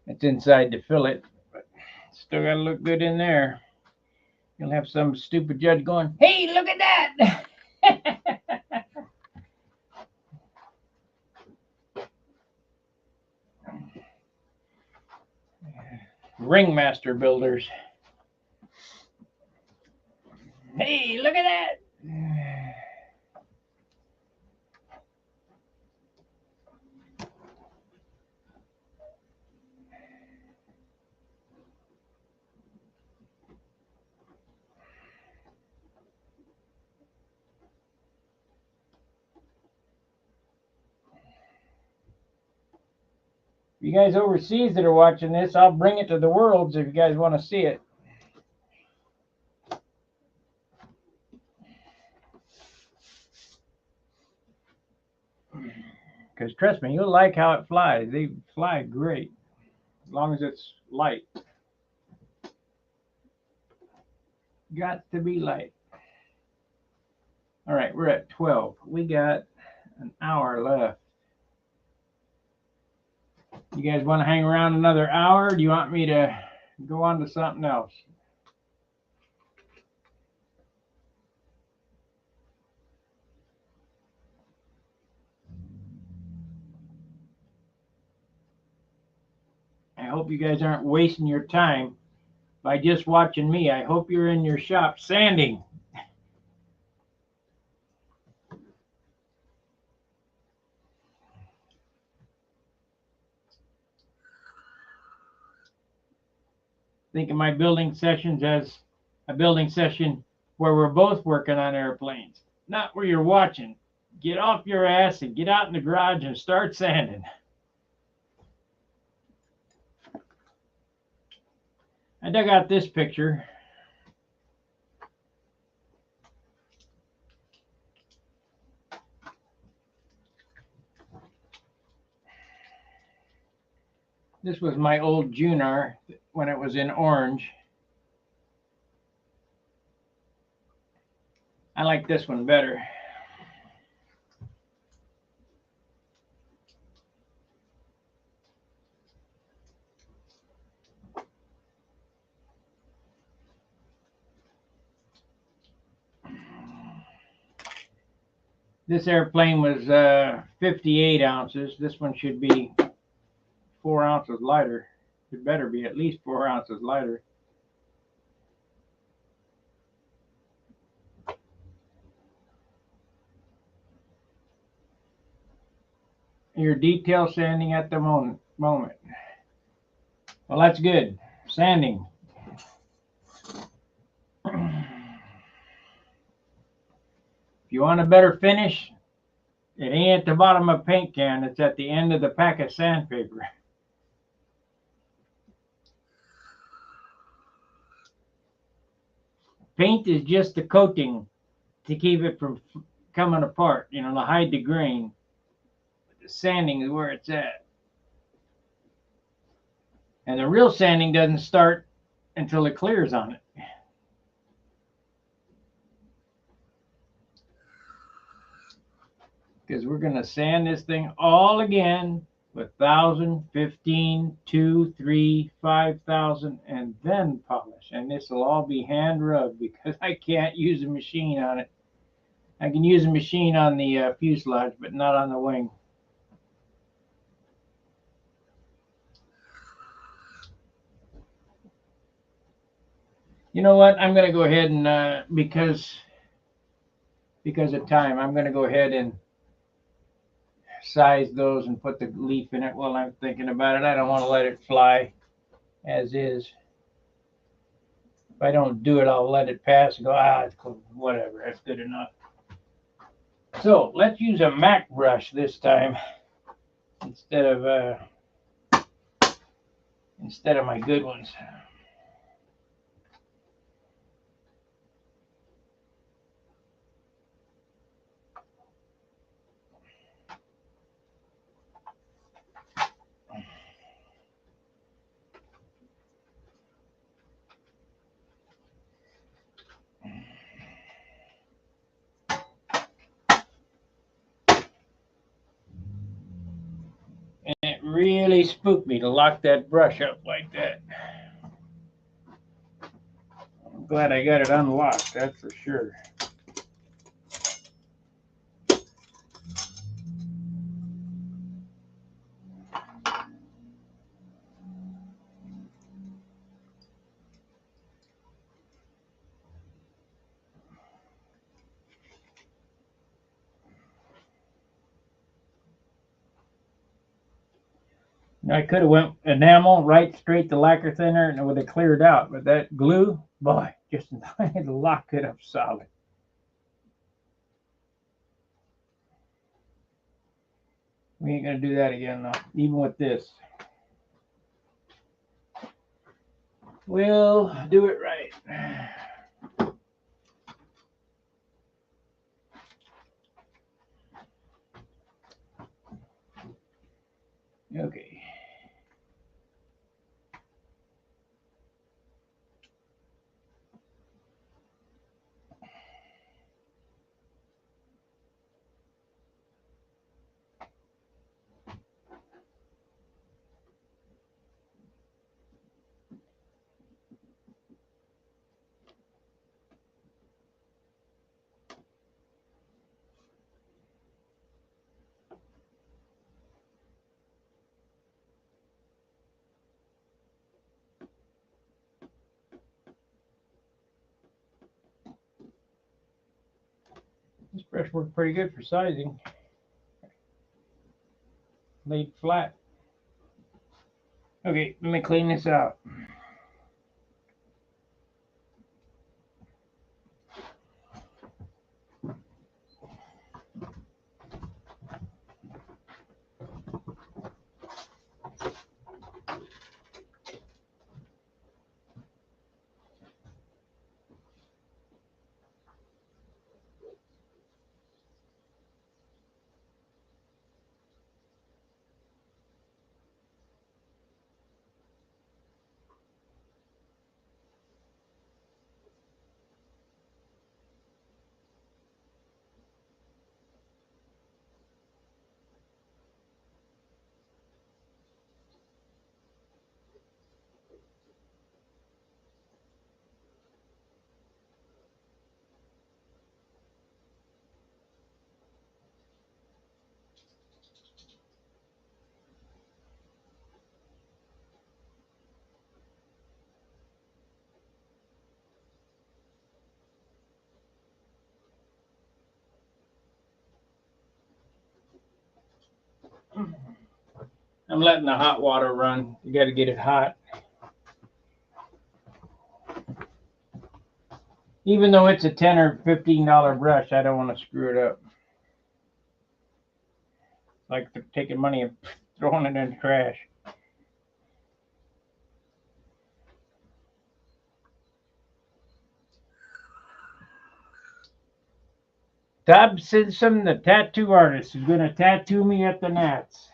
It's inside the fillet, but still got to look good in there. You'll have some stupid judge going, hey, look at that! Ringmaster builders. Hey, look at that! You guys overseas that are watching this, I'll bring it to the worlds if you guys want to see it. because trust me, you'll like how it flies. They fly great as long as it's light. Got to be light. All right, we're at 12. We got an hour left. You guys want to hang around another hour? Or do you want me to go on to something else? I hope you guys aren't wasting your time by just watching me. I hope you're in your shop sanding. Think of my building sessions as a building session where we're both working on airplanes, not where you're watching. Get off your ass and get out in the garage and start sanding. I dug out this picture. This was my old Junar when it was in orange. I like this one better. This airplane was 58 ounces. This one should be 4 ounces lighter. It better be at least 4 ounces lighter. You're detail sanding at the moment. Well, that's good. Sanding. If you want a better finish, it ain't at the bottom of a paint can. It's at the end of the pack of sandpaper. Paint is just the coating to keep it from coming apart, you know, to hide the grain. The sanding is where it's at. And the real sanding doesn't start until it clears on it. Because we're going to sand this thing all again with 1,000, 15, 2, 3, 5,000, and then polish. And this will all be hand rubbed because I can't use a machine on it. I can use a machine on the fuselage, but not on the wing. You know what? I'm going to go ahead and, because of time, I'm going to go ahead and size those and put the leaf in it while I'm thinking about it. I don't want to let it fly as is. If I don't do it, I'll let it pass and go, it's cool. Whatever, that's good enough. So let's use a Mac brush this time instead of my good ones. And it really spooked me to lock that brush up like that. I'm glad I got it unlocked, that's for sure. I could have went enamel right straight to lacquer thinner and it would have cleared out, but that glue, boy, just locked it up solid. We ain't gonna do that again though, even with this. We'll do it right. Brush worked pretty good for sizing. Laid flat. Okay, let me clean this out. I'm letting the hot water run. You got to get it hot. Even though it's a $10 or $15 brush, I don't want to screw it up. Like taking money and throwing it in the trash. Todd Simpson, the tattoo artist, is going to tattoo me at the Nats.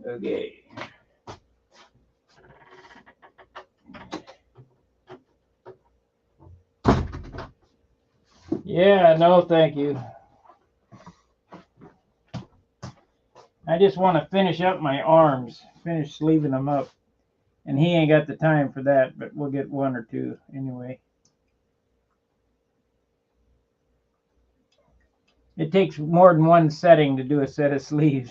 Okay. Yeah, no, thank you. I just want to finish up my arms, finish sleeving them up. And he ain't got the time for that, but we'll get one or two anyway. It takes more than one setting to do a set of sleeves.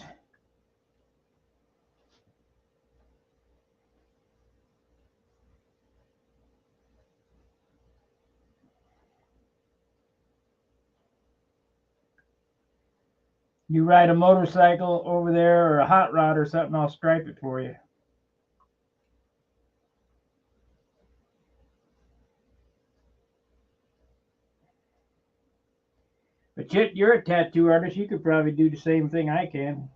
You ride a motorcycle over there or a hot rod or something, I'll stripe it for you. But you're a tattoo artist. You could probably do the same thing I can.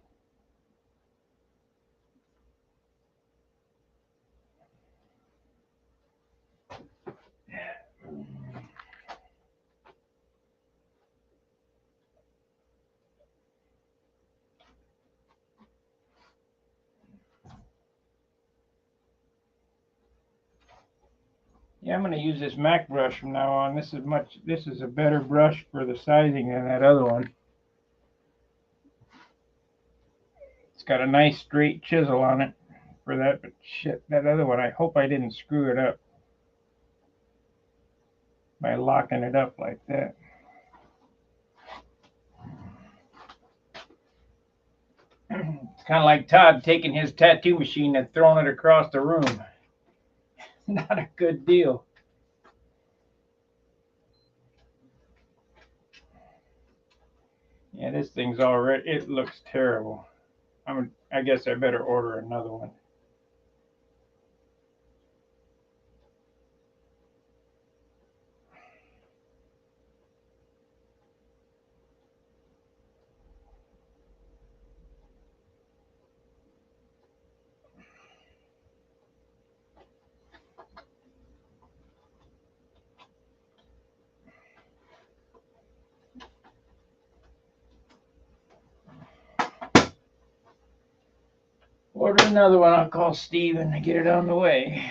Yeah, I'm going to use this Mac brush from now on. This is a better brush for the sizing than that other one. It's got a nice straight chisel on it for that, but shit, that other one, I hope I didn't screw it up by locking it up like that. It's kind of like Todd taking his tattoo machine and throwing it across the room. Not a good deal. Yeah, this thing's already, it looks terrible. I guess I better order another one. Order another one. I'll call Steve and get it on the way.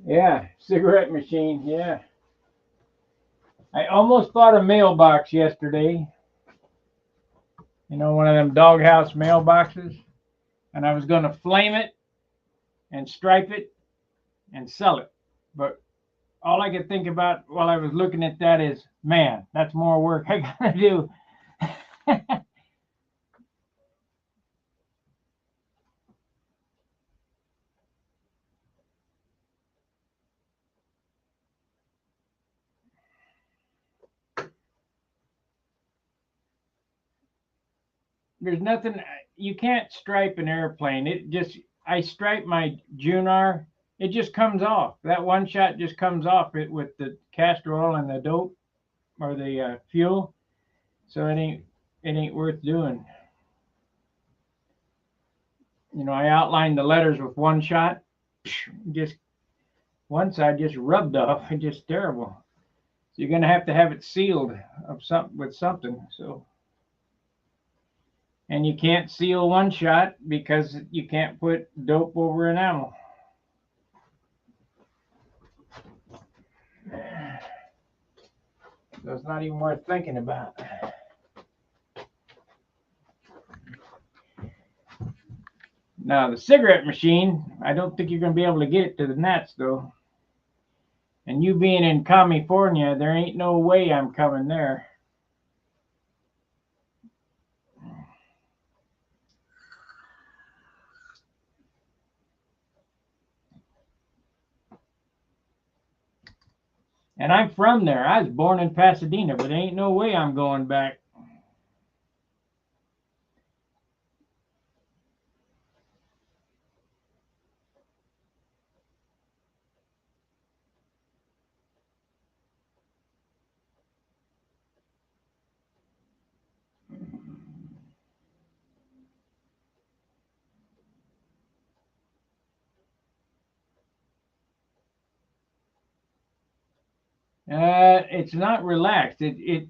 Yeah, cigarette machine. Yeah. I almost bought a mailbox yesterday. You know, one of them doghouse mailboxes. And I was going to flame it and stripe it and sell it. But all I could think about while I was looking at that is, man, that's more work I got to do. There's nothing, you can't stripe an airplane. I stripe my Junar, it just comes off. That one shot just comes off it with the castor oil and the dope or the fuel. So it ain't worth doing. You know, I outlined the letters with one shot. Just one side just rubbed off. It's just terrible. So you're gonna have it sealed with something. So, and you can't seal one shot because you can't put dope over enamel. So it's not even worth thinking about. Now the cigarette machine, I don't think you're gonna be able to get it to the Nats though. And you being in California, there ain't no way I'm coming there. And I'm from there. I was born in Pasadena, but there ain't no way I'm going back. It's not relaxed. It's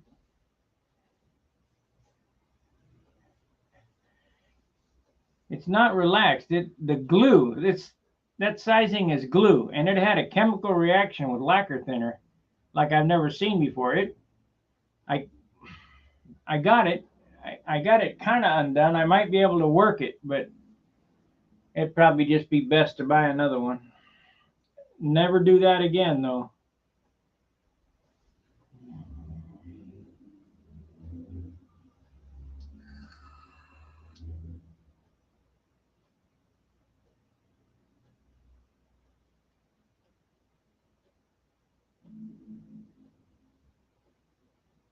not relaxed. The glue. That sizing is glue, and it had a chemical reaction with lacquer thinner, like I've never seen before. I I got it. I got it kind of undone. I might be able to work it, but it'd probably just be best to buy another one. Never do that again, though.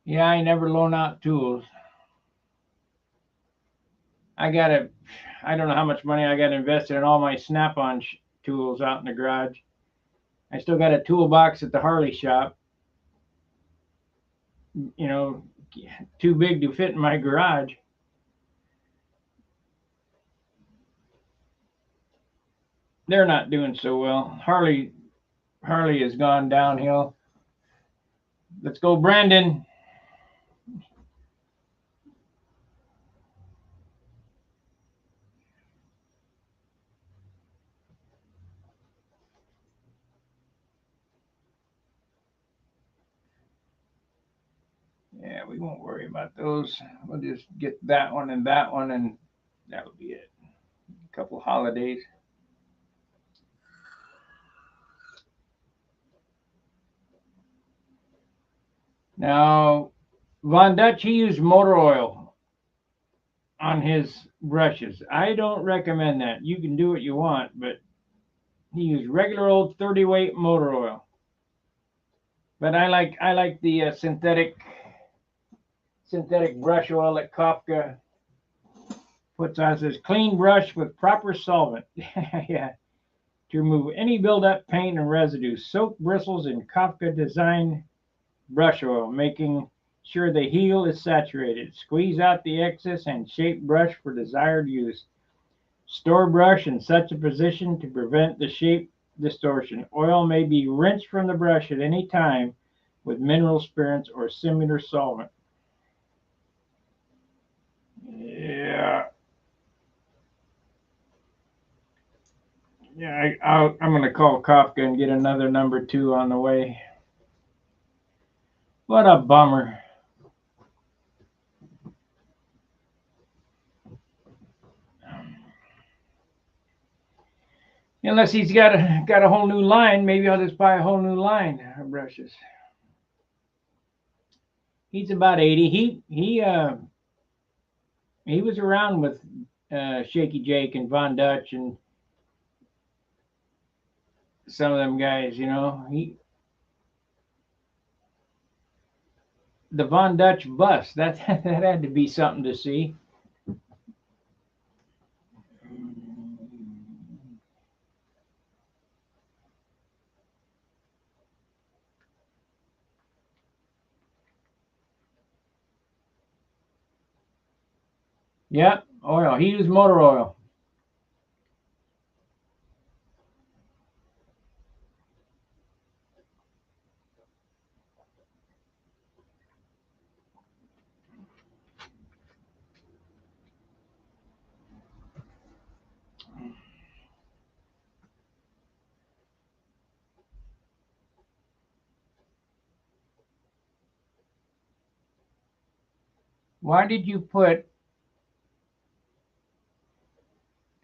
Yeah, I never loan out tools. I don't know how much money I got invested in all my Snap-on tools out in the garage. I still got a toolbox at the Harley shop. You know, too big to fit in my garage. They're not doing so well. Harley has gone downhill. Let's go, Brandon. Yeah, we won't worry about those. We'll just get that one, and that'll be it. A couple holidays. Now, Von Dutch, he used motor oil on his brushes. I don't recommend that. You can do what you want, but he used regular old 30 weight motor oil. But I like the synthetic brush oil at Kafka. Puts on says clean brush with proper solvent. Yeah. To remove any buildup, paint, and residue. Soak bristles in Kafka Design brush oil, making sure the heel is saturated. Squeeze out the excess and shape brush for desired use. Store brush in such a position to prevent the shape distortion. Oil may be rinsed from the brush at any time with mineral spirits or similar solvent. Yeah. Yeah, I'm going to call Kafka and get another number 2 on the way. What a bummer. Unless he's got a whole new line, maybe I'll just buy a whole new line of brushes. He's about 80. He was around with Shaky Jake and Von Dutch and some of them guys, you know. The Von Dutch bus, that had to be something to see. Yeah, oil. He used motor oil. Why did you put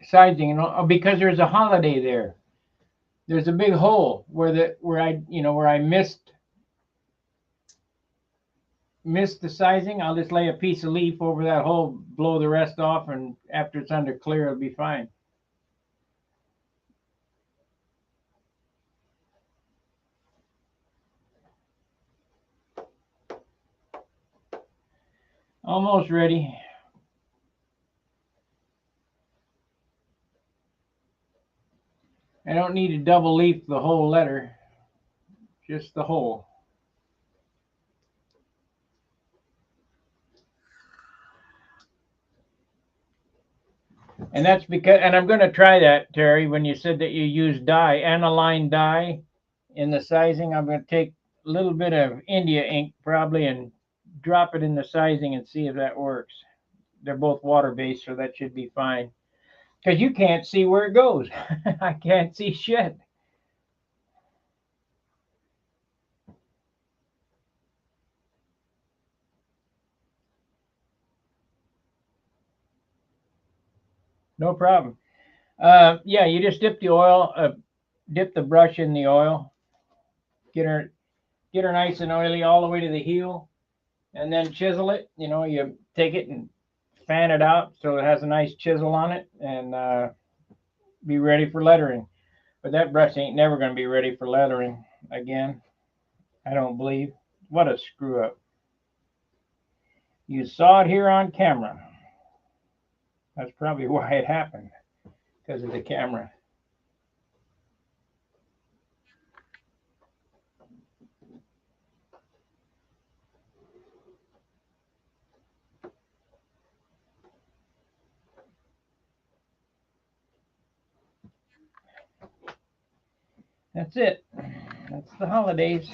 sizing? Because there's a holiday there. There's a big hole where I missed the sizing. I'll just lay a piece of leaf over that hole, blow the rest off, and after it's under clear, it'll be fine. Almost ready. I don't need to double leaf the whole letter, just the hole. And that's because, and I'm going to try that, Terry, when you said that you use dye, aniline dye in the sizing. I'm going to take a little bit of India ink probably and drop it in the sizing and see if that works. They're both water-based, so that should be fine. Because you can't see where it goes. I can't see shit. No problem. Yeah, you just dip the oil, dip the brush in the oil, get her nice and oily all the way to the heel, and then chisel it. You know, you take it and fan it out so it has a nice chisel on it, and be ready for lettering. But that brush ain't never going to be ready for lettering again. I don't believe. What a screw up. You saw it here on camera. That's probably why it happened, because of the camera. That's it. That's the holidays.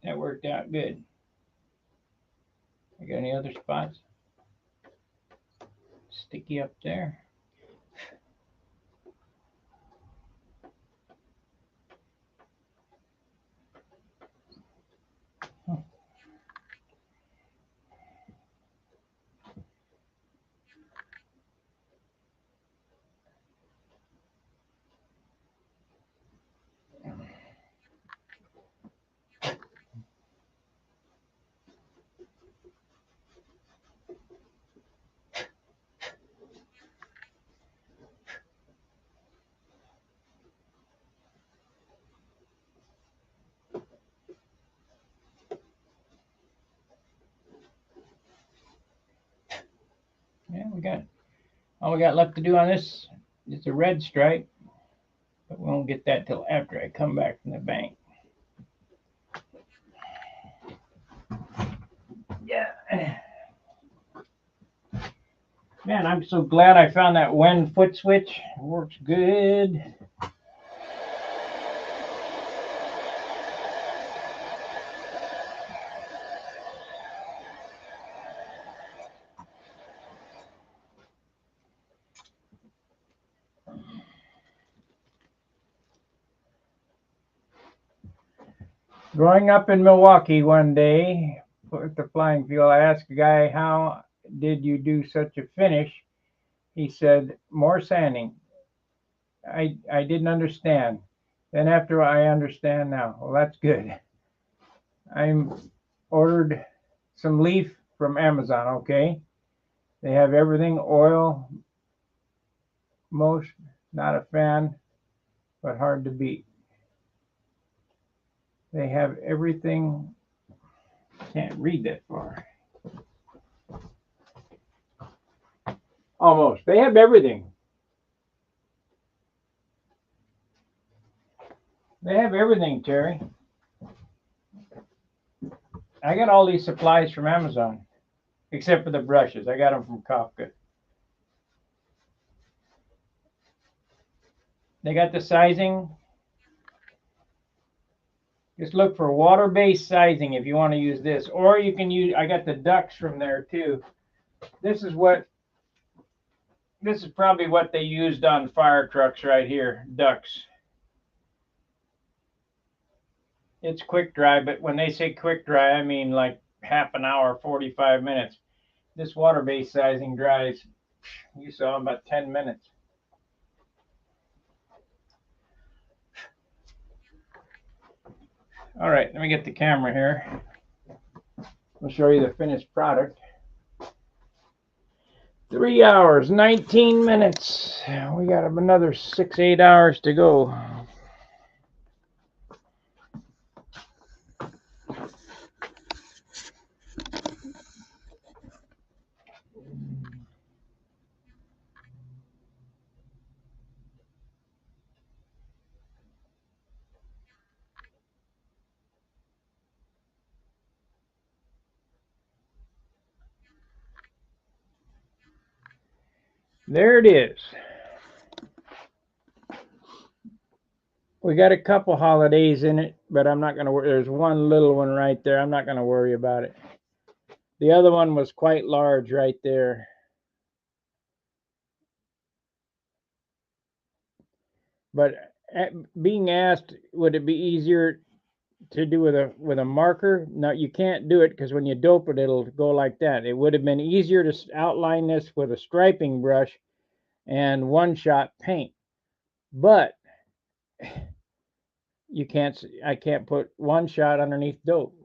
That worked out good. I got any other spots? Sticky up there. all we got left to do on this is a red stripe, but we won't get that till after I come back from the bank. Yeah. Man, I'm so glad I found that Wen foot switch. It works good. Growing up in Milwaukee one day with the flying field, I asked a guy, how did you do such a finish? He said, more sanding. I didn't understand. Then after I understand now. Well, that's good. I ordered some leaf from Amazon, okay? They have everything, oil, most, not a fan, but hard to beat. They have everything. Can't read that far. Almost. They have everything. They have everything, Terry. I got all these supplies from Amazon, except for the brushes. I got them from Kafka. They got the sizing. Just look for water-based sizing if you want to use this. Or you can use, I got the ducks from there too. This is probably what they used on fire trucks right here, ducks. It's quick dry, but when they say quick dry, I mean like half an hour, 45 minutes. This water-based sizing dries, you saw, about 10 minutes. All right, let me get the camera here. I'll show you the finished product. 3 hours, 19 minutes. We got another 6-8 hours to go. There it is. We got a couple holidays in it, but I'm not going to worry. There's one little one right there. I'm not going to worry about it. The other one was quite large right there. But being asked, would it be easier to do with a marker? No, you can't do it because when you dope it, it'll go like that. It would have been easier to outline this with a striping brush and one-shot paint. But I can't put one shot underneath dope.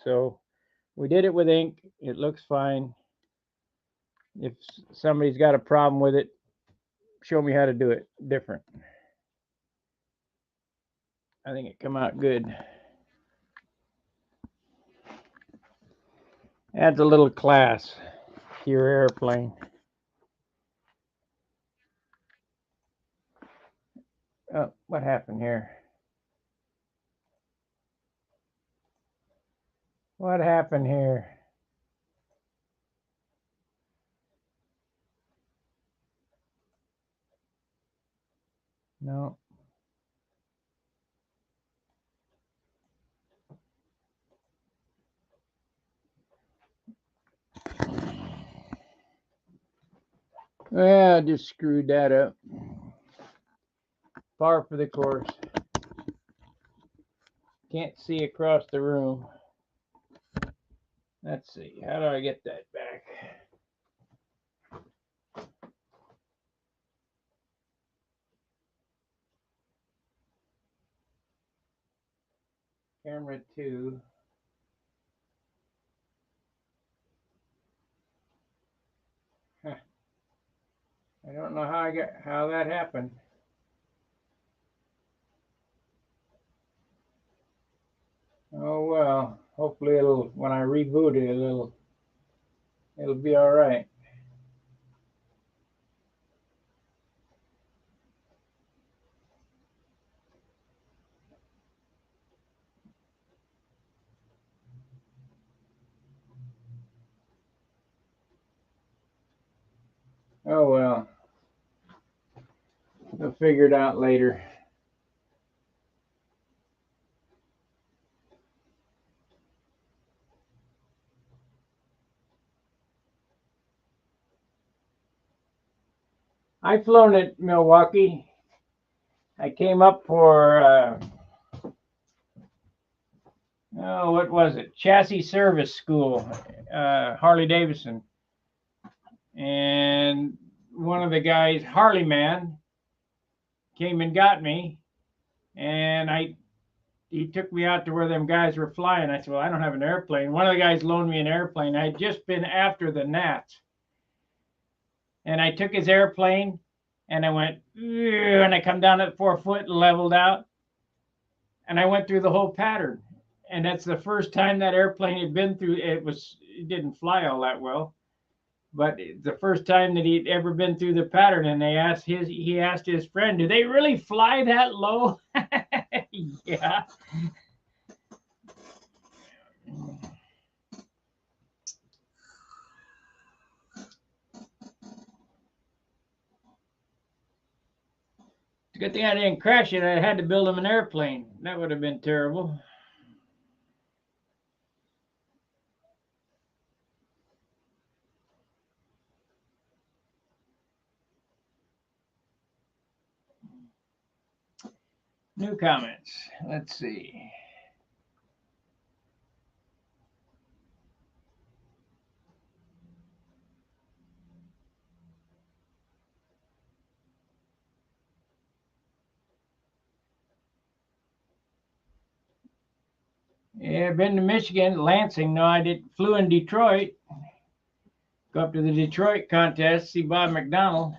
So we did it with ink. It looks fine. If somebody's got a problem with it, show me how to do it different. I think it come out good. Adds a little class to your airplane. Oh, what happened here? What happened here? No. Well, I just screwed that up. Par for the course. Can't see across the room. Let's see. How do I get that back? Camera 2. Huh. I don't know how that happened. Oh well, hopefully when I reboot it, it'll be all right. Oh well. We'll figure it out later. I've flown at Milwaukee. I came up for what was it? Chassis Service School, Harley Davidson. And one of the guys, Harley Man, came and got me, and he took me out to where them guys were flying. I said, well, I don't have an airplane. One of the guys loaned me an airplane. I had just been after the gnats. And I took his airplane, and I went, and I come down at 4 foot and leveled out. And I went through the whole pattern. And that's the first time that airplane had been through. It didn't fly all that well, but the first time that he'd ever been through the pattern. And he asked his friend, do they really fly that low? Yeah. It's a good thing I didn't crash it. I had to build him an airplane. That would have been terrible. New comments. Let's see. Yeah, I've been to Michigan, Lansing. No, I flew in Detroit. Go up to the Detroit contest, see Bob McDonald.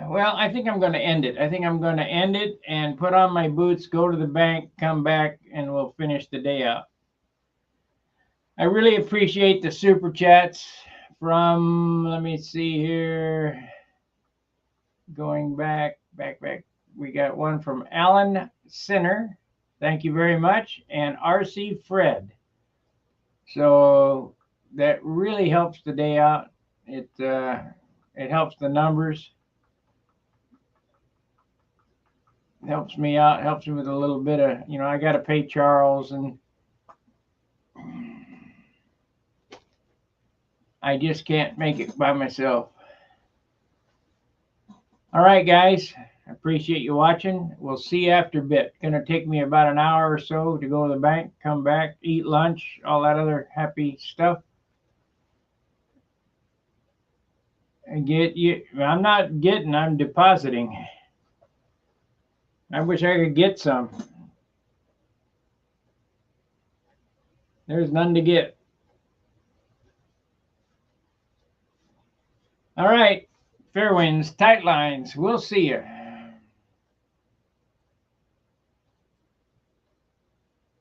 Well, I think I'm going to end it. I think I'm going to end it and put on my boots, go to the bank, come back, and we'll finish the day out. I really appreciate the super chats from, let me see here, going back. We got one from Alan Sinner. Thank you very much. And RC Fred. So that really helps the day out. It helps the numbers. Helps me out, helps me with a little bit of, I got to pay Charles, and I just can't make it by myself. All right, guys, I appreciate you watching. We'll see you after a bit. Going to take me about an hour or so to go to the bank, come back, eat lunch, all that other happy stuff. And I'm not getting, I'm depositing. I wish I could get some. There's none to get. All right, fair winds, tight lines. We'll see you.